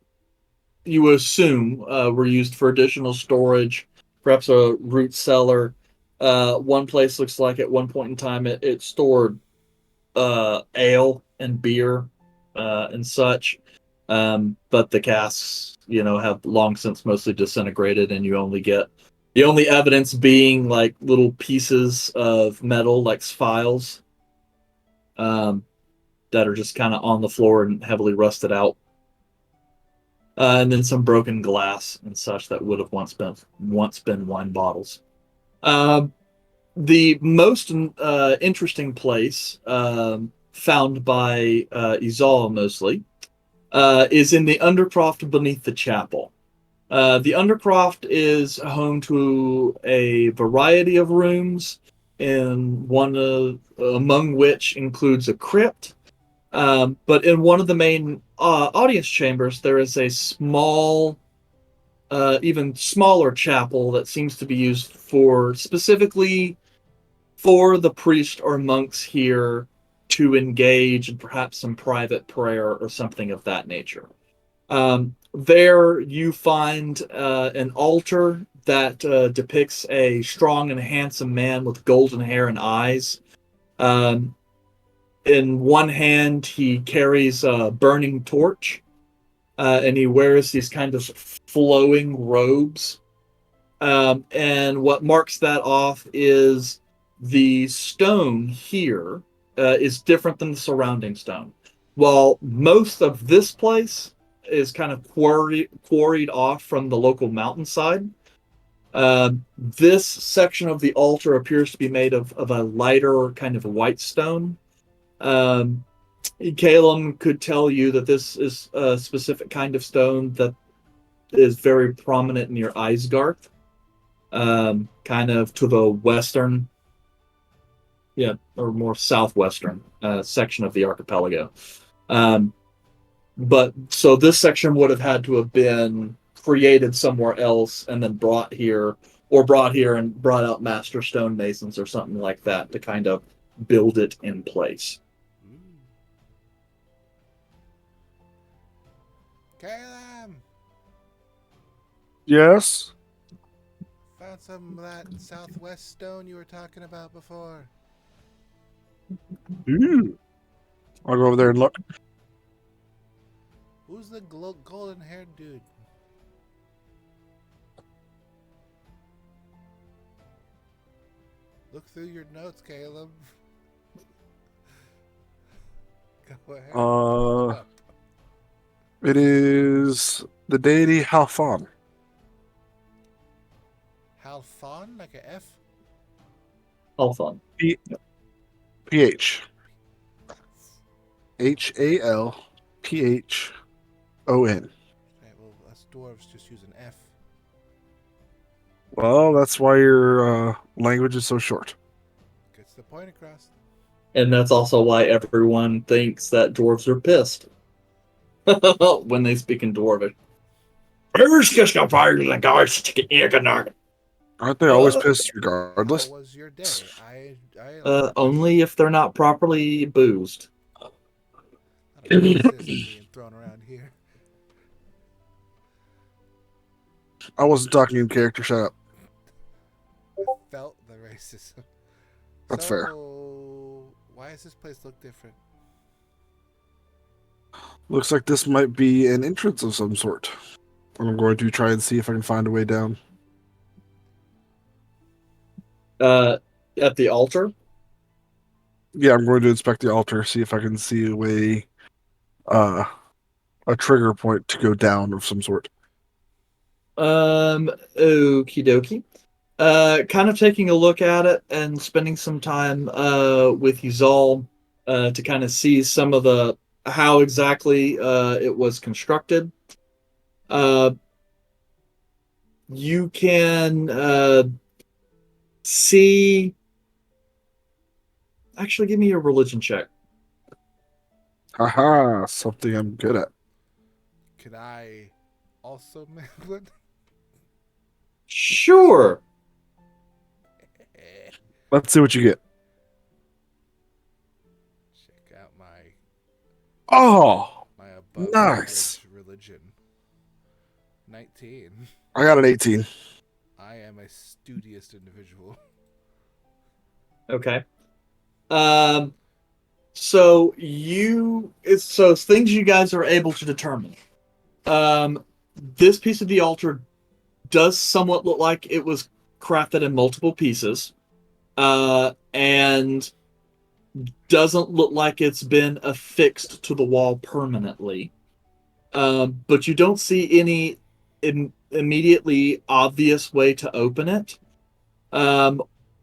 you assume were used for additional storage, perhaps a root cellar. One place looks like at one point in time it stored ale and beer and such. But the casks, have long since mostly disintegrated, and you only get the only evidence being like little pieces of metal, like files, that are just kind of on the floor and heavily rusted out. And then some broken glass and such that would have once been wine bottles. The most interesting place found by Izal mostly is in the Undercroft beneath the chapel. The Undercroft is home to a variety of rooms. in one among which includes a crypt. But in one of the main audience chambers, there is a small, even smaller chapel that seems to be used for specifically for the priest or monks here to engage in perhaps some private prayer or something of that nature. There you find an altar that depicts a strong and handsome man with golden hair and eyes. Um, in one hand, he carries a burning torch, and he wears these kind of flowing robes. And what marks that off is the stone here is different than the surrounding stone. While most of this place is kind of quarried off from the local mountainside, this section of the altar appears to be made of a lighter kind of white stone. Caleb could tell you that this is a specific kind of stone that is very prominent near Isgarth, kind of to the western, or more southwestern section of the archipelago. But so this section would have had to have been created somewhere else and then brought here, or brought here and brought out master stonemasons or something like that to kind of build it in place. Caleb, Yes. found some of that southwest stone you were talking about before. Ooh. I'll go over there and look. Who's the golden-haired dude? Look through your notes, Caleb. Go ahead. Pull it up. It is the deity Halfon. Halfon, like a F? Halfon. PH. HALPHON. Okay, well, us dwarves just use an F. Well, that's why your language is so short. Gets the point across. And that's also why everyone thinks that dwarves are pissed when they speak in Dwarvish. Aren't they always pissed regardless? How was your day? Only if they're not properly boozed. Not a racist being thrown around here. I wasn't talking in character, shut up. I felt the racism. That's fair. Why does this place look different? Looks like this might be an entrance of some sort. I'm going to try and see if I can find a way down. At the altar? Yeah, I'm going to inspect the altar, see if I can see a way, a trigger point to go down of some sort. Okie dokie. Kind of taking a look at it and spending some time with Yuzal to kind of see some of how exactly it was constructed. You can see. Actually, give me a religion check. Haha, something I'm good at. Could I also make one? Sure. Let's see what you get. Check out my Oh, above nice. average religion. 19. I got an 18. I am a studious individual. Okay. So it's things you guys are able to determine. This piece of the altar does somewhat look like it was crafted in multiple pieces, and doesn't look like it's been affixed to the wall permanently. But you don't see any immediately obvious way to open it.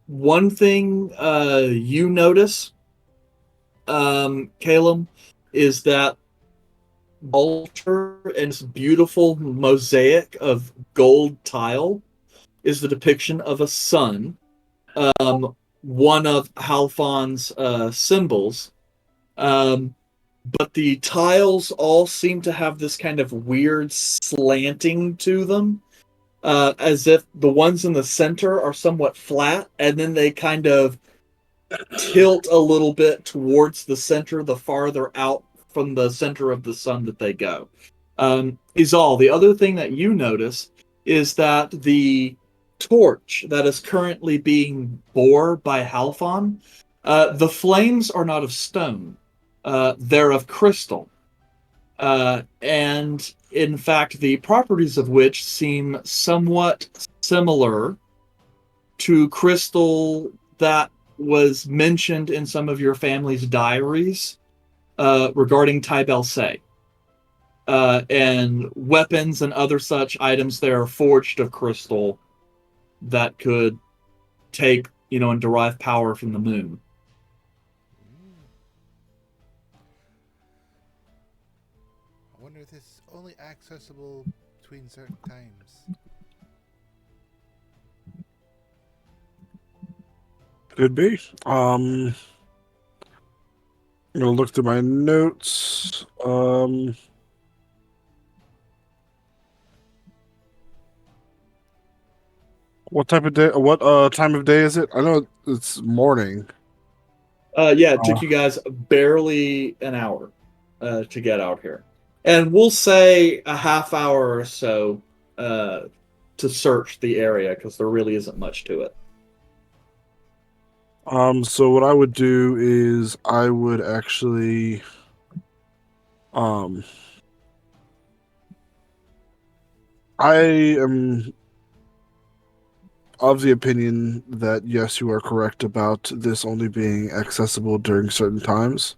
One thing you notice, Caleb, is that altar and its beautiful mosaic of gold tile is the depiction of a sun, one of Halfon's symbols. But the tiles all seem to have this kind of weird slanting to them, as if the ones in the center are somewhat flat, and then they kind of tilt a little bit towards the center the farther out from the center of the sun that they go. Izal, the other thing that you notice is that the torch that is currently being bore by Halfon, the flames are not of stone. They're of crystal. And in fact, the properties of which seem somewhat similar to crystal that was mentioned in some of your family's diaries regarding Tybel Say. And weapons and other such items there are forged of crystal that could take, and derive power from the moon. I wonder if this is only accessible between certain times. Could be. I'm gonna look through my notes. What type of day? What time of day is it? I know it's morning. Yeah, it took you guys barely an hour to get out here. And we'll say a half hour or so to search the area, because there really isn't much to it. So what I would do is I would actually I am of the opinion that yes, you are correct about this only being accessible during certain times.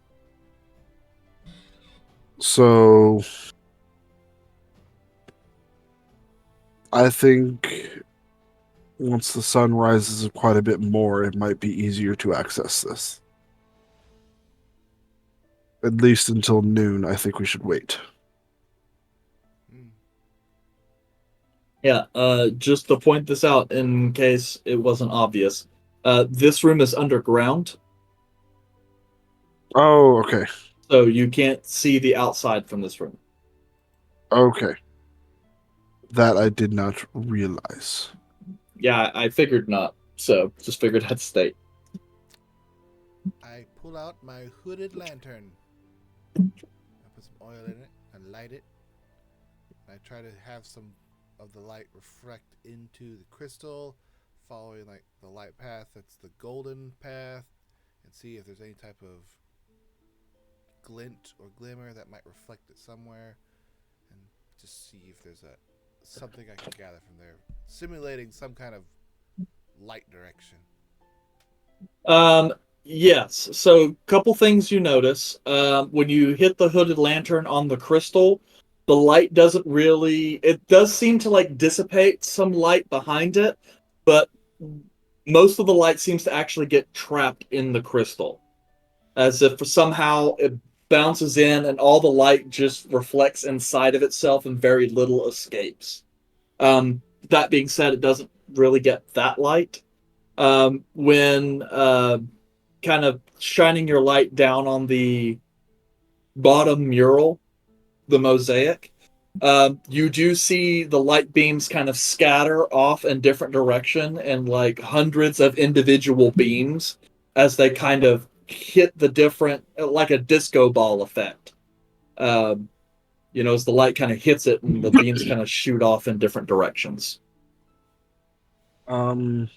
So I think once the sun rises quite a bit more, it might be easier to access this. At least until noon, I think we should wait. Yeah, just to point this out in case it wasn't obvious, this room is underground, Oh, okay. so you can't see the outside from this room. Okay. That I did not realize. Yeah, I figured not, so just figured I'd state. I pull out my hooded lantern. I put some oil in it and light it. I try to have some of the light reflect into the crystal, following like the light path that's the golden path, and see if there's any type of glint or glimmer that might reflect it somewhere, and just see if there's something I can gather from there, simulating some kind of light direction. Yes. So, couple things you notice. When you hit the hooded lantern on the crystal, the light doesn't really. It does seem to like dissipate some light behind it, but most of the light seems to actually get trapped in the crystal, as if somehow it bounces in and all the light just reflects inside of itself and very little escapes. That being said, it doesn't really get that light. When kind of shining your light down on the bottom mural, the mosaic, you do see the light beams kind of scatter off in different direction, and like hundreds of individual beams as they kind of hit the different, like a disco ball effect. As the light kind of hits it and the beams kind of shoot off in different directions. I'm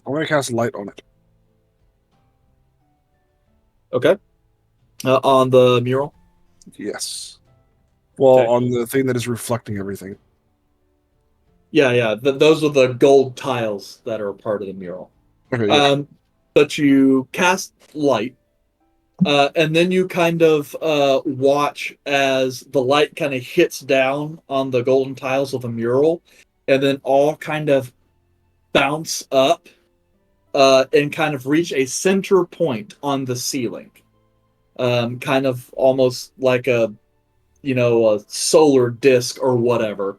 gonna cast light on it. Okay. On the mural? Yes. Well, Okay. on the thing that is reflecting everything. Yeah. Those are the gold tiles that are part of the mural. Okay, yeah. But you cast light, and then you kind of watch as the light kind of hits down on the golden tiles of the mural, and then all kind of bounce up and kind of reach a center point on the ceiling. Kind of almost like a solar disk or whatever,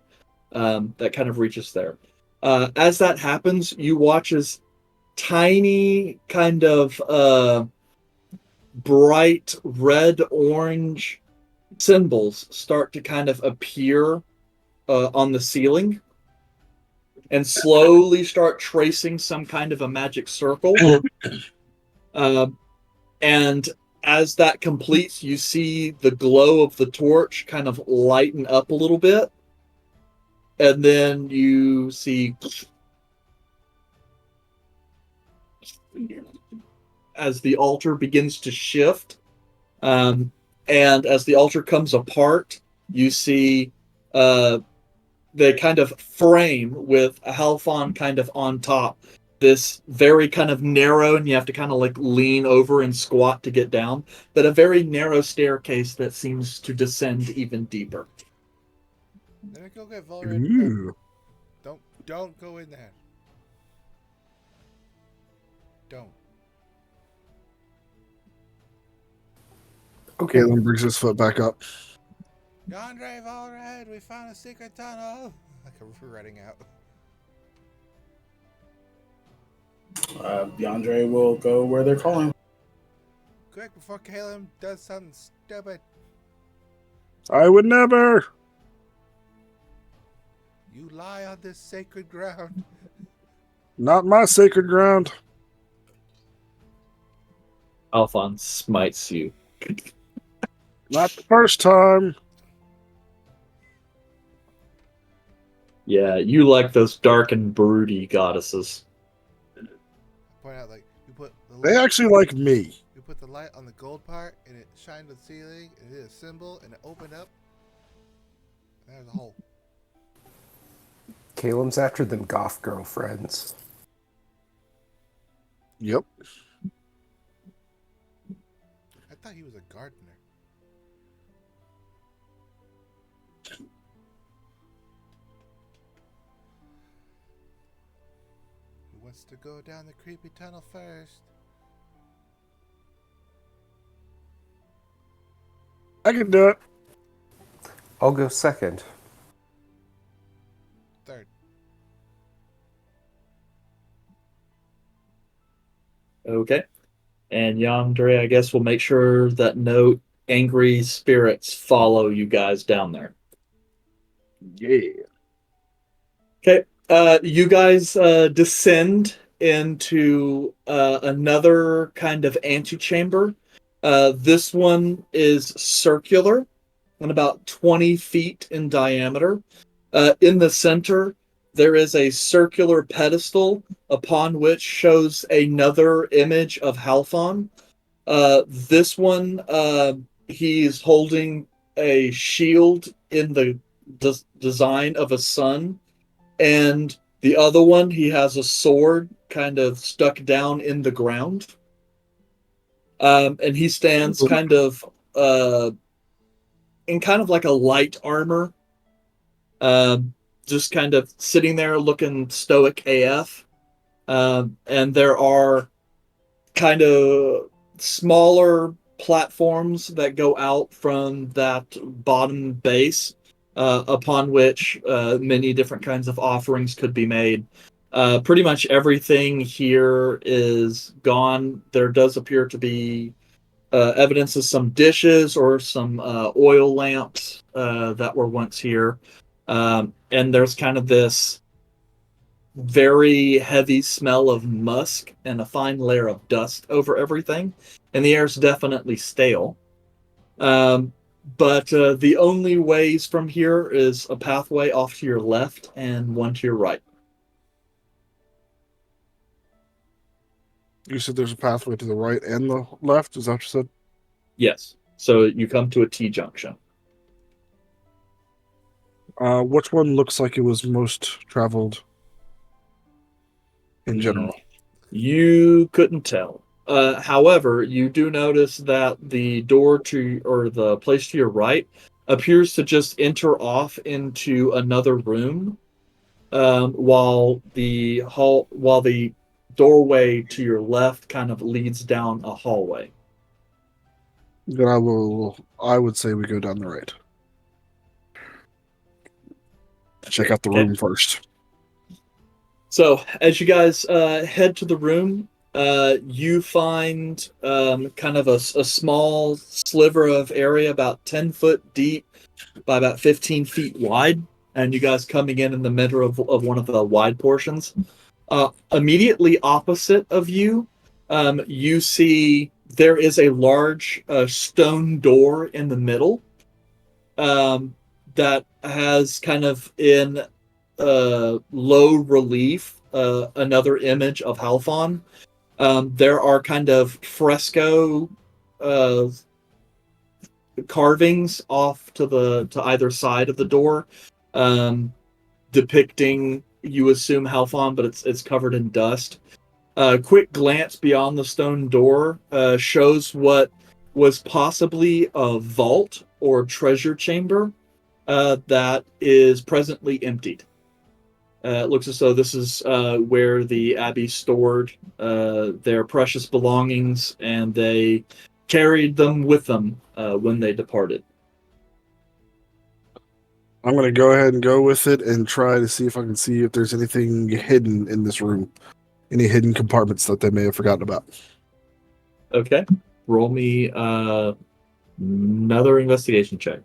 that kind of reaches there. As that happens, you watch as tiny kind of bright red orange symbols start to kind of appear on the ceiling and slowly start tracing some kind of a magic circle. uh, and as that completes, you see the glow of the torch kind of lighten up a little bit. And then you see as the altar begins to shift. And as the altar comes apart, you see the kind of frame with a Halfon kind of on top. This very kind of narrow, and you have to kind of like lean over and squat to get down, but a very narrow staircase that seems to descend even deeper. Let me go get Volred. Ooh. Don't go in there. Don't. Okay. Galen brings his foot back up. Yandere, Volred, we found a secret tunnel. Like we're running out. Yandere will go where they're calling. Quick, before Caleb does something stupid. I would never. You lie on this sacred ground. Not my sacred ground. Alphonse smites you. Not the first time. Yeah, you like those dark and broody goddesses. Point out, like, you put the They light, actually like me. you put the light on the gold part, and it shined on the ceiling, and it hit a symbol, and it opened up. And there's a hole. Caleb's after them goth girlfriends. Yep. I thought he was a gardener. Who wants to go down the creepy tunnel first? I can do it. I'll go second. Third. Okay. And Yandere, I guess, will make sure that no angry spirits follow you guys down there. Yeah. Okay. You guys descend into another kind of antechamber. This one is circular and about 20 feet in diameter. In the center, there is a circular pedestal upon which shows another image of Halfon. This one, he's holding a shield in the design of a sun, and the other one, he has a sword kind of stuck down in the ground. And he stands kind of in kind of like a light armor, just kind of sitting there looking stoic AF. And there are kind of smaller platforms that go out from that bottom base, upon which many different kinds of offerings could be made. Pretty much everything here is gone. There does appear to be evidence of some dishes or some oil lamps that were once here. And there's kind of this very heavy smell of musk and a fine layer of dust over everything. And the air's definitely stale. But the only ways from here is a pathway off to your left and one to your right. You said there's a pathway to the right and the left. Is that what you said? Yes. So you come to a T-junction. Which one looks like it was most traveled in general? You couldn't tell. However, you do notice that the door to, or the place to your right, appears to just enter off into another room, while the doorway to your left kind of leads down a hallway. Then I would say we go down the right. Check out the Okay. room first. So, as you guys head to the room, you find kind of a small sliver of area about 10 foot deep by about 15 feet wide. And you guys coming in the middle of one of the wide portions. Immediately opposite of you, you see there is a large stone door in the middle that has kind of in low relief another image of Halfon. There are kind of fresco uh, carvings off to either side of the door, depicting, you assume, Halfon, but it's covered in dust. A quick glance beyond the stone door shows what was possibly a vault or treasure chamber that is presently emptied. It looks as though this is where the Abbey stored their precious belongings, and they carried them with them when they departed. I'm going to go ahead and go with it and try to see if I can see if there's anything hidden in this room. Any hidden compartments that they may have forgotten about. Okay. Roll me another investigation check.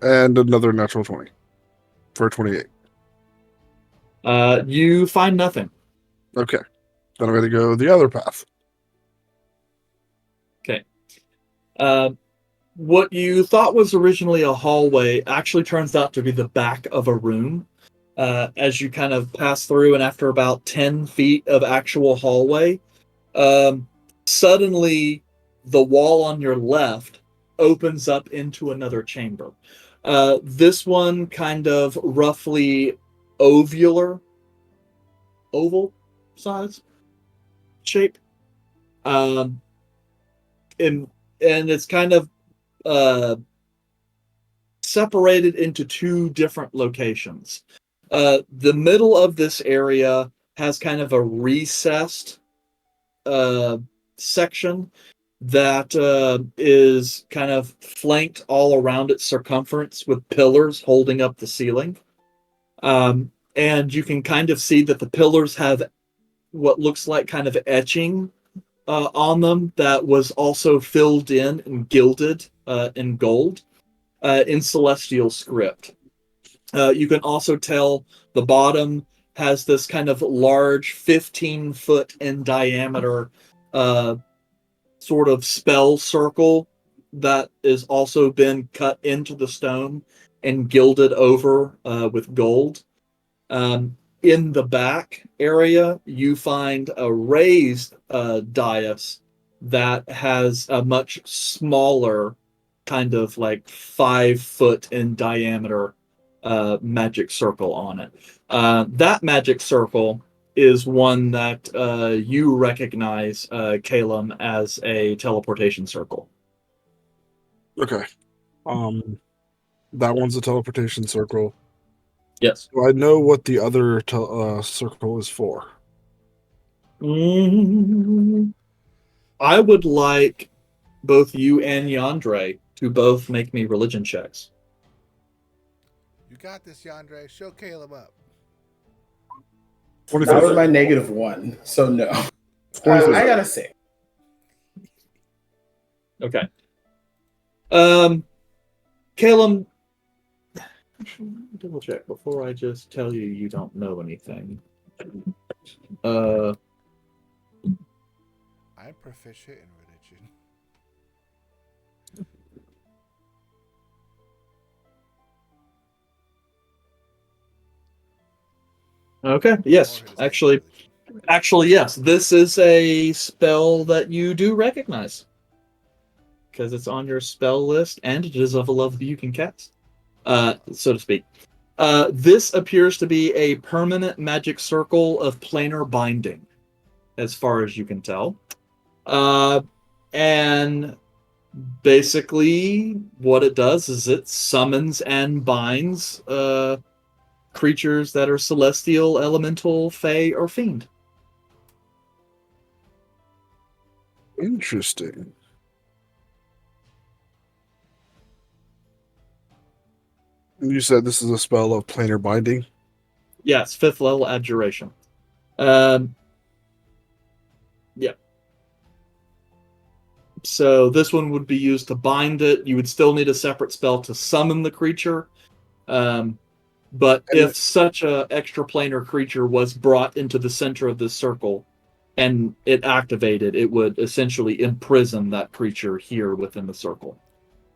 And another natural 20 for 28. You find nothing. Okay. Then I'm going to go the other path. Okay. What you thought was originally a hallway actually turns out to be the back of a room. As you kind of pass through, and after about 10 feet of actual hallway, suddenly the wall on your left opens up into another chamber. This one kind of roughly oval size shape. And it's kind of separated into two different locations. The middle of this area has kind of a recessed section that is kind of flanked all around its circumference with pillars holding up the ceiling. And you can kind of see that the pillars have what looks like kind of etching on them that was also filled in and gilded in gold in celestial script. You can also tell the bottom has this kind of large 15-foot in diameter sort of spell circle that has also been cut into the stone and gilded over with gold. In the back area, you find a raised dais that has a much smaller, kind of like 5 foot in diameter magic circle on it. That magic circle is one that you recognize, Calum, as a teleportation circle. Okay. That one's a teleportation circle. Yes. Do I know what the other circle is for? I would like both you and Yandre to both make me religion checks. You got this, Yandre. Show Caleb up. That was my -1, so no. I gotta say. Okay. Calum, double check before I just tell you you don't know anything. I'm proficient in religion. Okay. Yes. Actually, yes. This is a spell that you do recognize because it's on your spell list, and it is of a level you can cast, so to speak. This appears to be a permanent magic circle of planar binding, as far as you can tell. And basically, what it does is it summons and binds creatures that are celestial, elemental, fey, or fiend. Interesting. You said this is a spell of planar binding. Yes, 5th level abjuration. Um, yeah. So this one would be used to bind it. You would still need a separate spell to summon the creature. But And if such a extraplanar creature was brought into the center of this circle and it activated, it would essentially imprison that creature here within the circle.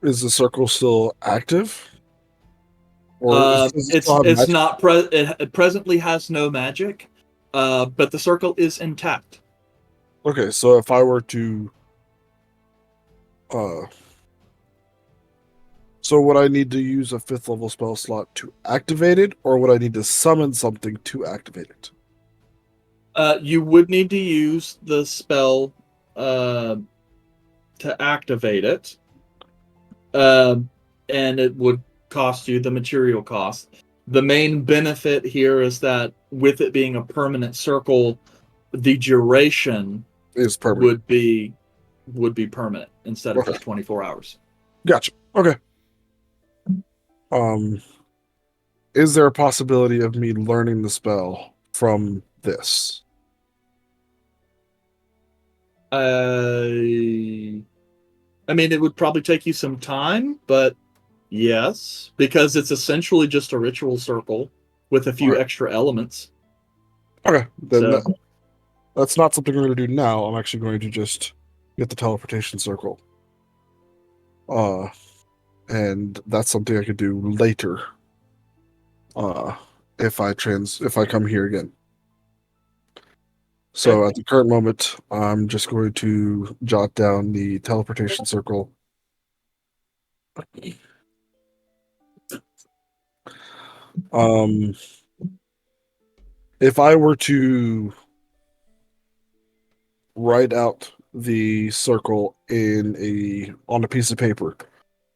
is the circle still active? Or does it still have It's magic? not it presently has no magic, but the circle is intact. Okay, so if I were to uh so would I need to use a 5th level spell slot to activate it, or would I need to summon something to activate it? You would need to use the spell uh, to activate it, and it would cost you the material cost. The main benefit here is that with it being a permanent circle, the duration Is permanent. would be permanent instead of Okay. just 24 hours. Gotcha. Okay. Is there a possibility of me learning the spell from this? I mean, it would probably take you some time, but yes, because it's essentially just a ritual circle with a few Okay. extra elements. Okay, then So, that's not something we're going to do now. I'm actually going to just get the teleportation circle. And that's something I could do later. If I come here again. So at the current moment, I'm just going to jot down the teleportation circle. If I were to write out the circle on a piece of paper,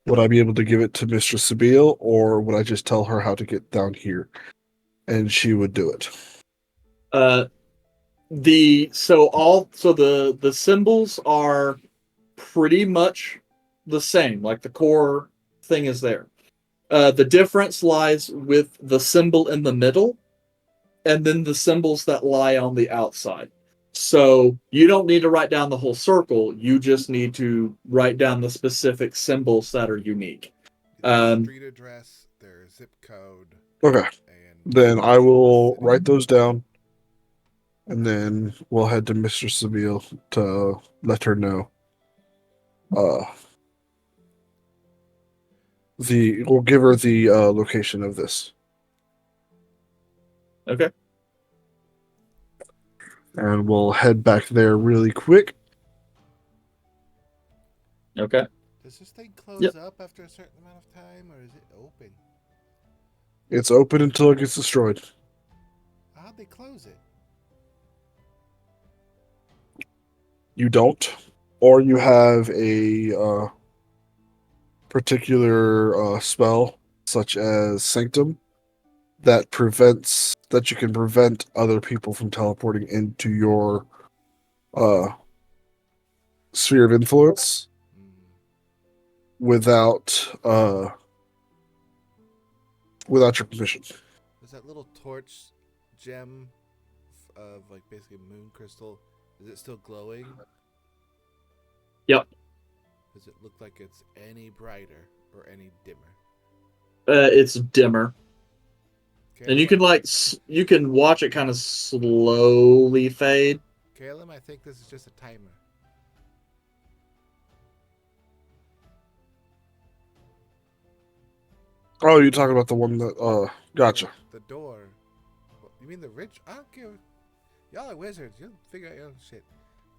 would I be able to give it to Mistress Sabine, or would I just tell her how to get down here, and she would do it? the symbols are pretty much the same. Like the core thing is there. The difference lies with the symbol in the middle and then the symbols that lie on the outside. So you don't need to write down the whole circle. You just need to write down the specific symbols that are unique. Their street address, their zip code, Okay, and then I the will city. write those down, and then we'll head to Mistress Sabine to let her know. We'll give her the location of this. Okay. And we'll head back there really quick. Okay. Does this thing close Yep. up after a certain amount of time, or is it open? It's open until it gets destroyed. How'd they close it? You don't, or you have a particular spell, such as Sanctum, that you can prevent other people from teleporting into your uh, sphere of influence without your permission. There's that little torch gem of like basically moon crystal. Is it still glowing? Yep. Does it look like it's any brighter or any dimmer? It's dimmer. Caleb, And you can watch it kind of slowly fade. Caleb, I think this is just a timer. Oh, you're talking about the one that gotcha. The door. You mean the rich? I don't care. Y'all are wizards. You'll figure out your own shit.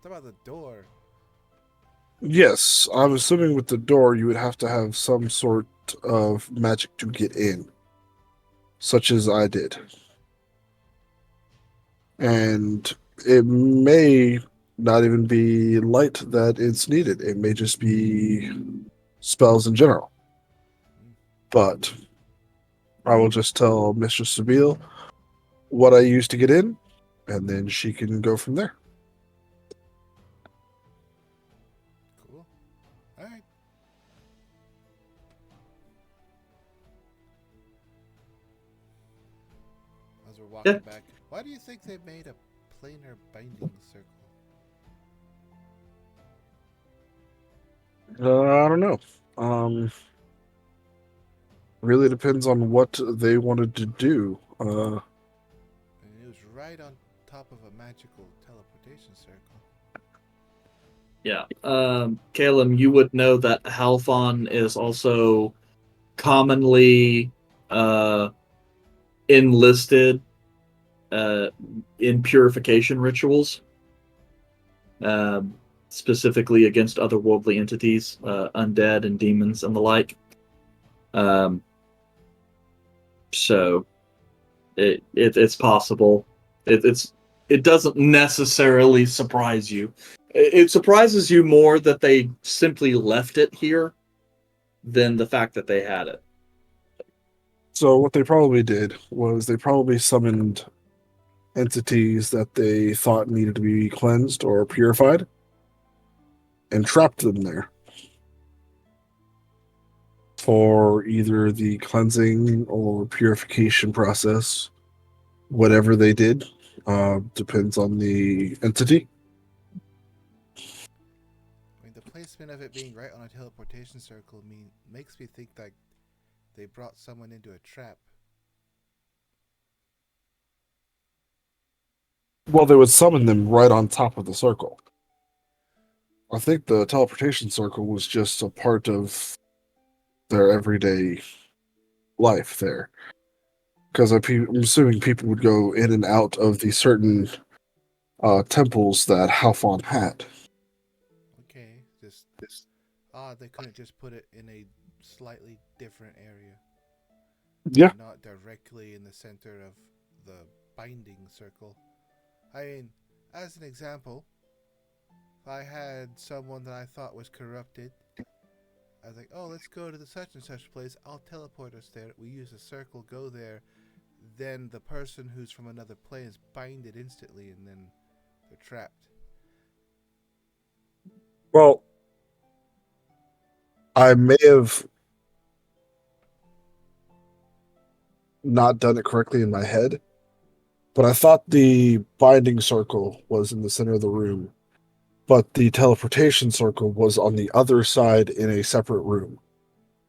Talk about the door. Yes, I'm assuming with the door you would have to have some sort of magic to get in, such as I did. And it may not even be light that it's needed. It may just be spells in general. But I will just tell Mistress Sabine what I used to get in, and then she can go from there. Cool. All right. walking Yeah. back. Why do you think they made a planar binding circle? I don't know. Really depends on what they wanted to do. And it was right on top of a magical teleportation circle. Yeah. Caleb, you would know that Halfon is also commonly enlisted in purification rituals, specifically against otherworldly entities, undead and demons and the like. So it's possible. It doesn't necessarily surprise you. It surprises you more that they simply left it here than the fact that they had it. So what they probably did was they probably summoned entities that they thought needed to be cleansed or purified and trapped them there for either the cleansing or purification process. Whatever they did depends on the entity. I mean, the placement of it being right on a teleportation circle makes me think that they brought someone into a trap. Well, they would summon them right on top of the circle. I think the teleportation circle was just a part of their everyday life there. Because I'm assuming people would go in and out of the certain temples that Halfon had. Okay, just odd they couldn't just put it in a slightly different area. Yeah. Not directly in the center of the binding circle. I mean, as an example, if I had someone that I thought was corrupted, I was like, oh, let's go to the such and such place. I'll teleport us there. We use a circle, go there. Then the person who's from another plane is binded instantly, and then they're trapped. Well, I may have not done it correctly in my head, but I thought the binding circle was in the center of the room, but the teleportation circle was on the other side in a separate room.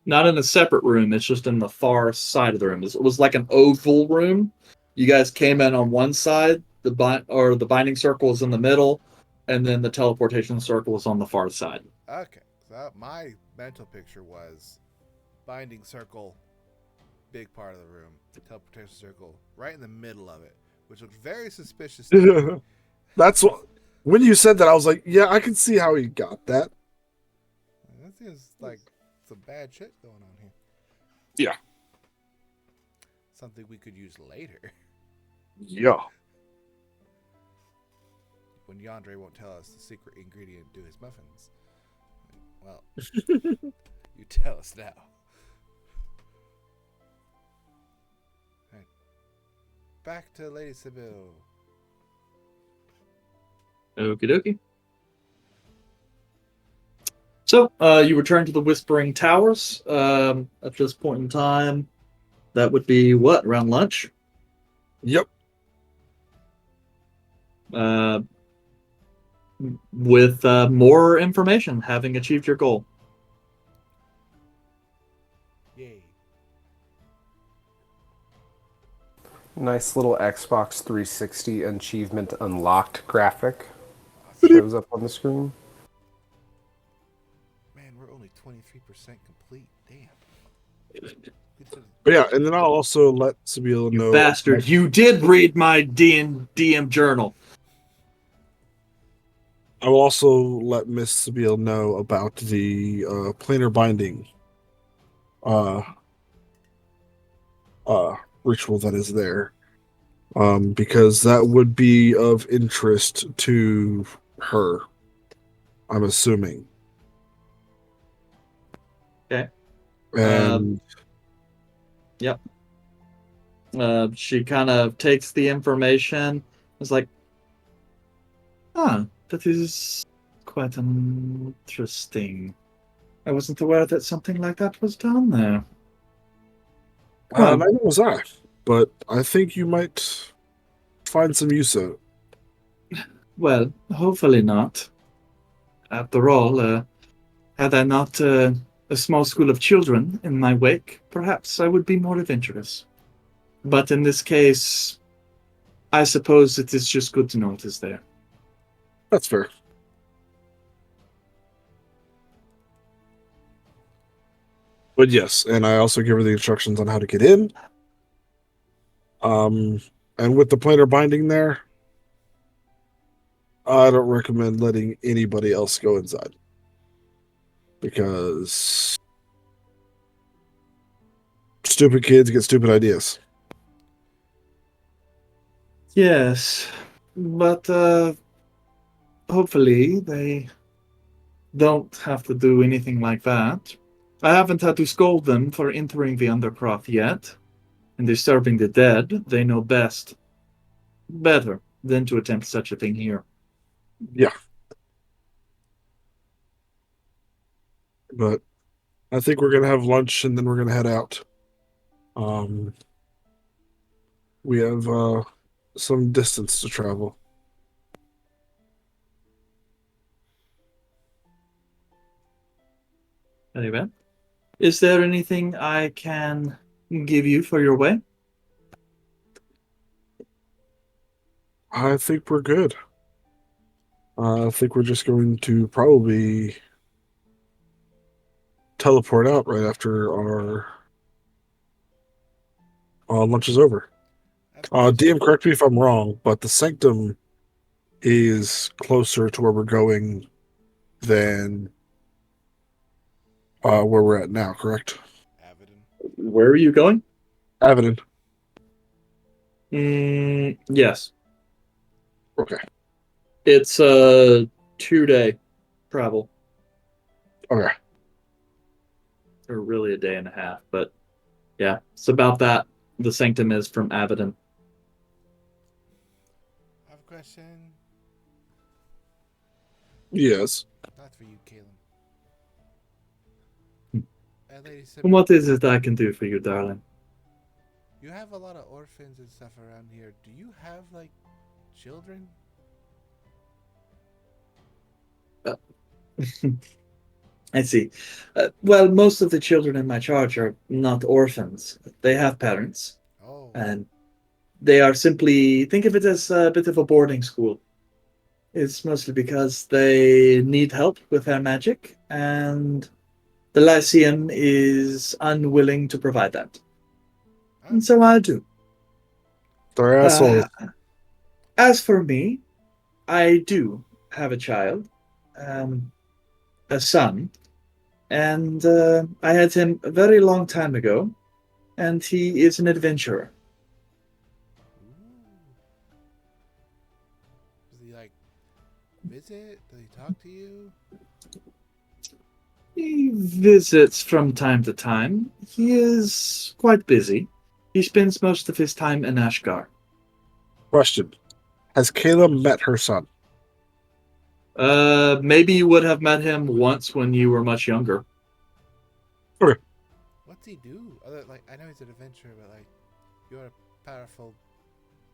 Not in a separate room. It's just in the far side of the room. It was like an oval room. You guys came in on one side. The binding circle was in the middle, and then the teleportation circle was on the far side. Okay, so my mental picture was binding circle, big part of the room, teleportation circle, right in the middle of it, which looked very suspicious to me. That's what. When you said that, I was like, yeah, I can see how he got that. That seems like some bad shit going on here. Yeah. Something we could use later. Yeah. When Yandere won't tell us the secret ingredient to his muffins. Well, you tell us now. Right. Back to Lady Sybil. Okie dokie. So, you return to the Whispering Towers. At this point in time, that would be what, around lunch? Yep. With more information, having achieved your goal. Yay. Nice little Xbox 360 achievement unlocked graphic shows up on the screen. Man, we're only 23% complete. Damn. But yeah, and then I'll also let Sabila You know. bastard! You did read my DM journal. I will also let Miss Sabile know about the planar binding ritual that is there, because that would be of interest to her, I'm assuming. Okay. And yep. She kind of takes the information. It's like, that is quite interesting. I wasn't aware that something like that was done there. neither was I, but I think you might find some use of it. Well, hopefully not. After all, had I not a small school of children in my wake, perhaps I would be more adventurous. But in this case, I suppose it is just good to know it is there. That's fair. But yes, and I also give her the instructions on how to get in. And with the planar binding there, I don't recommend letting anybody else go inside. Because stupid kids get stupid ideas. Yes, but hopefully they don't have to do anything like that. I haven't had to scold them for entering the Undercroft yet, and disturbing the dead. They know better than to attempt such a thing here. Yeah. But I think we're going to have lunch and then we're going to head out. We have some distance to travel. Anyway, is there anything I can give you for your way? I think we're good. I think we're just going to probably teleport out right after our lunch is over. DM, correct me if I'm wrong, but the Sanctum is closer to where we're going than where we're at now, correct? Avidin. Where are you going? Avidin. Yes. Okay. It's a 2-day travel. Okay. Or really a day and a half, but yeah, it's about that. The Sanctum is from Avidin. I have a question. Yes. Not for you, Caleb. Lady And what is it I can do for you, darling? You have a lot of orphans and stuff around here. Do you have, like, children? I see. Well, most of the children in my charge are not orphans. They have parents, Oh. and they are simply, think of it as a bit of a boarding school. It's mostly because they need help with their magic, and the Lyceum is unwilling to provide that. And so I do. They're assholes. As for me, I do have a child, a son, and I had him a very long time ago, and he is an adventurer. Ooh. Does he, like, visit? Does he talk to you? He visits from time to time. He is quite busy. He spends most of his time in Ashgar. Question. Has Kayla met her son? Maybe you would have met him once when you were much younger. Okay. What's he do? Other, like, I know he's an adventurer, but, like, you're a powerful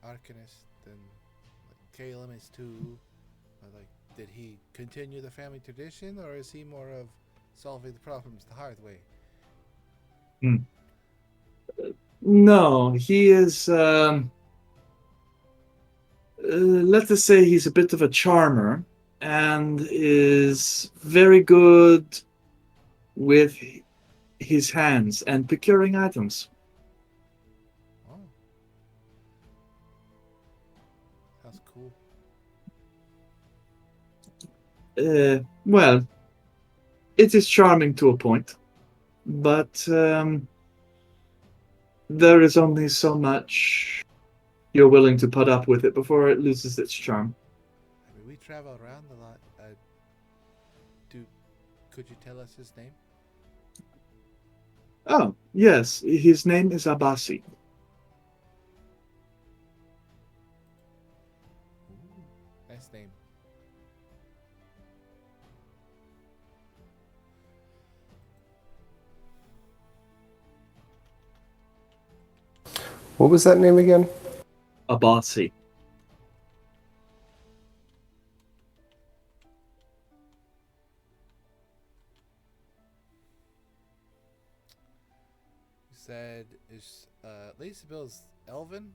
arcanist, and like, Caleb is too. But, like, did he continue the family tradition, or is he more of solving the problems the hard way? No, he is, let's just say he's a bit of a charmer and is very good with his hands and procuring items. Oh. Sounds cool. Well, it is charming to a point, but there is only so much you're willing to put up with it before it loses its charm. I mean, we travel around a lot. Could you tell us his name? Oh, yes, his name is Abasi. Ooh, nice name. What was that name again? Abasi. said, is Lady Sibyl's elven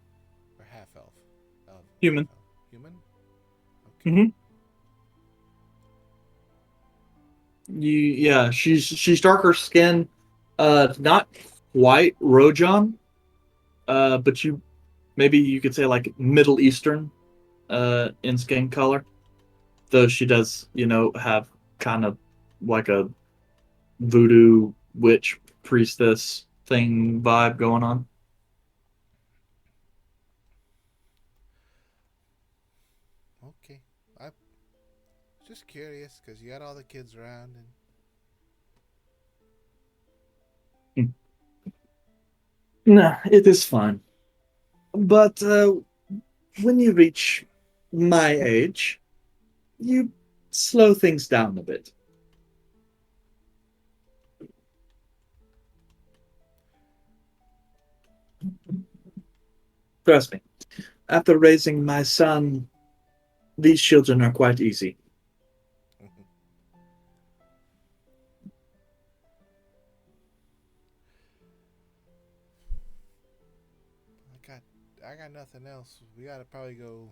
or half elf? Human. Human? Okay. Mhm. Yeah, she's darker skin, not quite Rojan, but maybe you could say like Middle Eastern, in skin color. Though she does, have kind of like a voodoo witch priestess thing vibe going on. Okay. I'm just curious because you got all the kids around and Nah, it is fine. But when you reach my age, you slow things down a bit. Trust me, after raising my son, these children are quite easy. I got nothing else. We gotta probably go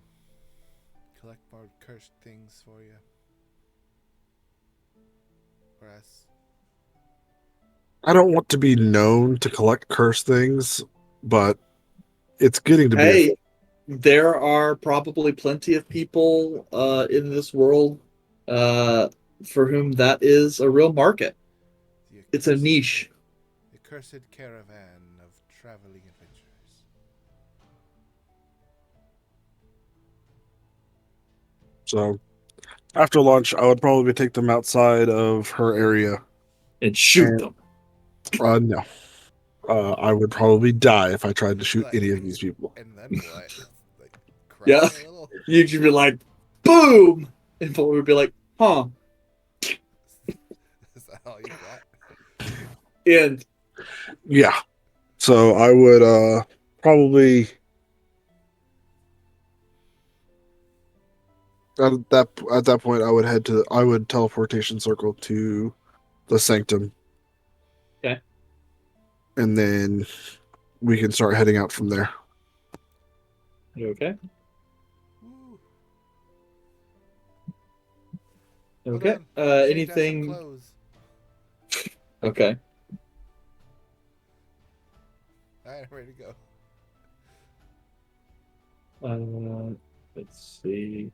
collect more cursed things for you. For us. I don't want to be known to collect cursed things, but it's getting to be a Hey, there are probably plenty of people in this world uh, for whom that is a real market. The It's a niche. The cursed caravan of traveling adventurers. So after lunch, I would probably take them outside of her area. And shoot And them. no, I would probably die if I tried to shoot Like, any of these people. and then what? Like cry Yeah. a little? You should be like, boom! And Paul would be like, huh. Is that all you got? And Yeah. So I would probably at that point I would teleportation circle to the sanctum. Okay. And then we can start heading out from there. You okay? Woo. Okay. Hold on. Change out some Anything? clothes. Okay. Alright, I'm ready to go. Let's see.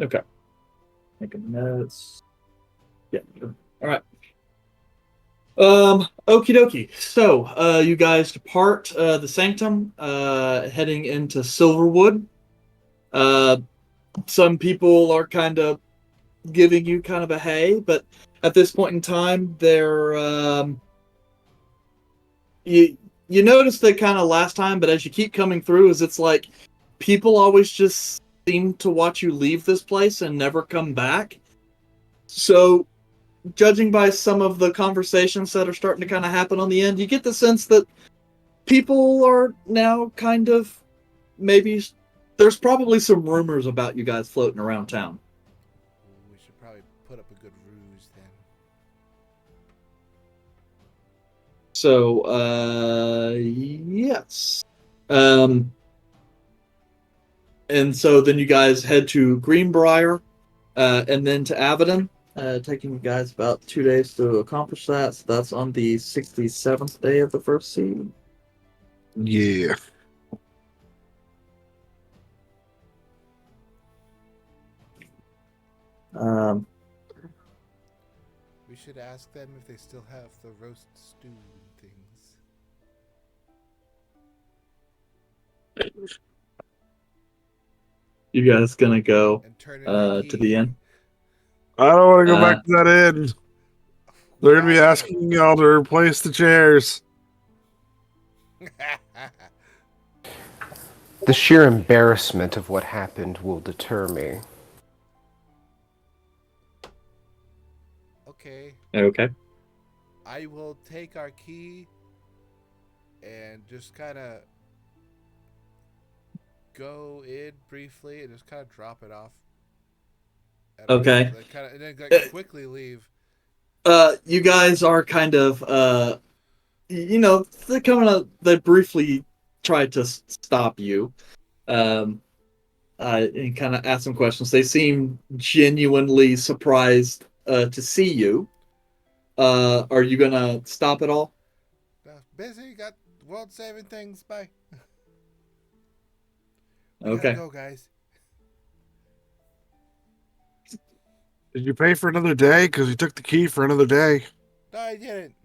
Okay. Making notes. Yeah. All right. Okie dokie. So, you guys depart the sanctum, heading into Silverwood. Uh, some people are kind of giving you kind of a hey, but at this point in time, they're you notice that kind of last time, but as you keep coming through, is it's like people always just seem to watch you leave this place and never come back. So, judging by some of the conversations that are starting to kind of happen on the end, you get the sense that people are now kind of maybe there's probably some rumors about you guys floating around town. We should probably put up a good ruse then. So, yes. Um, and so then you guys head to Greenbrier, and then to Avedon, taking you guys about 2 days to accomplish that. So that's on the 67th day of the first season. Yeah. Um, We should ask them if they still have the roast stew and things. you guys gonna go And turn in our to key. the inn? I don't want to go back to that inn. They're going to be Gotta asking y'all to replace the chairs. go. The sheer embarrassment of what happened will deter me. Okay. Okay. I will take our key and just kind of go in briefly and just kind of drop it off. Okay. Like kind of, and then Uh, like, quickly leave. You guys are kind of they coming up. They briefly tried to stop you. Um, and kind of ask some questions. They seem genuinely surprised to see you. Are you gonna stop at all? Busy, got world saving things. Bye. We gotta Okay. go, guys. Did you pay for another day? Because you took the key for another day. No, I didn't.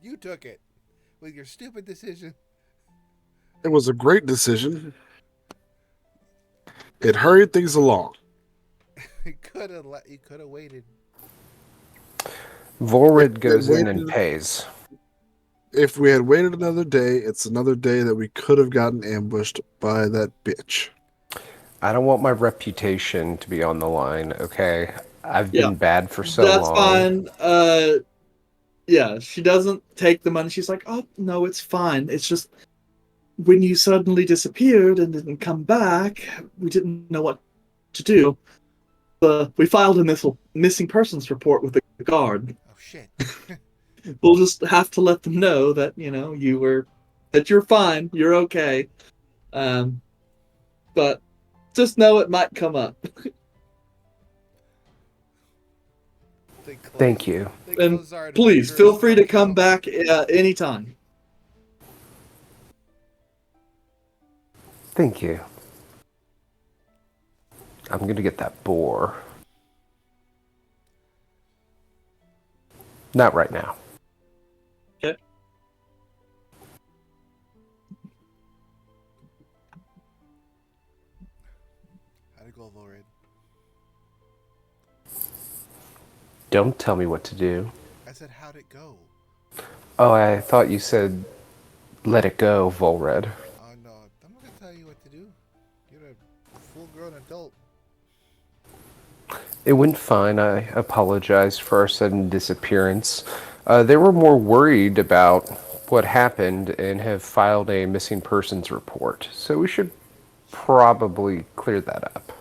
You took it with your stupid decision. It was a great decision. It hurried things along. You could have You could have waited. Volrid goes in and Waited- pays. If we had waited another day, it's another day that we could have gotten ambushed by that bitch. I don't want my reputation to be on the line, okay? I've Yeah. been bad for so That's long. fine. Yeah, she doesn't take the money. She's like, "Oh no, it's fine. It's just when you suddenly disappeared and didn't come back, we didn't know what to do. We filed a missing persons report with the guard. Oh shit. We'll just have to let them know that that you're fine, you're okay. But just know it might come up. Thank you. And please feel free to come back anytime." Thank you. I'm gonna get that boar. Not right now. Okay. How'd it go, Vorid? Don't tell me what to do. I said, how'd it go? Oh, I thought you said let it go, Volred. Oh no, I'm not gonna tell you what to do. You're a full-grown adult. It went fine. I apologize for our sudden disappearance. They were more worried about what happened and have filed a missing persons report. So we should probably clear that up.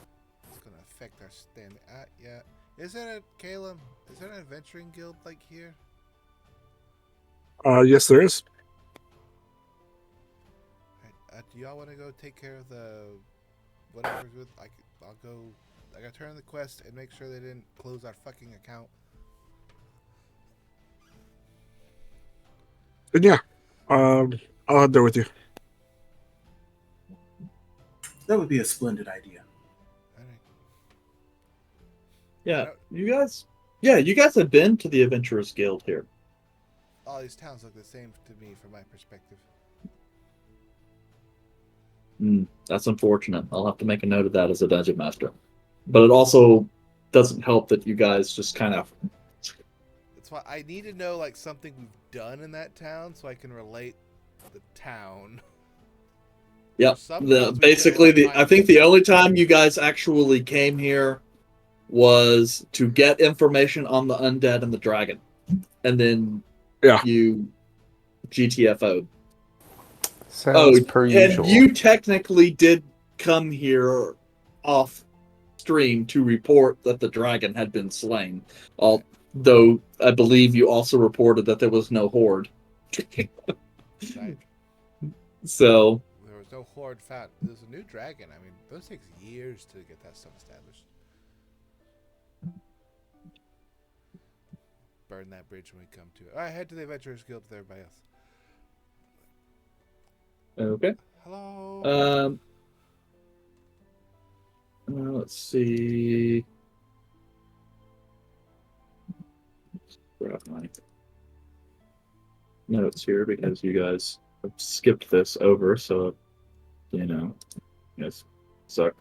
It's gonna affect our stand. Yeah. Is there a Caleb? Is there an adventuring guild like here? Yes, there is. Do y'all want to go take care of the whatever's with? I'll go. I gotta turn in the quest and make sure they didn't close our fucking account. And yeah, I'll head there with you. That would be a splendid idea. All right. Yeah, you guys have been to the Adventurers Guild here. All these towns look the same to me from my perspective. That's unfortunate. I'll have to make a note of that as a dungeon master. But it also doesn't help that you guys just kind of... That's why I need to know like something we've done in that town so I can relate the town. Yep. Some towns we Basically, could've, like, I think the only time you guys actually came here was to get information on the undead and the dragon. And then you GTFO'd. Sounds per usual. And you technically did come here off stream to report that the dragon had been slain. Although I believe you also reported that there was no horde. Right. So There was no horde found. There's a new dragon. I mean, those takes years to get that stuff established. Burn that bridge when we come to it. All right, head to the Adventurers Guild with everybody else. okay. Hello. Let's see. Grab my notes here because you guys have skipped this over, so yes, suck.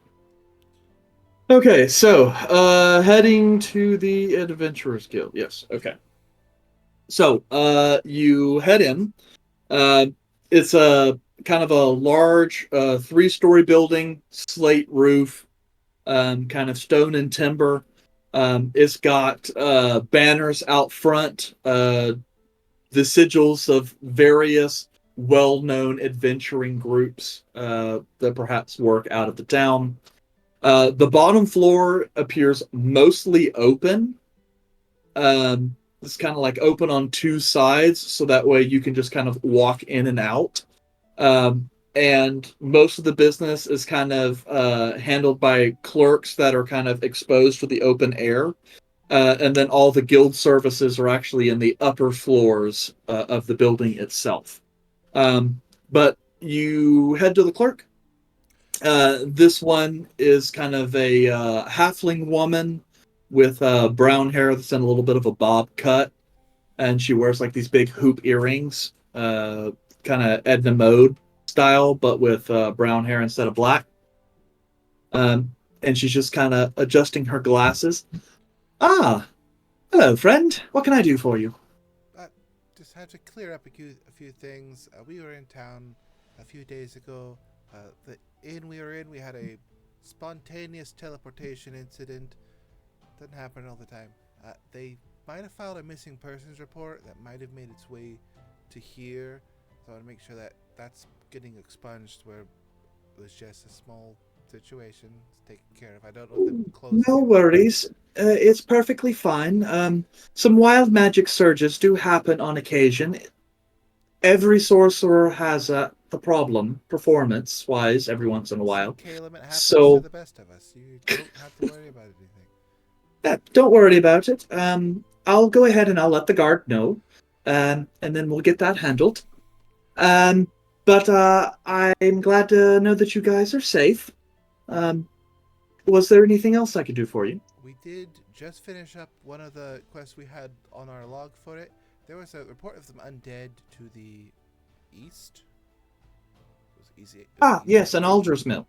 Okay, so heading to the Adventurers Guild. Yes, okay. So you head in. It's a kind of a large 3-story building, slate roof, kind of stone and timber. It's got banners out front, the sigils of various well-known adventuring groups that perhaps work out of the town. The bottom floor appears mostly open. It's kind of like open on two sides, so that way you can just kind of walk in and out. And most of the business is kind of handled by clerks that are kind of exposed to the open air. And then all the guild services are actually in the upper floors of the building itself. But you head to the clerk. This one is kind of a halfling woman with brown hair that's in a little bit of a bob cut, and she wears like these big hoop earrings, kind of Edna Mode style, but with brown hair instead of black. And she's just kind of adjusting her glasses. Ah, hello, friend. What can I do for you? Just had to clear up a few things. We were in town a few days ago. The inn we were in, we had a spontaneous teleportation incident. Doesn't happen all the time. They might have filed a missing persons report that might have made its way to here. So I want to make sure that that's getting expunged where it was just a small situation taken care of. I don't know if they're closing. No worries. It's perfectly fine. Some wild magic surges do happen on occasion. Every sorcerer has a problem, performance-wise, every once in a while. Caleb, it happens So, to the best of us. You don't have to worry about anything. don't worry about it. I'll go ahead and I'll let the guard know, and then we'll get that handled. But I'm glad to know that you guys are safe. Was there anything else I could do for you? We did just finish up one of the quests we had on our log for it. There was a report of some undead to the east. It was easy. Yes, an Alder's Mill.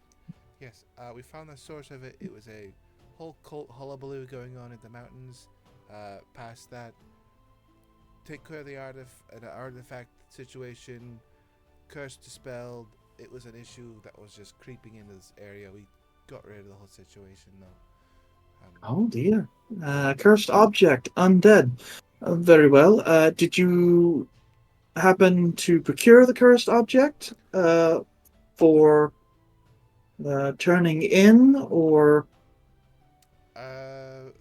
Yes, we found the source of it. It was a whole cult hullabaloo going on in the mountains. Past that, take care of the artifact situation. Curse dispelled. It was an issue that was just creeping into this area. We got rid of the whole situation, though. Oh dear. Cursed object, undead. Very well. Did you happen to procure the cursed object for turning in, or?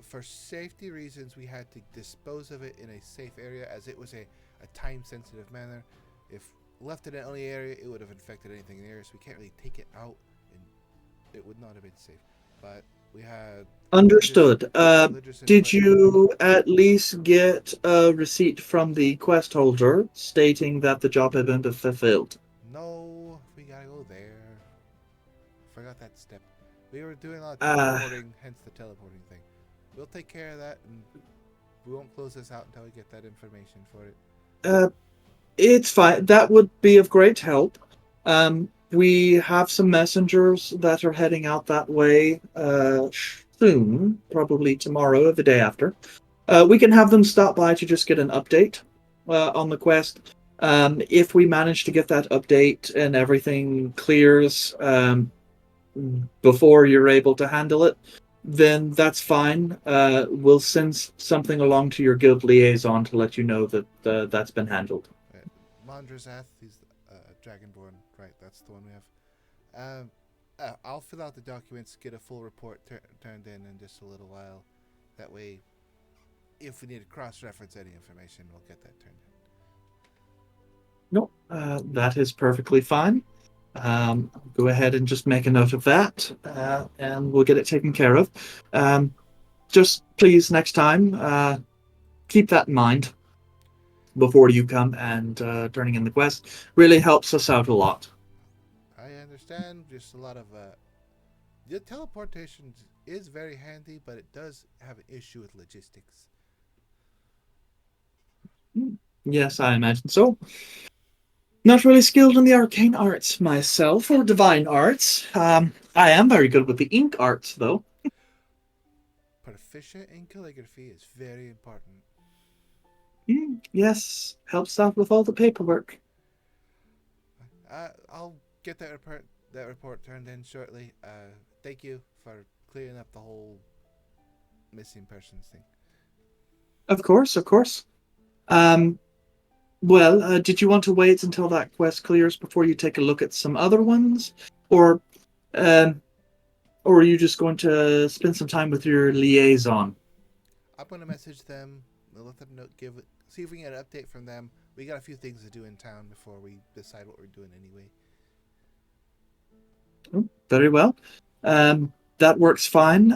For safety reasons, we had to dispose of it in a safe area, as it was a time-sensitive manner. If left in an only area, it would have infected anything in the area, so we can't really take it out, and it would not have been safe. But we had... Understood. Did input. you at least get a receipt from the quest holder stating that the job had been fulfilled? No, we gotta go there. Forgot that step. We were doing a lot of teleporting, hence the teleporting thing. We'll take care of that, and we won't close this out until we get that information for it. It's fine. That would be of great help. We have some messengers that are heading out that way soon, probably tomorrow or the day after. We can have them stop by to just get an update on the quest. If we manage to get that update and everything clears before you're able to handle it, then that's fine. We'll send something along to your guild liaison to let you know that that's been handled. Mondrazath, he's Dragonborn, right? That's the one we have. I'll fill out the documents, get a full report turned in just a little while. That way, if we need to cross-reference any information, we'll get that turned in. No, that is perfectly fine. Go ahead and just make a note of that, and we'll get it taken care of. Just please, next time, keep that in mind before you come and turning in the quest. Really helps us out a lot. I understand. Just a lot of... the teleportation is very handy, but it does have an issue with logistics. Yes, I imagine so. Not really skilled in the arcane arts myself, or divine arts. I am very good with the ink arts, though. Proficient in calligraphy is very important. Yes, helps out with all the paperwork. I'll get that report turned in shortly. Thank you for clearing up the whole missing persons thing. Of course, of course. Well, did you want to wait until that quest clears before you take a look at some other ones, or, um, or are you just going to spend some time with your liaison? I'm gonna message them. Let them know. See if we can get an update from them. We got a few things to do in town before we decide what we're doing anyway. Oh, very well. That works fine.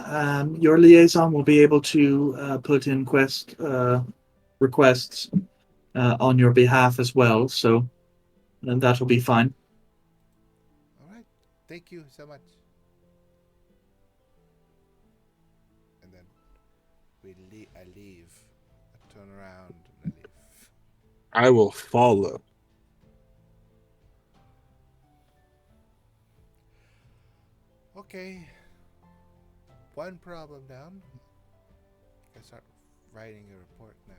Your liaison will be able to put in quest requests on your behalf as well, so that'll be fine. All right. Thank you so much. And then I leave. I turn around and I leave. I will follow. Okay. One problem down. I start writing a report now.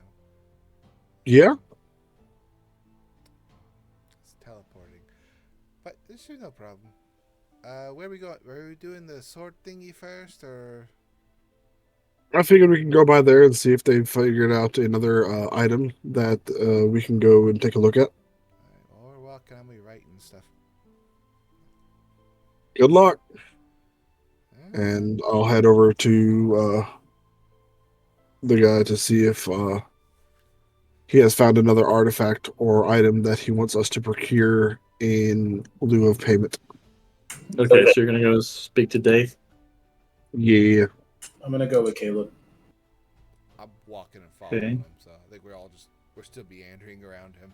Yeah? It's teleporting. But this is no problem. Where we going? Are we doing the sword thingy first, or? I figured we can go by there and see if they figured out another item that we can go and take a look at. Alright, while we're walking, I'm gonna be writing stuff. Good luck. Uh, And I'll head over to the guy to see if he has found another artifact or item that he wants us to procure in lieu of payment. Okay, so you're gonna go speak to Dave. Yeah. I'm gonna go with Caleb. I'm walking and following Okay. him, so I think we're still meandering around him.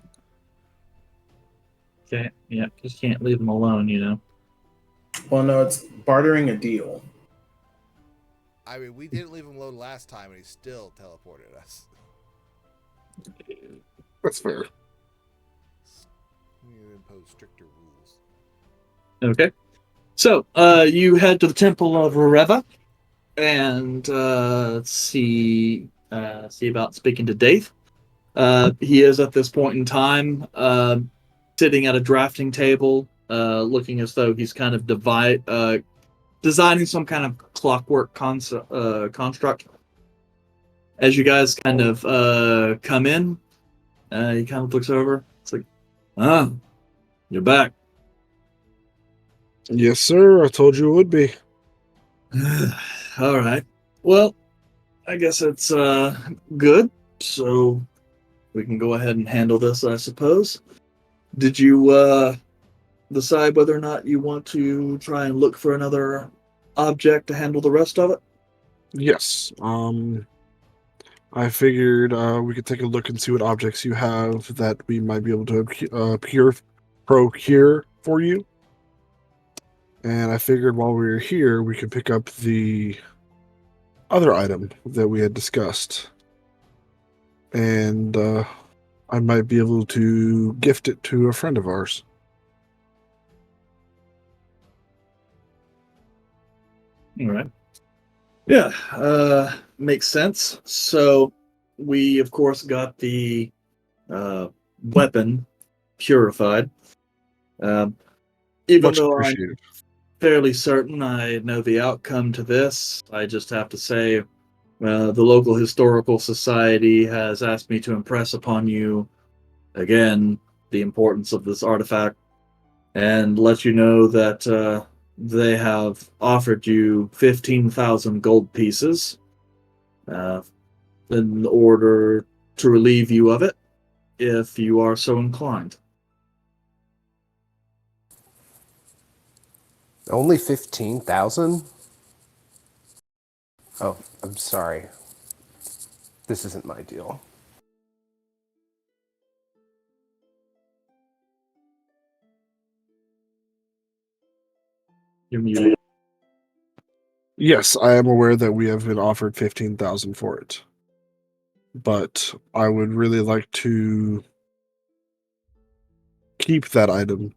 Okay, yeah, just can't leave him alone, you know. Well, no, it's bartering a deal. I mean, we didn't leave him alone last time, and he still teleported us. That's fair. We need to impose stricter rules. Okay. So, you head to the Temple of Rareva and see about speaking to Dave. He is at this point in time sitting at a drafting table, looking as though he's kind of designing some kind of clockwork construct. As you guys kind of come in, he kind of looks over. It's like, ah, you're back. Yes, sir. I told you it would be. All right. Well, I guess it's good. So we can go ahead and handle this, I suppose. Did you decide whether or not you want to try and look for another object to handle the rest of it? Yes. I figured we could take a look and see what objects you have that we might be able to procure for you. And I figured while we were here, we could pick up the other item that we had discussed. And I might be able to gift it to a friend of ours. All right. Yeah, makes sense. So we, of course, got the weapon purified. Um, even Much though I'm appreciated. fairly certain I know the outcome to this, I just have to say the local historical society has asked me to impress upon you again the importance of this artifact and let you know that they have offered you 15,000 gold pieces uh, in order to relieve you of it if you are so inclined. Only 15,000? Oh, I'm sorry. This isn't my deal. You're muted. Yes, I am aware that we have been offered 15,000 for it. But I would really like to keep that item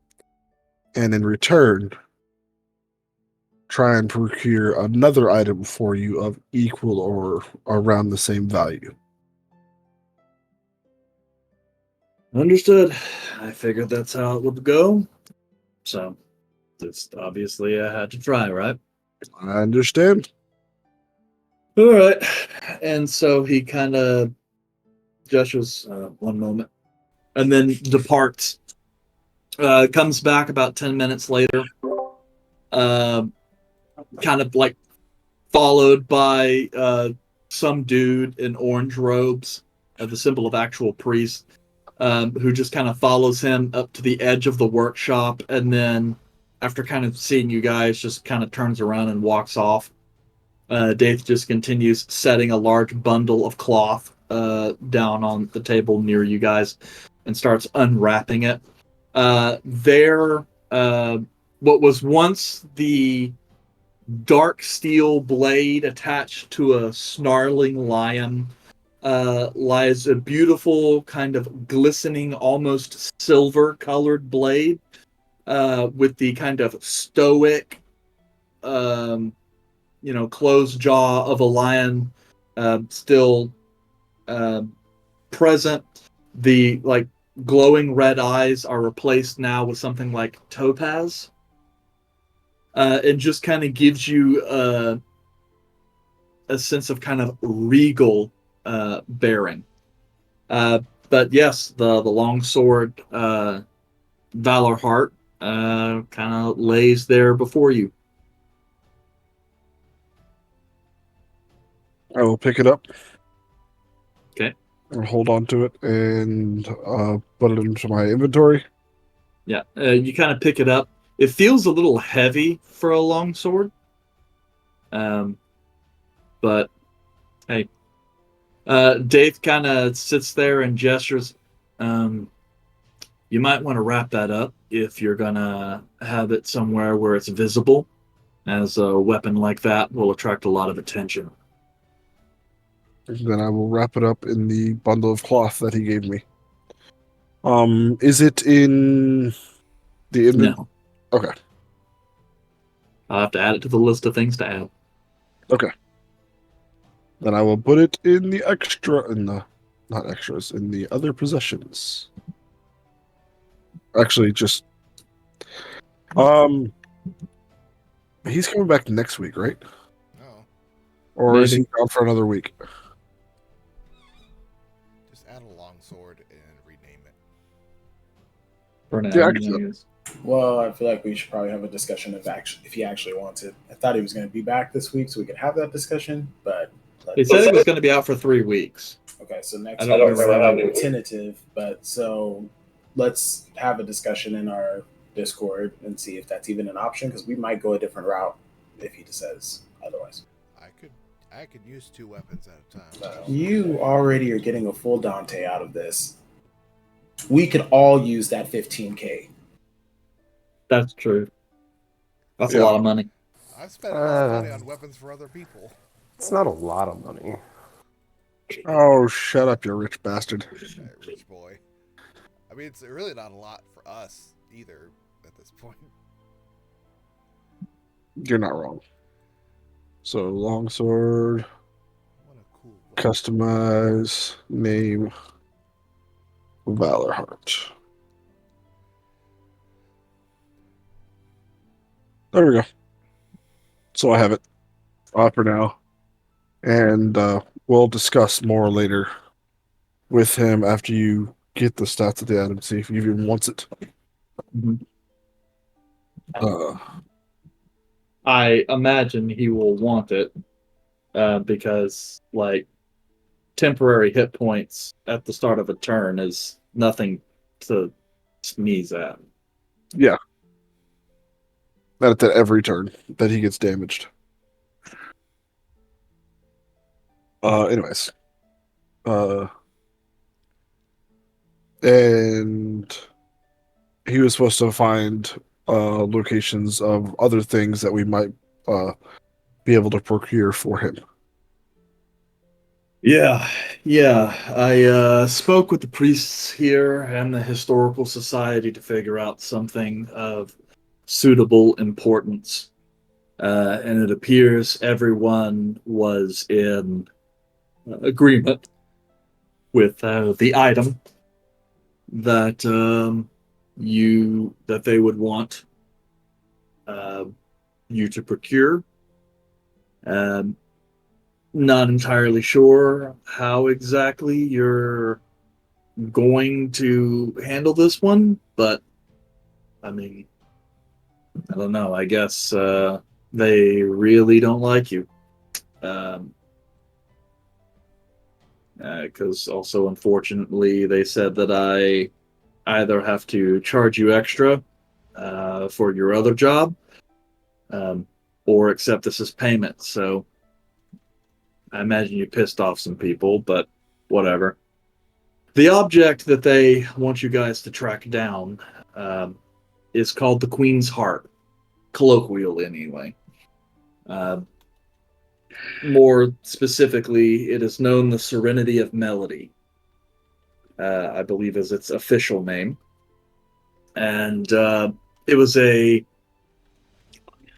and in return try and procure another item for you of equal or around the same value. Understood. I figured that's how it would go. So, just obviously I had to try, right? I understand. All right. And so he kind of gestures, one moment. and then departs. Comes back about 10 minutes later, kind of like followed by some dude in orange robes, the symbol of actual priest, who just kind of follows him up to the edge of the workshop, and then after kind of seeing you guys, just kind of turns around and walks off. Dave just continues setting a large bundle of cloth down on the table near you guys and starts unwrapping it. There, what was once the dark steel blade attached to a snarling lion lies a beautiful kind of glistening, almost silver colored blade with the kind of stoic, closed jaw of a lion still present. The like glowing red eyes are replaced now with something like topaz, and just kind of gives you a sense of kind of regal bearing. But yes, the longsword Valor Heart kind of lays there before you. I will pick it up. Okay. And hold on to it and put it into my inventory. Yeah, you kind of pick it up. It feels a little heavy for a longsword. But hey, Dave kind of sits there and gestures. You might want to wrap that up if you're gonna have it somewhere where it's visible, as a weapon like that will attract a lot of attention. Then I will wrap it up in the bundle of cloth that he gave me. Is it in the inventory? No, Okay. I'll have to add it to the list of things to add. Okay. Then I will put it in the not extras, in the other possessions. Actually, just he's coming back next week, right? No. Or is Maybe. he gone for another week? Just add a longsword and rename it. For now, Yeah, I can do guess. Well, I feel like we should probably have a discussion if he actually wants it. I thought he was going to be back this week, so we could have that discussion. But He said it was going to be out for 3 weeks. okay, so next I don't week is remember. tentative. But so let's have a discussion in our Discord and see if that's even an option, because we might go a different route if he says otherwise. I could use 2 weapons at a time. So. You already are getting a full Dante out of this. We could all use that 15K. That's true. That's a Yeah. lot of money. I spent a lot of money on weapons for other people. It's not a lot of money. Oh, shut up, you rich bastard. Hey, rich boy. I mean, it's really not a lot for us either at this point. You're not wrong. So, longsword, What a cool weapon. customize, name, Valor Heart. There we go. So I have it for now. And we'll discuss more later with him after you get the stats at the end and see if he even wants it. Mhm. Uh, I imagine he will want it because, like, temporary hit points at the start of a turn is nothing to sneeze at. yeah. At every turn that he gets damaged. Anyways. And he was supposed to find locations of other things that we might be able to procure for him. Yeah. I spoke with the priests here and the historical society to figure out something of suitable importance. And it appears everyone was in agreement with the item that that they would want you to procure. Not entirely sure how exactly you're going to handle this one, but I mean, I don't know. I guess they really don't like you. Because also, unfortunately, they said that I either have to charge you extra for your other job, um, or accept this as payment. So I imagine you pissed off some people, but whatever. The object that they want you guys to track down is called the Queen's Heart, colloquial anyway. Uh, More specifically, it is known the Serenity of Melody, I believe is its official name. And it was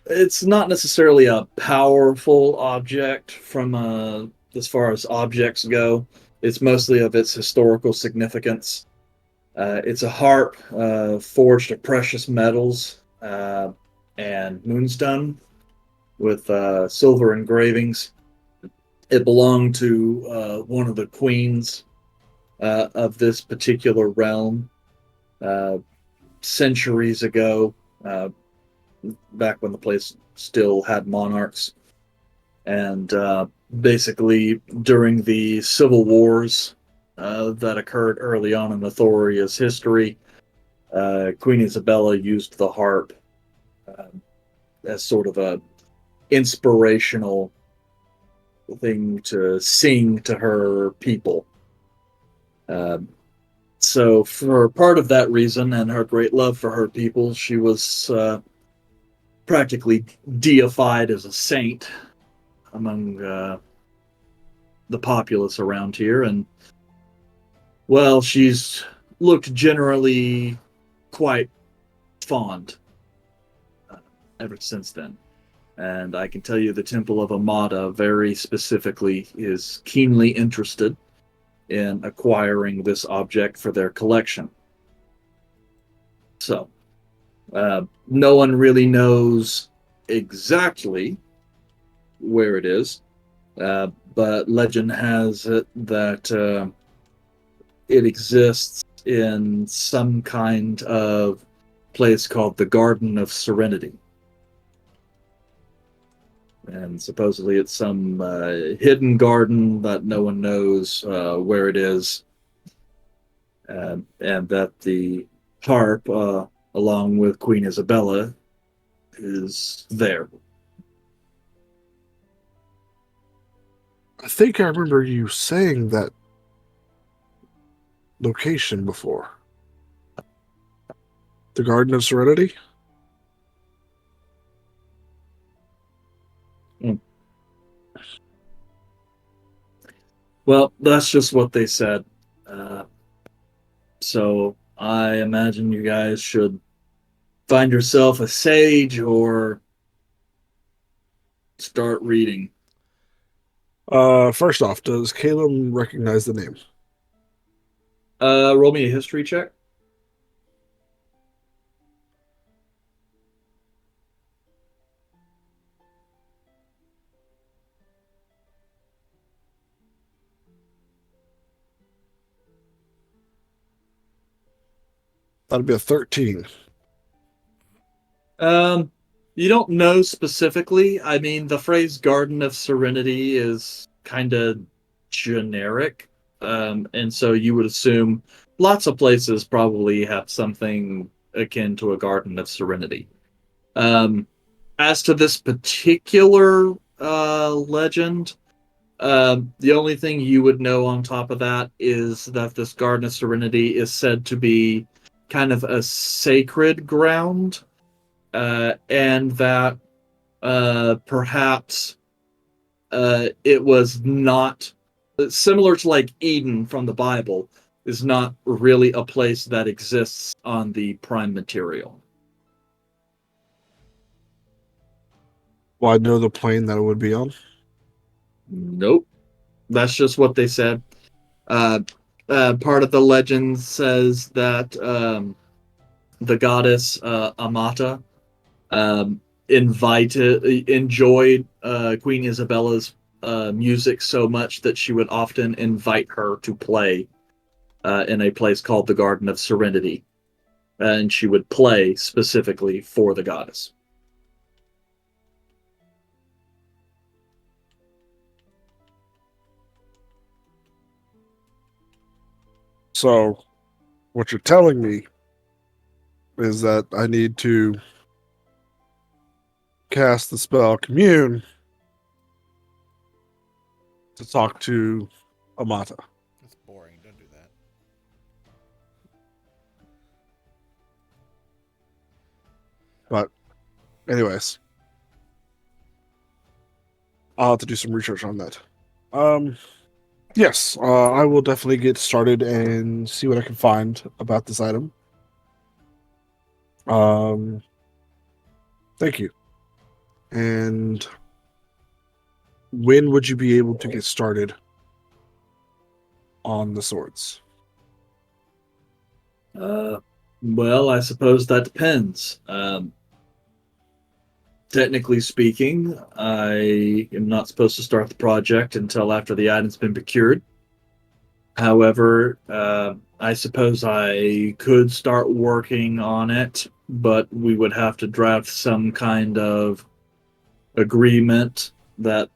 it's not necessarily a powerful object from as far as objects go. It's mostly of its historical significance. It's a harp forged of precious metals and moonstone with silver engravings. It belonged to one of the queens of this particular realm centuries ago, back when the place still had monarchs. And basically, during the civil wars that occurred early on in Athoria's history, Queen Isabella used the harp as sort of a inspirational thing to sing to her people. So, for part of that reason and her great love for her people, she was practically deified as a saint among the populace around here. And, well, she's looked generally quite fond ever since then. And I can tell you the Temple of Amata very specifically is keenly interested in acquiring this object for their collection. So, no one really knows exactly where it is, but legend has it that it exists in some kind of place called the Garden of Serenity. And supposedly it's some hidden garden that no one knows where it is, and that the harp, along with Queen Isabella, is there. I think I remember you saying that location before. The Garden of Serenity? Well, that's just what they said. So I imagine you guys should find yourself a sage or start reading. First off, does Caleb recognize the name? Roll me a history check. That'd be a 13. You don't know specifically. I mean, the phrase Garden of Serenity is kind of generic. And so you would assume lots of places probably have something akin to a Garden of Serenity. As to this particular legend, the only thing you would know on top of that is that this Garden of Serenity is said to be kind of a sacred ground, and that perhaps it was not similar to like Eden from the Bible, is not really a place that exists on the prime material. Well, I know the plane that it would be on. Nope. That's just what they said. Part of the legend says that the goddess Amata enjoyed Queen Isabella's music so much that she would often invite her to play in a place called the Garden of Serenity, and she would play specifically for the goddess. So, what you're telling me is that I need to cast the spell Commune to talk to Amata. That's boring. Don't do that. But, anyways, I'll have to do some research on that. Yes, I will definitely get started and see what I can find about this item. Thank you. And when would you be able to get started on the swords? Well, I suppose that depends. Technically speaking, I am not supposed to start the project until after the item's been procured. However, I suppose I could start working on it, but we would have to draft some kind of agreement that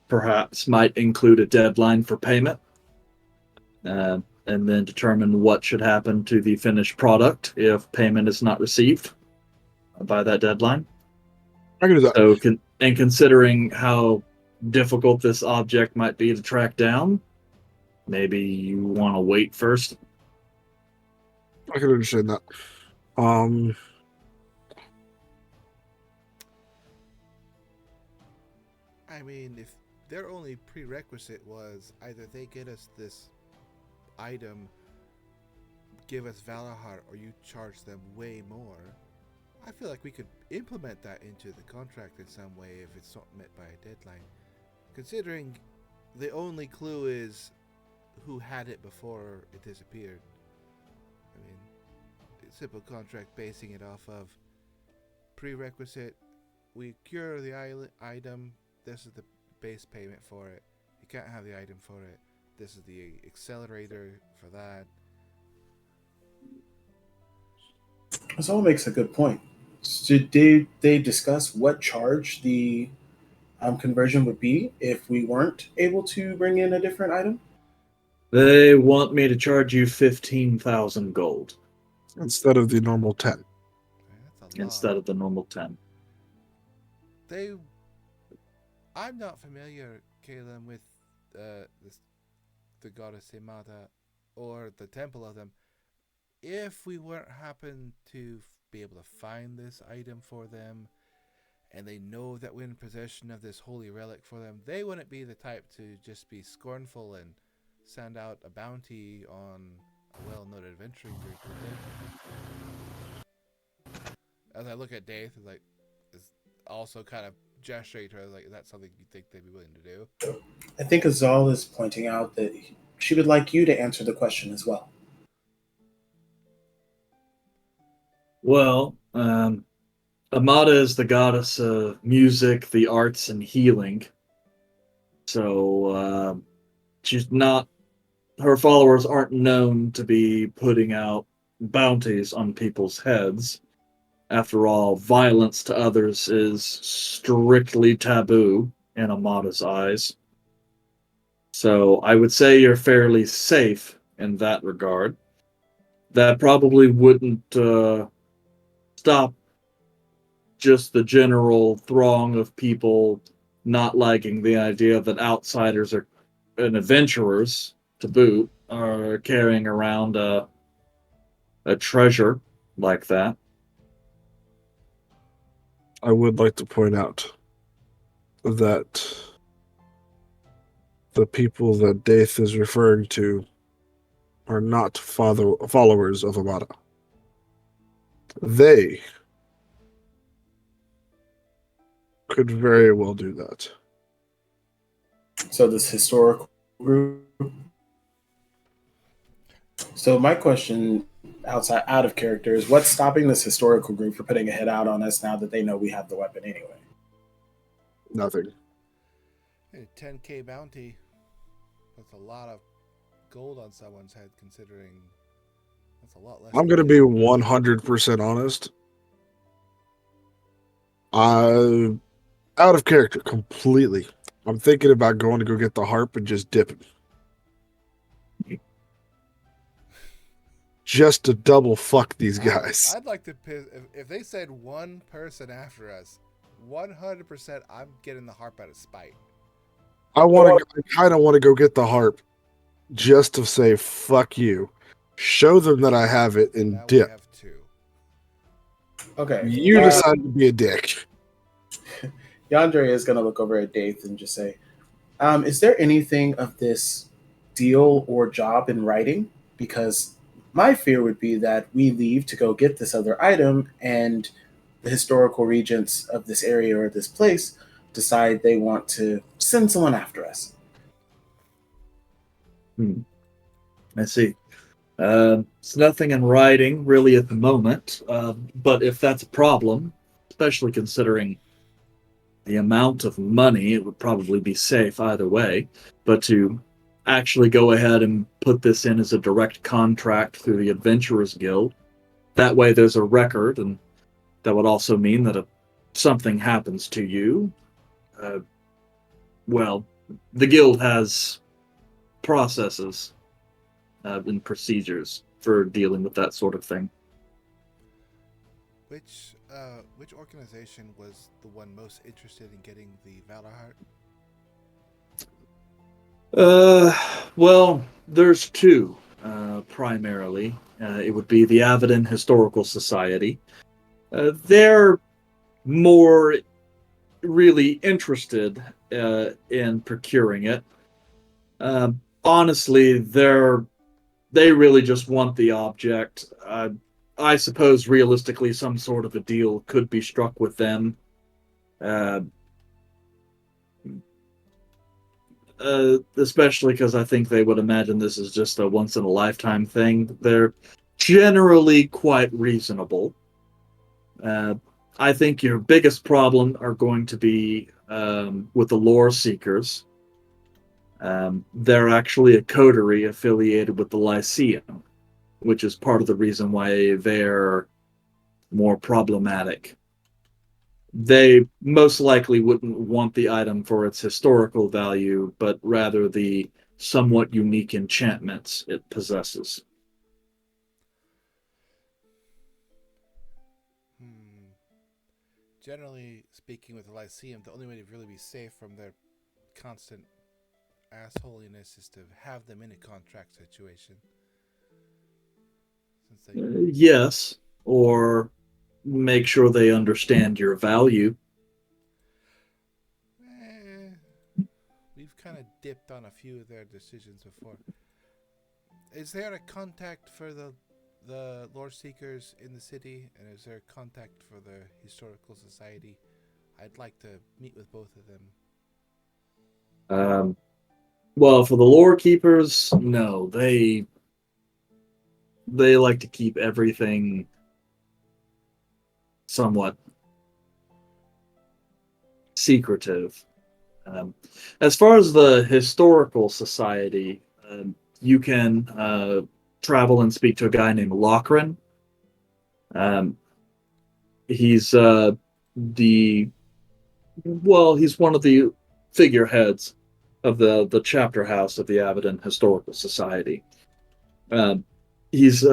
perhaps might include a deadline for payment, and then determine what should happen to the finished product if payment is not received by that deadline. I can do that. So, considering how difficult this object might be to track down, maybe you want to wait first. I can understand that. I mean, if their only prerequisite was either they get us this item, give us Valahar, or you charge them way more, I feel like we could implement that into the contract in some way if it's not met by a deadline. Considering the only clue is who had it before it disappeared. I mean, simple contract basing it off of prerequisite, we cure the item, this is the base payment for it. You can't have the item for it. This is the accelerator for that. This all makes a good point. So did they discuss what charge the conversion would be if we weren't able to bring in a different item? They want me to charge you 15,000 gold Instead of the normal 10. That's a lot. instead of the normal 10. I'm not familiar, Caleb, with the goddess Amata or the temple of them. If we weren't happen to be able to find this item for them, and they know that we're in possession of this holy relic for them, they wouldn't be the type to just be scornful and send out a bounty on a well-known adventuring group, would they? As I look at Dave, it's also kind of gesturing to her, like, is that something you think they'd be willing to do? I think Azal is pointing out that she would like you to answer the question as well. Well, Amata is the goddess of music, the arts, and healing. So she's not. Her followers aren't known to be putting out bounties on people's heads. After all, violence to others is strictly taboo in Amata's eyes. So I would say you're fairly safe in that regard. That probably wouldn't stop just the general throng of people not liking the idea that outsiders are and adventurers to boot are carrying around a treasure like that. I would like to point out that the people that Daith is referring to are not followers of Amata. They could very well do that. So this historical group. So my question, out of character, is what's stopping this historical group from putting a hit out on us now that they know we have the weapon anyway? Nothing. A 10k bounty. That's a lot of gold on someone's head, considering that's a lot less. I'm than going to be 50. 100% honest. I out of character completely. I'm thinking about going to go get the harp and just dipping. Just to double fuck these guys. I'd like to piss if they said one person after us. 100%, I'm getting the harp out of spite. I kind of want to go get the harp just to say fuck you, show them that I have it, and Now we dip. have two. Okay. You decided to be a dick. Yandere is going to look over at Dave and just say, is there anything of this deal or job in writing? Because my fear would be that we leave to go get this other item and the historical regents of this area or this place decide they want to send someone after us. I see. It's nothing in writing really at the moment, but if that's a problem, especially considering the amount of money, it would probably be safe either way. But to actually go ahead and put this in as a direct contract through the Adventurers Guild, that way there's a record, and that would also mean that if something happens to you, well, the guild has processes and procedures for dealing with that sort of thing. Which organization was the one most interested in getting the Valor Heart? Well, there's two primarily. It would be the Avedon Historical Society. They're more really interested in procuring it. Honestly, they really just want the object. I suppose realistically, some sort of a deal could be struck with them. Especially because I think they would imagine this is just a once-in-a-lifetime thing. They're generally quite reasonable. I think your biggest problem are going to be with the lore seekers. They're actually a coterie affiliated with the Lyceum, which is part of the reason why they're more problematic. They most likely wouldn't want the item for its historical value, but rather the somewhat unique enchantments it possesses. Generally speaking, with the Lyceum, the only way to really be safe from their constant assholiness is to have them in a contract situation. Yes, or make sure they understand your value. We've kind of dipped on a few of their decisions before. Is there a contact for the lore seekers in the city, and is there a contact for the historical society? I'd like to meet with both of them. Well, for the lore keepers, no, they like to keep everything somewhat secretive. As far as the historical society, you can travel and speak to a guy named Lochran. He's he's one of the figureheads of the chapter house of the Avedon Historical Society. He's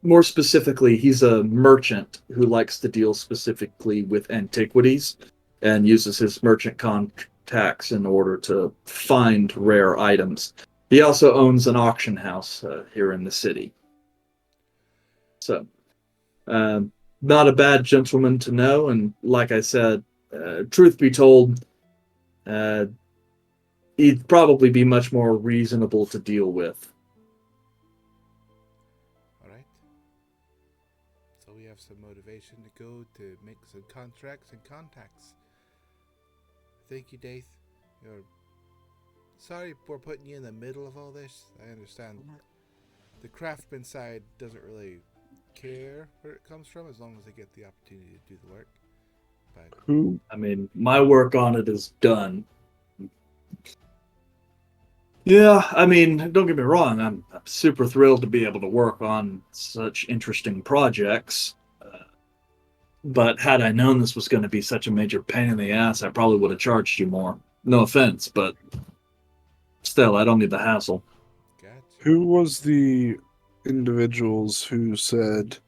more specifically, he's a merchant who likes to deal specifically with antiquities and uses his merchant contacts in order to find rare items. He also owns an auction house here in the city. So, not a bad gentleman to know, and like I said, truth be told, he'd probably be much more reasonable to deal with. Alright. So we have some motivation to go to make some contracts and contacts. Thank you, Daith. You're sorry for putting you in the middle of all this. I understand the craftsman side doesn't really care where it comes from as long as they get the opportunity to do the work. But I mean, my work on it is done. Yeah, I mean, don't get me wrong. I'm super thrilled to be able to work on such interesting projects. But had I known this was going to be such a major pain in the ass, I probably would have charged you more. No offense, but still, I don't need the hassle. Gotcha. Who was the individuals who said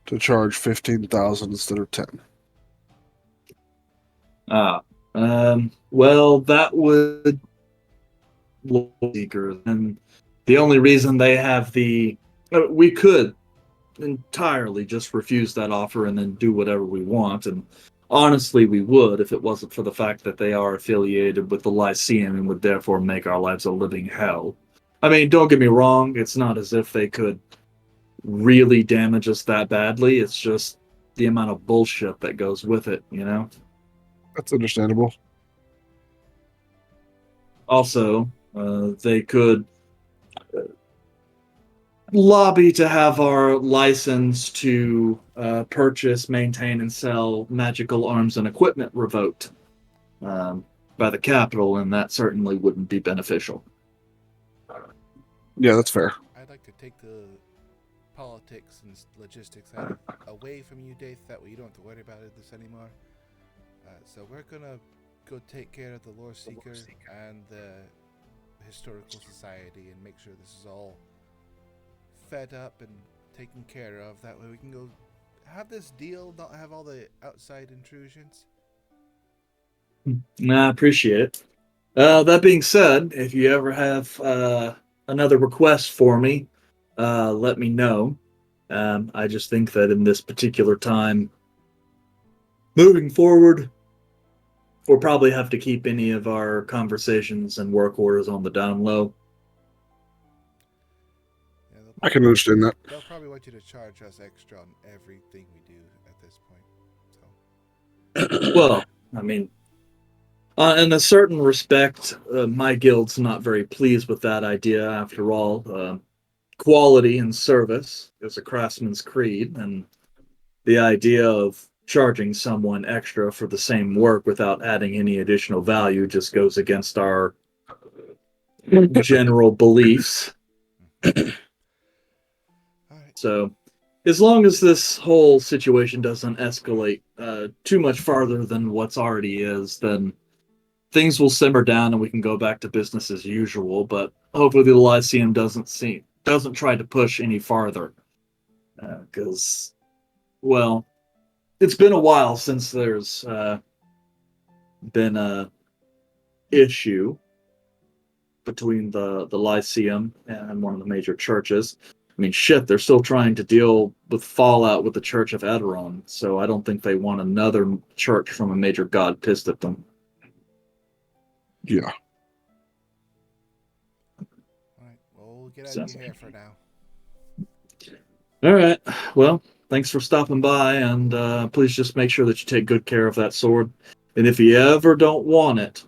to charge 15,000 instead of 10? Ah, well, that would seekers, and the only reason they have we could entirely just refuse that offer and then do whatever we want, and honestly, we would if it wasn't for the fact that they are affiliated with the Lyceum and would therefore make our lives a living hell. I mean, don't get me wrong; it's not as if they could really damage us that badly. It's just the amount of bullshit that goes with it, you know? That's understandable. Also, they could lobby to have our license to purchase, maintain, and sell magical arms and equipment revoked by the capital, and that certainly wouldn't be beneficial. Yeah, that's fair. I'd like to take the politics and logistics out away from you, Dave. That way you don't have to worry about this anymore. So we're gonna go take care of the Lore Seeker and the Historical Society and make sure this is all fed up and taken care of. That way we can go have this deal, not have all the outside intrusions. I appreciate it. That being said, if you ever have another request for me, let me know. I just think that in this particular time, moving forward, we'll probably have to keep any of our conversations and work orders on the down low. Yeah, I can understand that. they'll probably want you to charge us extra on everything we do at this point. So Well, I mean, in a certain respect, my guild's not very pleased with that idea. After all, quality and service is a craftsman's creed, and the idea of charging someone extra for the same work without adding any additional value just goes against our general beliefs. all right. So, as long as this whole situation doesn't escalate too much farther than what's already is, then things will simmer down and we can go back to business as usual. But hopefully, the Lyceum doesn't try to push any farther, because, well, it's been a while since there's been a issue between the Lyceum and one of the major churches. I mean, shit, they're still trying to deal with fallout with the Church of Athoria, so I don't think they want another church from a major god pissed at them. Yeah. All right. Well, we'll get out Sounds of your hair for now. All right. Well, thanks for stopping by, and please just make sure that you take good care of that sword. And if you ever don't want it,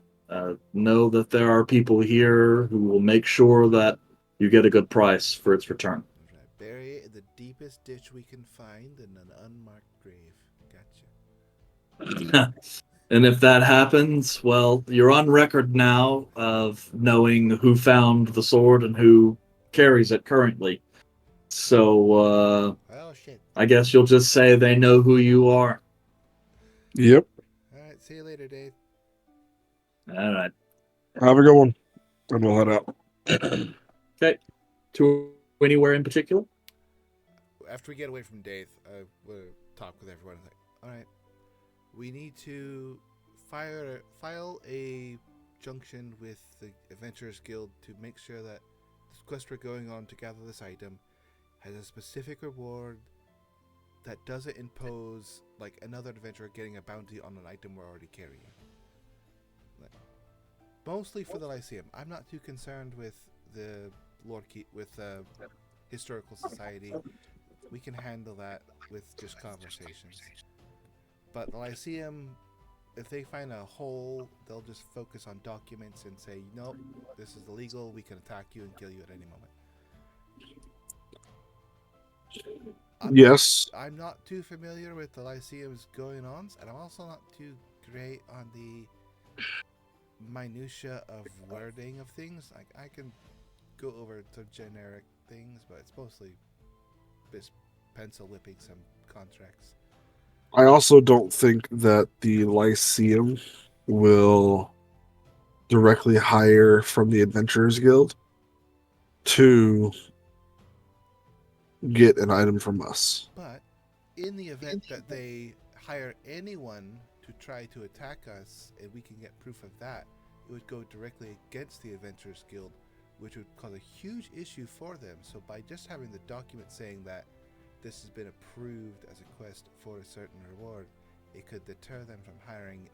know that there are people here who will make sure that you get a good price for its return. All right. Bury it in the deepest ditch we can find in an unmarked grave. Gotcha. And if that happens, well, you're on record now of knowing who found the sword and who carries it currently. So, Oh shit. I guess you'll just say they know who you are. Yep. All right. See you later, Dave. All right. Have a good one. And we'll head out. Okay. To anywhere in particular? After we get away from Dave, I will talk with everyone. Like, all right, we need to file a junction with the Adventurers Guild to make sure that this quest we're going on to gather this item has a specific reward that doesn't impose like another adventurer getting a bounty on an item we're already carrying. Like, mostly for the Lyceum. I'm not too concerned with the Historical Society. We can handle that with just conversations. But the Lyceum, if they find a hole, they'll just focus on documents and say, nope, this is illegal, we can attack you and kill you at any moment. Yes. I'm not too familiar with the Lyceum's going-ons, and I'm also not too great on the minutia of wording of things. Like I can go over to generic things, but it's mostly just pencil whipping some contracts. I also don't think that the Lyceum will directly hire from the Adventurers Guild to get an item from us. But in the event that they hire anyone to try to attack us and we can get proof of that, it would go directly against the Adventurers Guild, which would cause a huge issue for them. So by just having the document saying that this has been approved as a quest for a certain reward, it could deter them from hiring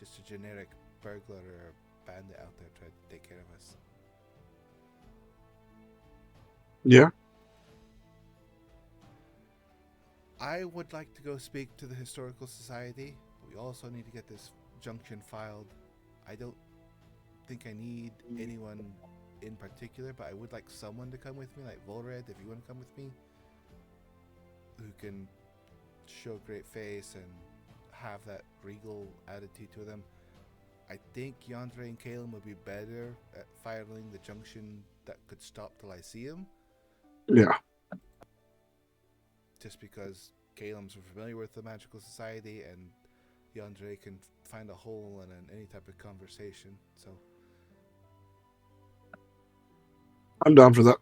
just a generic burglar or a bandit out there trying to take care of us. Yeah. I would like to go speak to the Historical Society. We also need to get this junction filed. I don't think I need anyone in particular, but I would like someone to come with me, like Volred, if you want to come with me, who can show great face and have that regal attitude to them. I think Yandere and Caleb would be better at filing the junction that could stop the Lyceum. Yeah. Just because Caleb's familiar with the Magical Society and Yandere can find a hole in any type of conversation. So I'm down for that.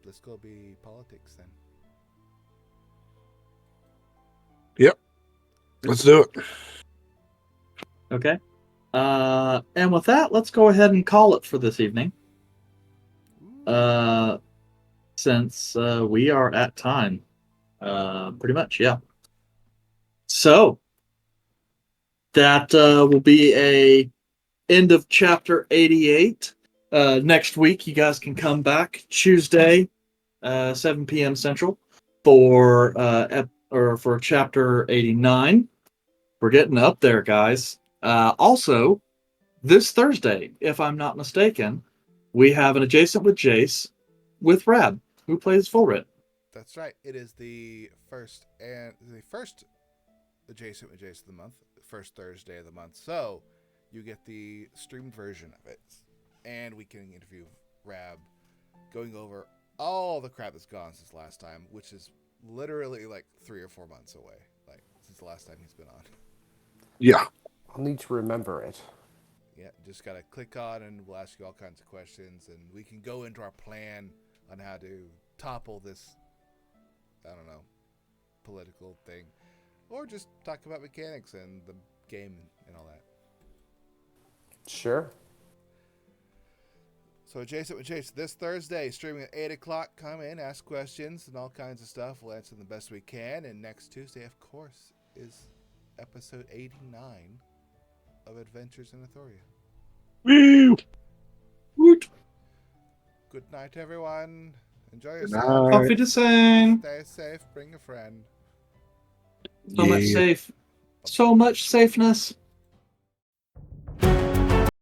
let's go be politics then. Yep. Let's do it. Okay. And with that, let's go ahead and call it for this evening. Since we are at time. Pretty much, yeah. So, that will be a end of chapter 88. Next week, you guys can come back Tuesday, 7 p.m. Central, for chapter 89. We're getting up there, guys. Also, this Thursday, if I'm not mistaken, we have an Adjacent with Jace with Rab, who plays Fullrit. That's right. It is the first Adjacent with Jace of the month, first Thursday of the month. So you get the streamed version of it, and we can interview Rab, going over all the crap that's gone since last time, which is literally like 3 or 4 months away, like since the last time he's been on. Yeah. I'll need to remember it. Yeah, just gotta click on and we'll ask you all kinds of questions, and we can go into our plan on how to topple this, I don't know, political thing, or just talk about mechanics and the game and all that. Sure. So Adjacent with Jace this Thursday, streaming at 8 o'clock. Come in, ask questions and all kinds of stuff. We'll answer them the best we can. And next Tuesday, of course, is episode 89 of Adventures in Athoria. Woo! Woot! Good night, everyone. Enjoy Good yourself. night. Coffee to sing. Stay safe. Bring a friend. So much Yeah. safe. So much safeness.